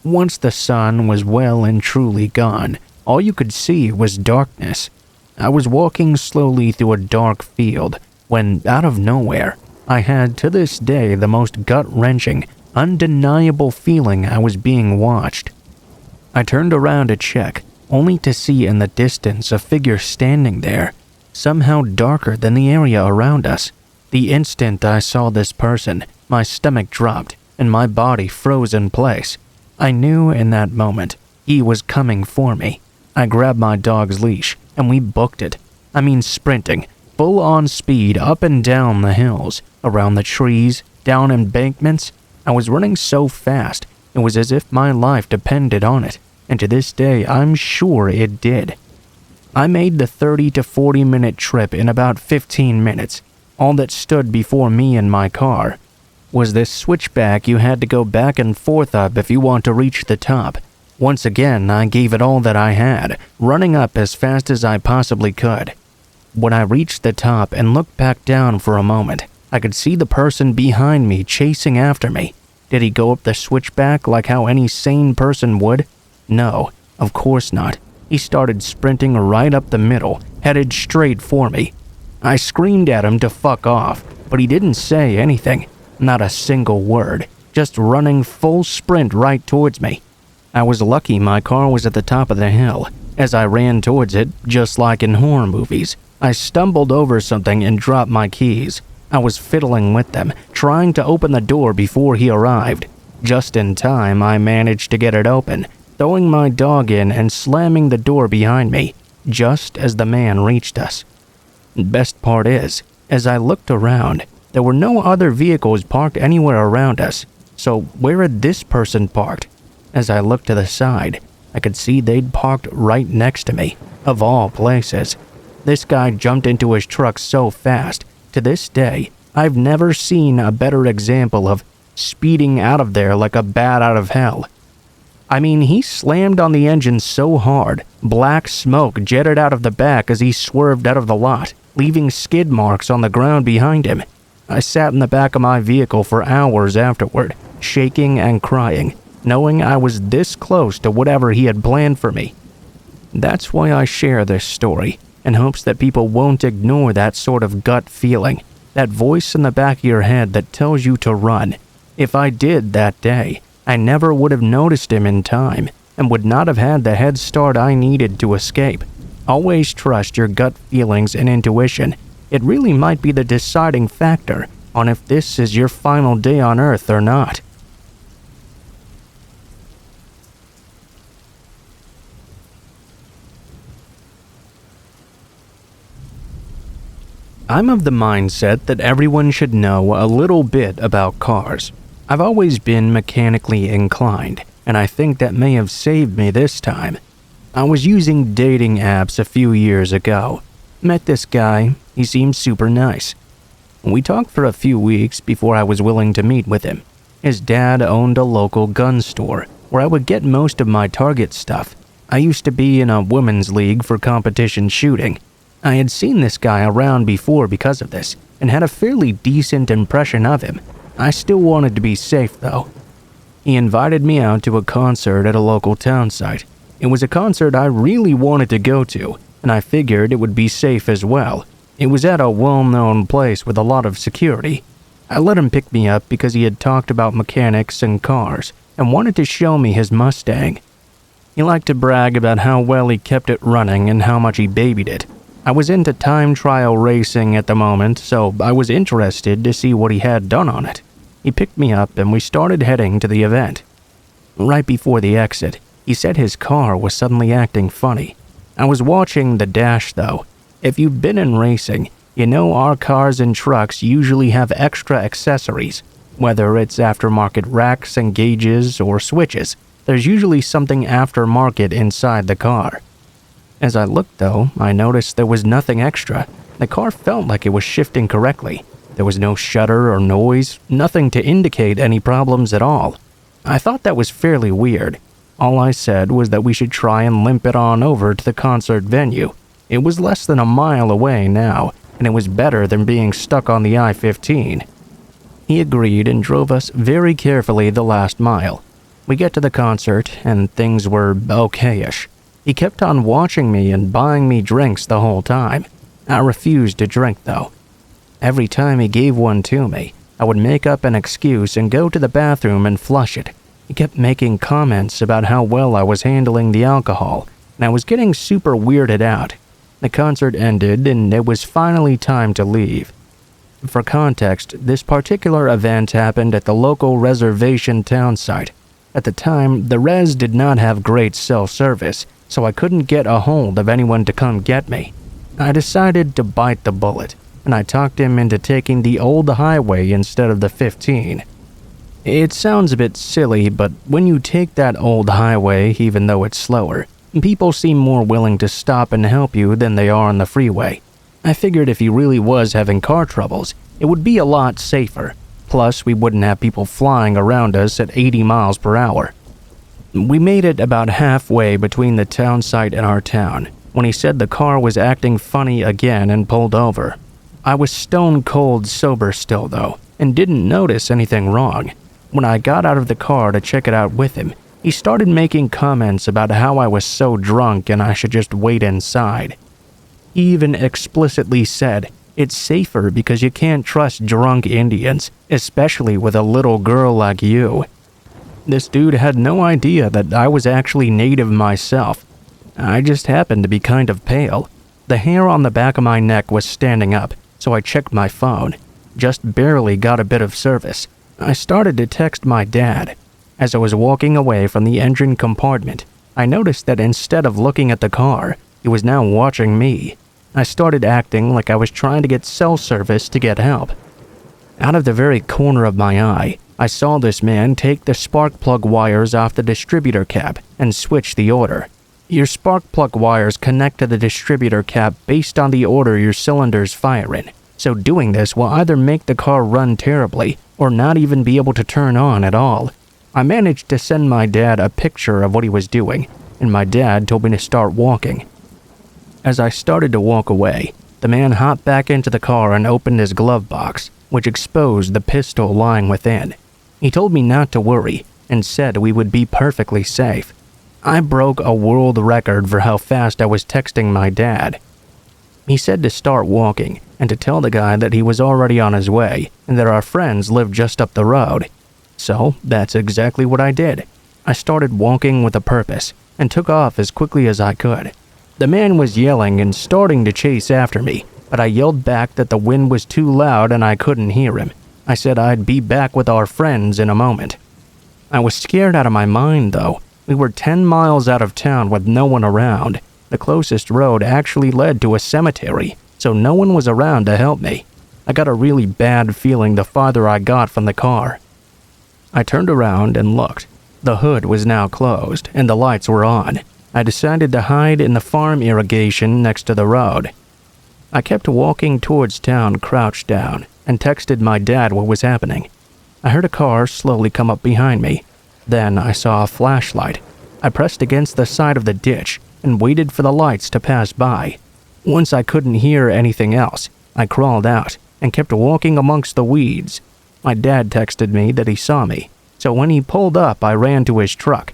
Once the sun was well and truly gone, all you could see was darkness. I was walking slowly through a dark field when, out of nowhere, I had to this day the most gut-wrenching, undeniable feeling I was being watched. I turned around to check, only to see in the distance a figure standing there, somehow darker than the area around us. The instant I saw this person, my stomach dropped and my body froze in place. I knew in that moment he was coming for me. I grabbed my dog's leash and we booked it. I mean sprinting, full on speed up and down the hills, around the trees, down embankments. I was running so fast, it was as if my life depended on it, and to this day I'm sure it did. I made the 30 to 40 minute trip in about 15 minutes. All that stood before me and my car was this switchback you had to go back and forth up if you want to reach the top. Once again, I gave it all that I had, running up as fast as I possibly could. When I reached the top and looked back down for a moment, I could see the person behind me chasing after me. Did he go up the switchback like how any sane person would? No, of course not. He started sprinting right up the middle, headed straight for me. I screamed at him to fuck off, but he didn't say anything. Not a single word, just running full sprint right towards me. I was lucky my car was at the top of the hill. As I ran towards it, just like in horror movies, I stumbled over something and dropped my keys. I was fiddling with them, trying to open the door before he arrived. Just in time, I managed to get it open, throwing my dog in and slamming the door behind me, just as the man reached us. Best part is, as I looked around, there were no other vehicles parked anywhere around us, so where had this person parked? As I looked to the side, I could see they'd parked right next to me, of all places. This guy jumped into his truck so fast. To this day, I've never seen a better example of speeding out of there like a bat out of hell. I mean, he slammed on the engine so hard, black smoke jetted out of the back as he swerved out of the lot, leaving skid marks on the ground behind him. I sat in the back of my vehicle for hours afterward, shaking and crying, knowing I was this close to whatever he had planned for me. That's why I share this story, in hopes that people won't ignore that sort of gut feeling, that voice in the back of your head that tells you to run. If I did that day, I never would have noticed him in time, and would not have had the head start I needed to escape. Always trust your gut feelings and intuition. It really might be the deciding factor on if this is your final day on Earth or not. I'm of the mindset that everyone should know a little bit about cars. I've always been mechanically inclined, and I think that may have saved me this time. I was using dating apps a few years ago. Met this guy. He seemed super nice. We talked for a few weeks before I was willing to meet with him. His dad owned a local gun store where I would get most of my target stuff. I used to be in a women's league for competition shooting. I had seen this guy around before because of this, and had a fairly decent impression of him. I still wanted to be safe though. He invited me out to a concert at a local town site. It was a concert I really wanted to go to, and I figured it would be safe as well. It was at a well-known place with a lot of security. I let him pick me up because he had talked about mechanics and cars, and wanted to show me his Mustang. He liked to brag about how well he kept it running and how much he babied it. I was into time trial racing at the moment, so I was interested to see what he had done on it. He picked me up and we started heading to the event. Right before the exit, he said his car was suddenly acting funny. I was watching the dash though. If you've been in racing, you know our cars and trucks usually have extra accessories. Whether it's aftermarket racks and gauges or switches, there's usually something aftermarket inside the car. As I looked though, I noticed there was nothing extra. The car felt like it was shifting correctly. There was no shudder or noise, nothing to indicate any problems at all. I thought that was fairly weird. All I said was that we should try and limp it on over to the concert venue. It was less than a mile away now, and it was better than being stuck on the I-15. He agreed and drove us very carefully the last mile. We get to the concert, and things were okay-ish. He kept on watching me and buying me drinks the whole time. I refused to drink though. Every time he gave one to me, I would make up an excuse and go to the bathroom and flush it. He kept making comments about how well I was handling the alcohol, and I was getting super weirded out. The concert ended and it was finally time to leave. For context, this particular event happened at the local reservation town site. At the time, the res did not have great self-service, so I couldn't get a hold of anyone to come get me. I decided to bite the bullet, and I talked him into taking the old highway instead of the 15. It sounds a bit silly, but when you take that old highway, even though it's slower, people seem more willing to stop and help you than they are on the freeway. I figured if he really was having car troubles, it would be a lot safer. Plus, we wouldn't have people flying around us at 80 miles per hour. We made it about halfway between the town site and our town when he said the car was acting funny again and pulled over. I was stone cold sober still though, and didn't notice anything wrong. When I got out of the car to check it out with him, he started making comments about how I was so drunk and I should just wait inside. He even explicitly said, "It's safer because you can't trust drunk Indians, especially with a little girl like you." This dude had no idea that I was actually native myself. I just happened to be kind of pale. The hair on the back of my neck was standing up, so I checked my phone. Just barely got a bit of service. I started to text my dad. As I was walking away from the engine compartment, I noticed that instead of looking at the car, he was now watching me. I started acting like I was trying to get cell service to get help. Out of the very corner of my eye, I saw this man take the spark plug wires off the distributor cap and switch the order. Your spark plug wires connect to the distributor cap based on the order your cylinders fire in, so doing this will either make the car run terribly or not even be able to turn on at all. I managed to send my dad a picture of what he was doing, and my dad told me to start walking. As I started to walk away, the man hopped back into the car and opened his glove box, which exposed the pistol lying within. He told me not to worry and said we would be perfectly safe. I broke a world record for how fast I was texting my dad. He said to start walking and to tell the guy that he was already on his way and that our friends lived just up the road. So that's exactly what I did. I started walking with a purpose and took off as quickly as I could. The man was yelling and starting to chase after me, but I yelled back that the wind was too loud and I couldn't hear him. I said I'd be back with our friends in a moment. I was scared out of my mind though. We were 10 miles out of town with no one around. The closest road actually led to a cemetery, so no one was around to help me. I got a really bad feeling the farther I got from the car. I turned around and looked. The hood was now closed and the lights were on. I decided to hide in the farm irrigation next to the road. I kept walking towards town crouched down and texted my dad what was happening. I heard a car slowly come up behind me. Then I saw a flashlight. I pressed against the side of the ditch and waited for the lights to pass by. Once I couldn't hear anything else, I crawled out and kept walking amongst the weeds. My dad texted me that he saw me, so when he pulled up, I ran to his truck.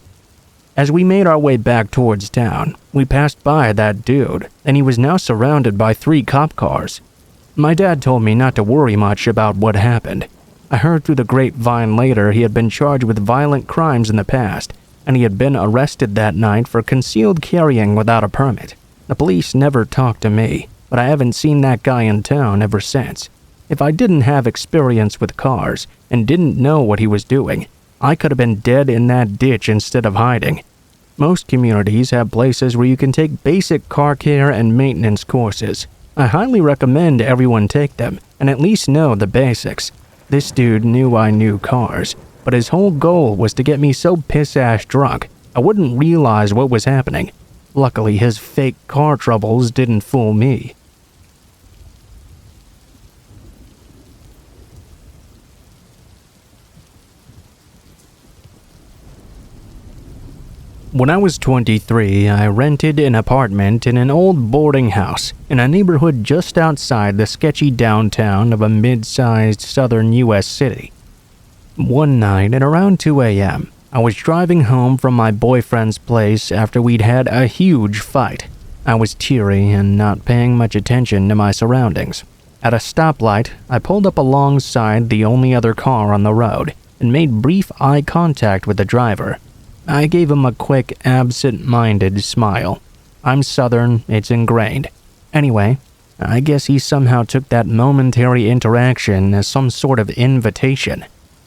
As we made our way back towards town, we passed by that dude, and he was now surrounded by 3 cop cars. My dad told me not to worry much about what happened. I heard through the grapevine later he had been charged with violent crimes in the past, and he had been arrested that night for concealed carrying without a permit. The police never talked to me, but I haven't seen that guy in town ever since. If I didn't have experience with cars and didn't know what he was doing, I could have been dead in that ditch instead of hiding. Most communities have places where you can take basic car care and maintenance courses. I highly recommend everyone take them and at least know the basics. This dude knew I knew cars, but his whole goal was to get me so piss-ass drunk I wouldn't realize what was happening. Luckily, his fake car troubles didn't fool me. When I was 23, I rented an apartment in an old boarding house in a neighborhood just outside the sketchy downtown of a mid-sized southern U.S. city. One night at around 2 a.m., I was driving home from my boyfriend's place after we'd had a huge fight. I was teary and not paying much attention to my surroundings. At a stoplight, I pulled up alongside the only other car on the road and made brief eye contact with the driver. I gave him a quick, absent-minded smile. I'm Southern, it's ingrained. Anyway, I guess he somehow took that momentary interaction as some sort of invitation.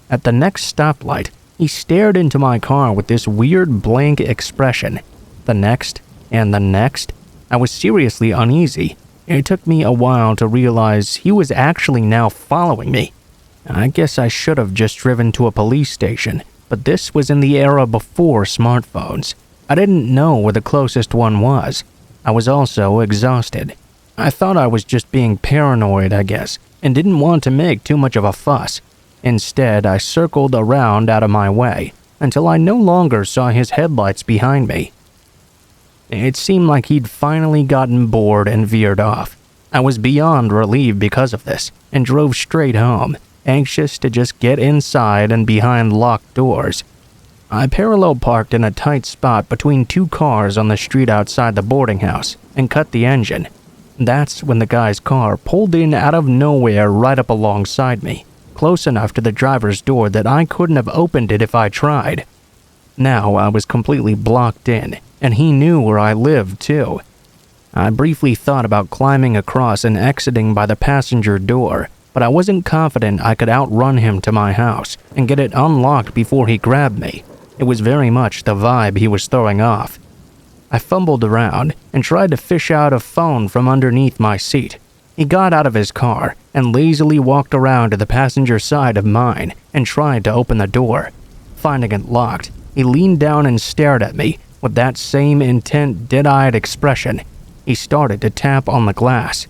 At the next stoplight, He stared into my car with this weird blank expression. The next, and the next. I was seriously uneasy. It took me a while to realize he was actually now following me. I guess I should have just driven to a police station, but this was in the era before smartphones. I didn't know where the closest one was. I was also exhausted. I thought I was just being paranoid, I guess, and didn't want to make too much of a fuss. Instead, I circled around out of my way until I no longer saw his headlights behind me. It seemed like he'd finally gotten bored and veered off. I was beyond relieved because of this and drove straight home, anxious to just get inside and behind locked doors. I parallel parked in a tight spot between two cars on the street outside the boarding house and cut the engine. That's when the guy's car pulled in out of nowhere right up alongside me, close enough to the driver's door that I couldn't have opened it if I tried. Now I was completely blocked in, and he knew where I lived too. I briefly thought about climbing across and exiting by the passenger door, but I wasn't confident I could outrun him to my house and get it unlocked before he grabbed me. It was very much the vibe he was throwing off. I fumbled around and tried to fish out a phone from underneath my seat. He got out of his car and lazily walked around to the passenger side of mine and tried to open the door. Finding it locked, he leaned down and stared at me with that same intent, dead-eyed expression. He started to tap on the glass.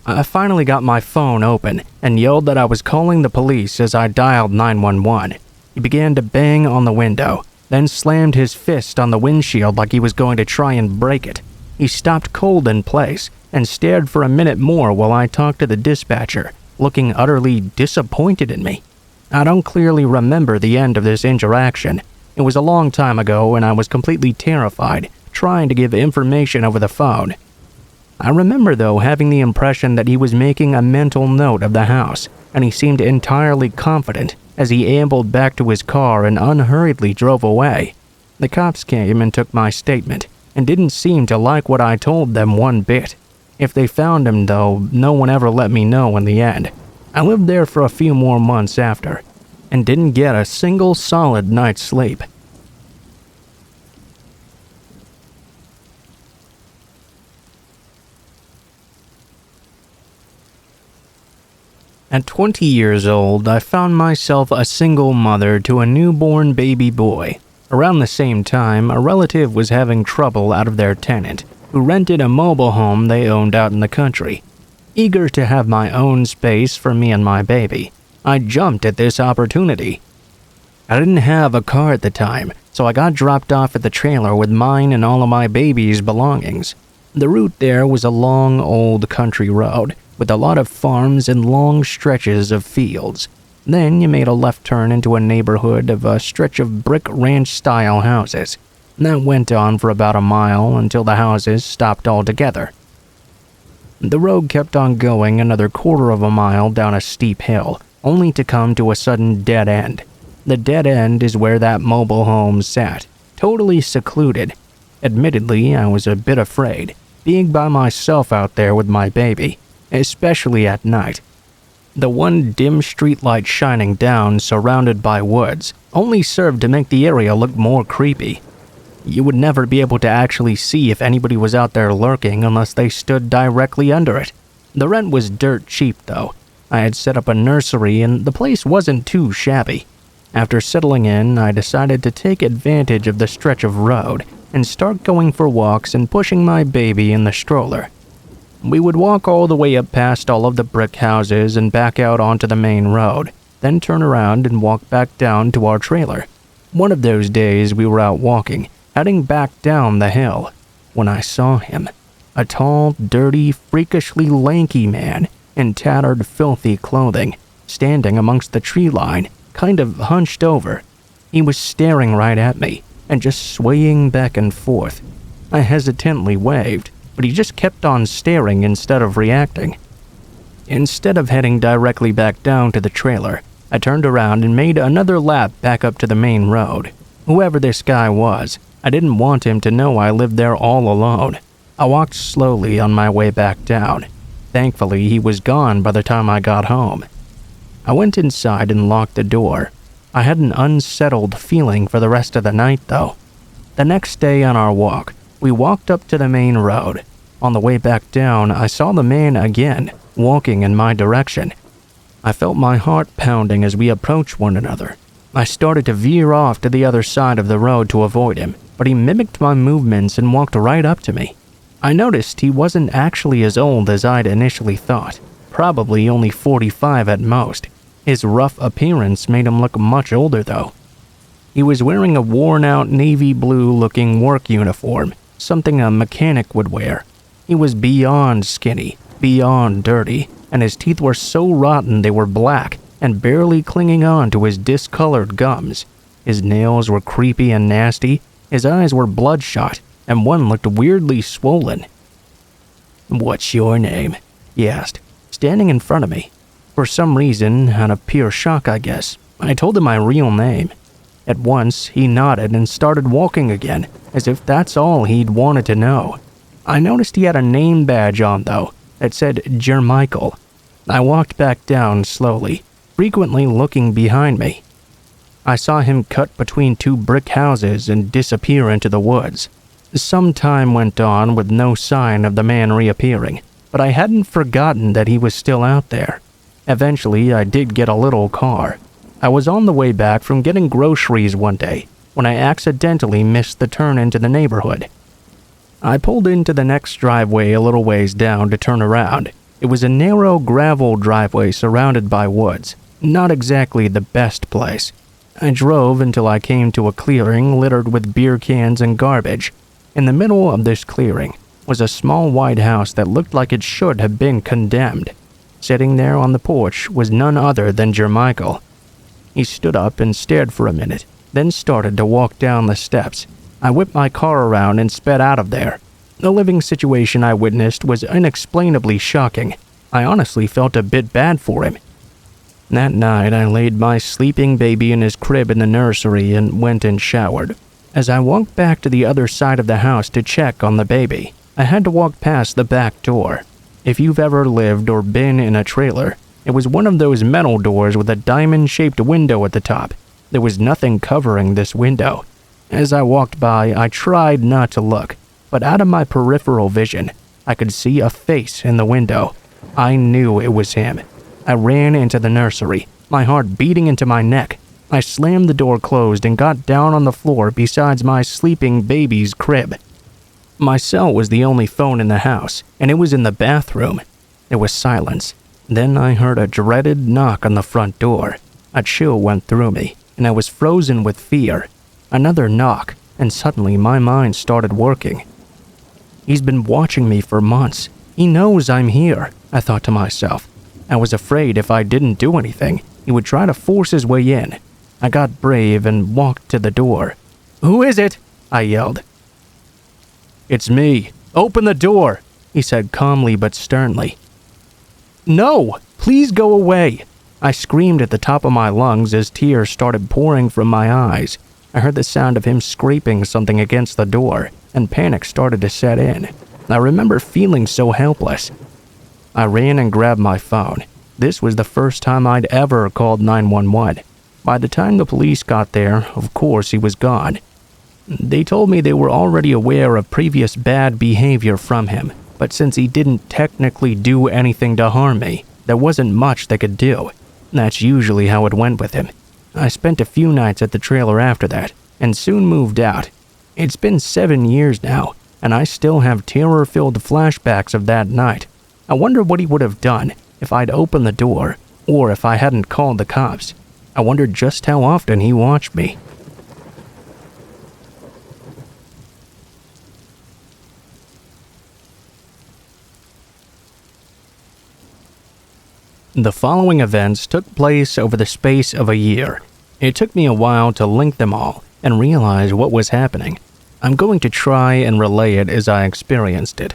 I finally got my phone open and yelled that I was calling the police as I dialed 911. He began to bang on the window, then slammed his fist on the windshield like he was going to try and break it. He stopped cold in place and stared for a minute more while I talked to the dispatcher, looking utterly disappointed in me. I don't clearly remember the end of this interaction. It was a long time ago and I was completely terrified, trying to give information over the phone. I remember though having the impression that he was making a mental note of the house, and he seemed entirely confident as he ambled back to his car and unhurriedly drove away. The cops came and took my statement, and didn't seem to like what I told them one bit. If they found him though, no one ever let me know in the end. I lived there for a few more months after, and didn't get a single solid night's sleep. At 20 years old, I found myself a single mother to a newborn baby boy. Around the same time, a relative was having trouble out of their tenant, who rented a mobile home they owned out in the country. Eager to have my own space for me and my baby, I jumped at this opportunity. I didn't have a car at the time, so I got dropped off at the trailer with mine and all of my baby's belongings. The route there was a long, old country road, with a lot of farms and long stretches of fields. Then you made a left turn into a neighborhood of a stretch of brick ranch-style houses. That went on for about a mile until the houses stopped altogether. The road kept on going another quarter of a mile down a steep hill, only to come to a sudden dead end. The dead end is where that mobile home sat, totally secluded. Admittedly, I was a bit afraid, being by myself out there with my baby, especially at night. The one dim streetlight shining down, surrounded by woods, only served to make the area look more creepy. You would never be able to actually see if anybody was out there lurking unless they stood directly under it. The rent was dirt cheap though. I had set up a nursery and the place wasn't too shabby. After settling in, I decided to take advantage of the stretch of road and start going for walks and pushing my baby in the stroller. We would walk all the way up past all of the brick houses and back out onto the main road, then turn around and walk back down to our trailer. One of those days we were out walking, heading back down the hill, when I saw him. A tall, dirty, freakishly lanky man in tattered, filthy clothing, standing amongst the tree line, kind of hunched over. He was staring right at me and just swaying back and forth. I hesitantly waved, but he just kept on staring instead of reacting. Instead of heading directly back down to the trailer, I turned around and made another lap back up to the main road. Whoever this guy was, I didn't want him to know I lived there all alone. I walked slowly on my way back down. Thankfully, he was gone by the time I got home. I went inside and locked the door. I had an unsettled feeling for the rest of the night, though. The next day on our walk, we walked up to the main road. On the way back down, I saw the man again, walking in my direction. I felt my heart pounding as we approached one another. I started to veer off to the other side of the road to avoid him, but he mimicked my movements and walked right up to me. I noticed he wasn't actually as old as I'd initially thought, probably only 45 at most. His rough appearance made him look much older, though. He was wearing a worn-out navy blue-looking work uniform, something a mechanic would wear. He was beyond skinny, beyond dirty, and his teeth were so rotten they were black and barely clinging on to his discolored gums. His nails were creepy and nasty, his eyes were bloodshot, and one looked weirdly swollen. "What's your name?" he asked, standing in front of me. For some reason, out of pure shock, I guess, I told him my real name. At once, he nodded and started walking again, as if that's all he'd wanted to know. I noticed he had a name badge on, though, that said Jermichael. I walked back down slowly, frequently looking behind me. I saw him cut between two brick houses and disappear into the woods. Some time went on with no sign of the man reappearing, but I hadn't forgotten that he was still out there. Eventually, I did get a little car. I was on the way back from getting groceries one day when I accidentally missed the turn into the neighborhood. I pulled into the next driveway a little ways down to turn around. It was a narrow gravel driveway surrounded by woods, not exactly the best place. I drove until I came to a clearing littered with beer cans and garbage. In the middle of this clearing was a small white house that looked like it should have been condemned. Sitting there on the porch was none other than Jermichael. He stood up and stared for a minute, then started to walk down the steps. I whipped my car around and sped out of there. The living situation I witnessed was inexplainably shocking. I honestly felt a bit bad for him. That night, I laid my sleeping baby in his crib in the nursery and went and showered. As I walked back to the other side of the house to check on the baby, I had to walk past the back door. If you've ever lived or been in a trailer, it was one of those metal doors with a diamond-shaped window at the top. There was nothing covering this window. As I walked by, I tried not to look, but out of my peripheral vision, I could see a face in the window. I knew it was him. I ran into the nursery, my heart beating into my neck. I slammed the door closed and got down on the floor beside my sleeping baby's crib. My cell was the only phone in the house, and it was in the bathroom. There was silence. Then I heard a dreaded knock on the front door. A chill went through me, and I was frozen with fear. Another knock, and suddenly my mind started working. He's been watching me for months. He knows I'm here, I thought to myself. I was afraid if I didn't do anything, he would try to force his way in. I got brave and walked to the door. "Who is it?" I yelled. "It's me. Open the door," he said calmly but sternly. "No, please go away." I screamed at the top of my lungs as tears started pouring from my eyes. I heard the sound of him scraping something against the door, and panic started to set in. I remember feeling so helpless. I ran and grabbed my phone. This was the first time I'd ever called 911. By the time the police got there, of course he was gone. They told me they were already aware of previous bad behavior from him, but since he didn't technically do anything to harm me, there wasn't much they could do. That's usually how it went with him. I spent a few nights at the trailer after that, and soon moved out. It's been 7 years now, and I still have terror-filled flashbacks of that night. I wonder what he would have done if I'd opened the door, or if I hadn't called the cops. I wondered just how often he watched me. The following events took place over the space of a year. It took me a while to link them all and realize what was happening. I'm going to try and relay it as I experienced it.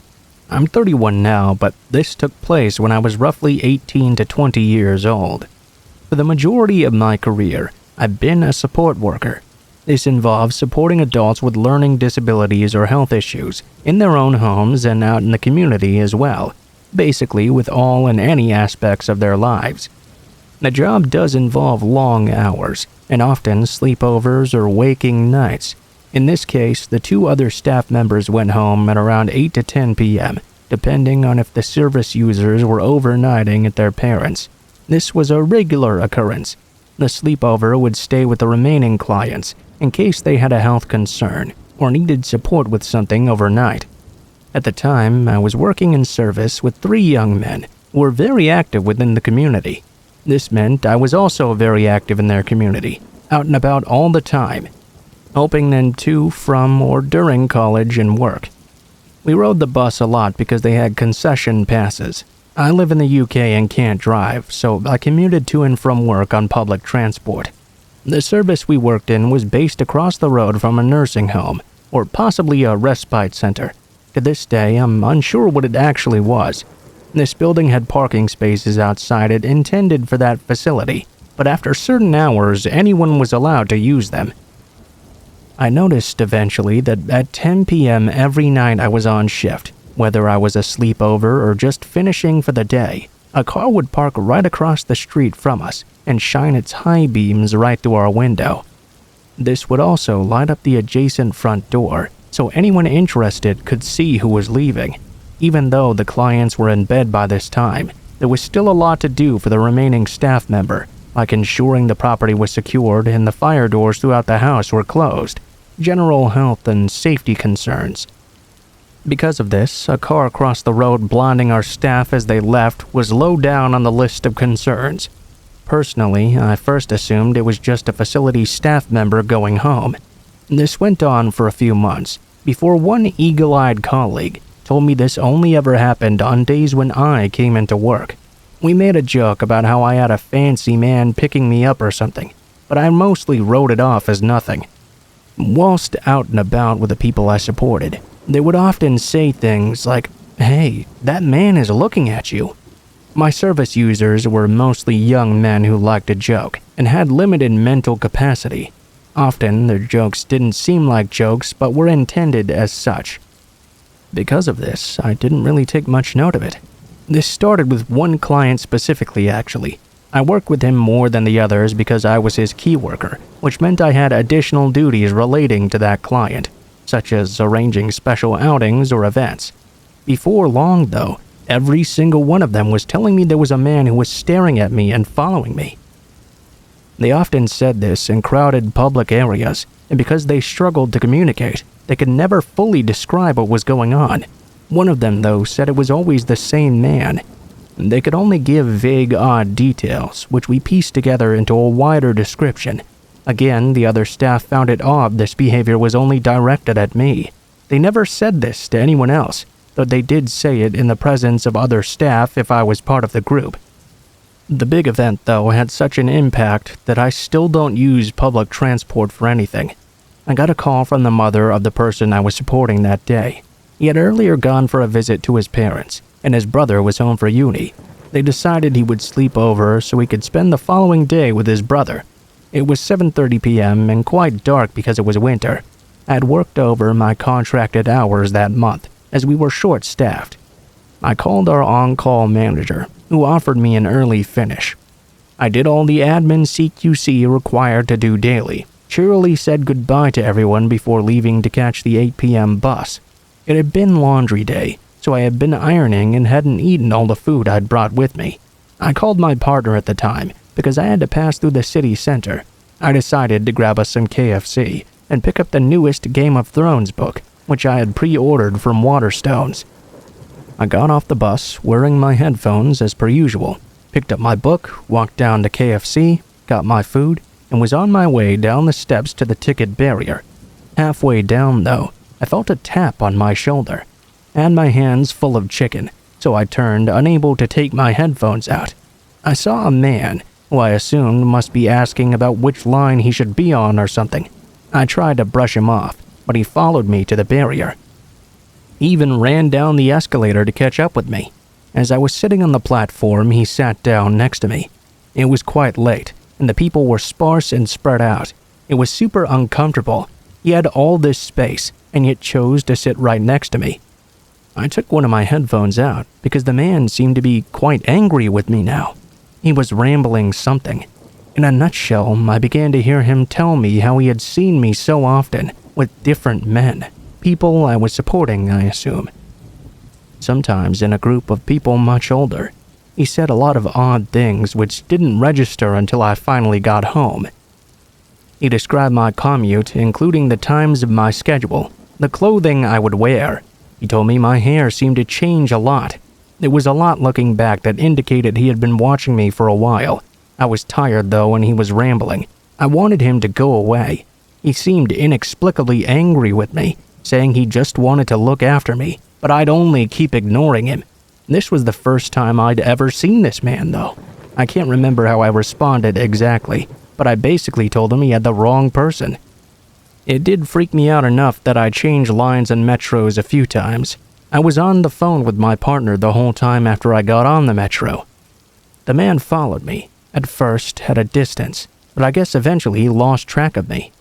I'm 31 now, but this took place when I was roughly 18 to 20 years old. For the majority of my career, I've been a support worker. This involves supporting adults with learning disabilities or health issues in their own homes and out in the community as well. Basically with all and any aspects of their lives. The job does involve long hours, and often sleepovers or waking nights. In this case, the 2 other staff members went home at around 8 to 10 p.m., depending on if the service users were overnighting at their parents'. This was a regular occurrence. The sleepover would stay with the remaining clients in case they had a health concern or needed support with something overnight. At the time, I was working in service with 3 young men who were very active within the community. This meant I was also very active in their community, out and about all the time, helping them to, from, or during college and work. We rode the bus a lot because they had concession passes. I live in the UK and can't drive, so I commuted to and from work on public transport. The service we worked in was based across the road from a nursing home, or possibly a respite center. To this day, I'm unsure what it actually was. This building had parking spaces outside it intended for that facility, but after certain hours, anyone was allowed to use them. I noticed eventually that at 10 p.m. every night I was on shift, whether I was a sleepover or just finishing for the day, a car would park right across the street from us and shine its high beams right through our window. This would also light up the adjacent front door, so anyone interested could see who was leaving. Even though the clients were in bed by this time, there was still a lot to do for the remaining staff member, like ensuring the property was secured and the fire doors throughout the house were closed, general health and safety concerns. Because of this, a car across the road blinding our staff as they left was low down on the list of concerns. Personally, I first assumed it was just a facility staff member going home. This went on for a few months, before one eagle-eyed colleague told me this only ever happened on days when I came into work. We made a joke about how I had a fancy man picking me up or something, but I mostly wrote it off as nothing. Whilst out and about with the people I supported, they would often say things like, "Hey, that man is looking at you." My service users were mostly young men who liked to joke and had limited mental capacity. Often, their jokes didn't seem like jokes but were intended as such. Because of this, I didn't really take much note of it. This started with one client specifically, actually. I worked with him more than the others because I was his key worker, which meant I had additional duties relating to that client, such as arranging special outings or events. Before long, though, every single one of them was telling me there was a man who was staring at me and following me. They often said this in crowded public areas, and because they struggled to communicate, they could never fully describe what was going on. One of them, though, said it was always the same man. They could only give vague, odd details, which we pieced together into a wider description. Again, the other staff found it odd this behavior was only directed at me. They never said this to anyone else, though they did say it in the presence of other staff if I was part of the group. The big event, though, had such an impact that I still don't use public transport for anything. I got a call from the mother of the person I was supporting that day. He had earlier gone for a visit to his parents, and his brother was home for uni. They decided he would sleep over so he could spend the following day with his brother. It was 7:30 p.m. and quite dark because it was winter. I had worked over my contracted hours that month, as we were short-staffed. I called our on-call manager, who offered me an early finish. I did all the admin CQC required to do daily, cheerily said goodbye to everyone before leaving to catch the 8 p.m. bus. It had been laundry day, so I had been ironing and hadn't eaten all the food I'd brought with me. I called my partner at the time, because I had to pass through the city center. I decided to grab us some KFC and pick up the newest Game of Thrones book, which I had pre-ordered from Waterstones. I got off the bus, wearing my headphones as per usual, picked up my book, walked down to KFC, got my food, and was on my way down the steps to the ticket barrier. Halfway down, though, I felt a tap on my shoulder. I had my hands full of chicken, so I turned, unable to take my headphones out. I saw a man, who I assumed must be asking about which line he should be on or something. I tried to brush him off, but he followed me to the barrier. He even ran down the escalator to catch up with me. As I was sitting on the platform, he sat down next to me. It was quite late, and the people were sparse and spread out. It was super uncomfortable. He had all this space, and yet chose to sit right next to me. I took one of my headphones out because the man seemed to be quite angry with me now. He was rambling something. In a nutshell, I began to hear him tell me how he had seen me so often with different men, people I was supporting, I assume. Sometimes in a group of people much older. He said a lot of odd things which didn't register until I finally got home. He described my commute, including the times of my schedule, the clothing I would wear. He told me my hair seemed to change a lot. There was a lot looking back that indicated he had been watching me for a while. I was tired though and he was rambling. I wanted him to go away. He seemed inexplicably angry with me, saying he just wanted to look after me, but I'd only keep ignoring him. This was the first time I'd ever seen this man though. I can't remember how I responded exactly, but I basically told him he had the wrong person. It did freak me out enough that I changed lines and metros a few times. I was on the phone with my partner the whole time after I got on the metro. The man followed me, at first at a distance, but I guess eventually he lost track of me.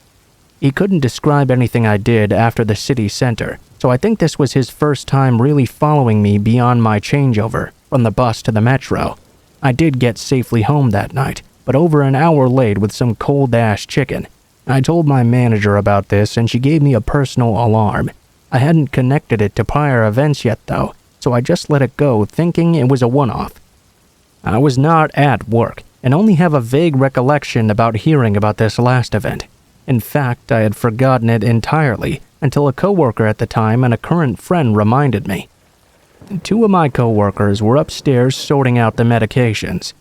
He couldn't describe anything I did after the city center, so I think this was his first time really following me beyond my changeover, from the bus to the metro. I did get safely home that night, but over an hour late with some cold-ass chicken. I told my manager about this and she gave me a personal alarm. I hadn't connected it to prior events yet though, so I just let it go thinking it was a one-off. I was not at work, and only have a vague recollection about hearing about this last event. In fact, I had forgotten it entirely until a coworker at the time and a current friend reminded me. Two of my coworkers were upstairs sorting out the medications.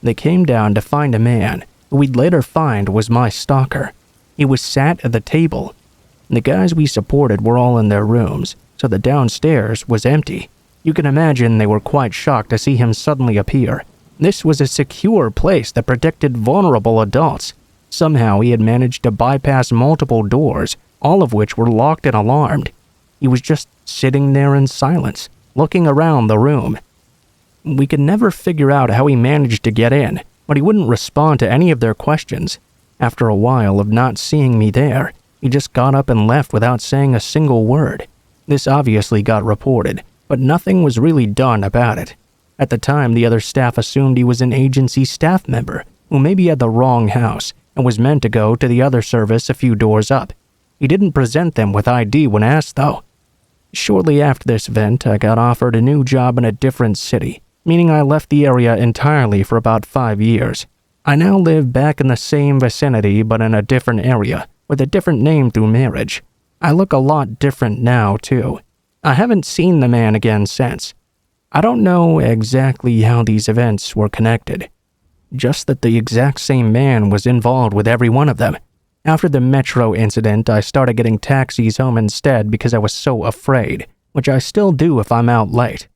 They came down to find a man who we'd later find was my stalker. He was sat at the table. The guys we supported were all in their rooms, so the downstairs was empty. You can imagine they were quite shocked to see him suddenly appear. This was a secure place that protected vulnerable adults. Somehow he had managed to bypass multiple doors, all of which were locked and alarmed. He was just sitting there in silence, looking around the room. We could never figure out how he managed to get in, but he wouldn't respond to any of their questions. After a while of not seeing me there, he just got up and left without saying a single word. This obviously got reported, but nothing was really done about it. At the time, the other staff assumed he was an agency staff member who maybe had the wrong house and was meant to go to the other service a few doors up. He didn't present them with ID when asked, though. Shortly after this event, I got offered a new job in a different city, meaning I left the area entirely for about 5 years. I now live back in the same vicinity but in a different area, with a different name through marriage. I look a lot different now, too. I haven't seen the man again since. I don't know exactly how these events were connected. Just that the exact same man was involved with every one of them. After the metro incident, I started getting taxis home instead because I was so afraid, which I still do if I'm out late.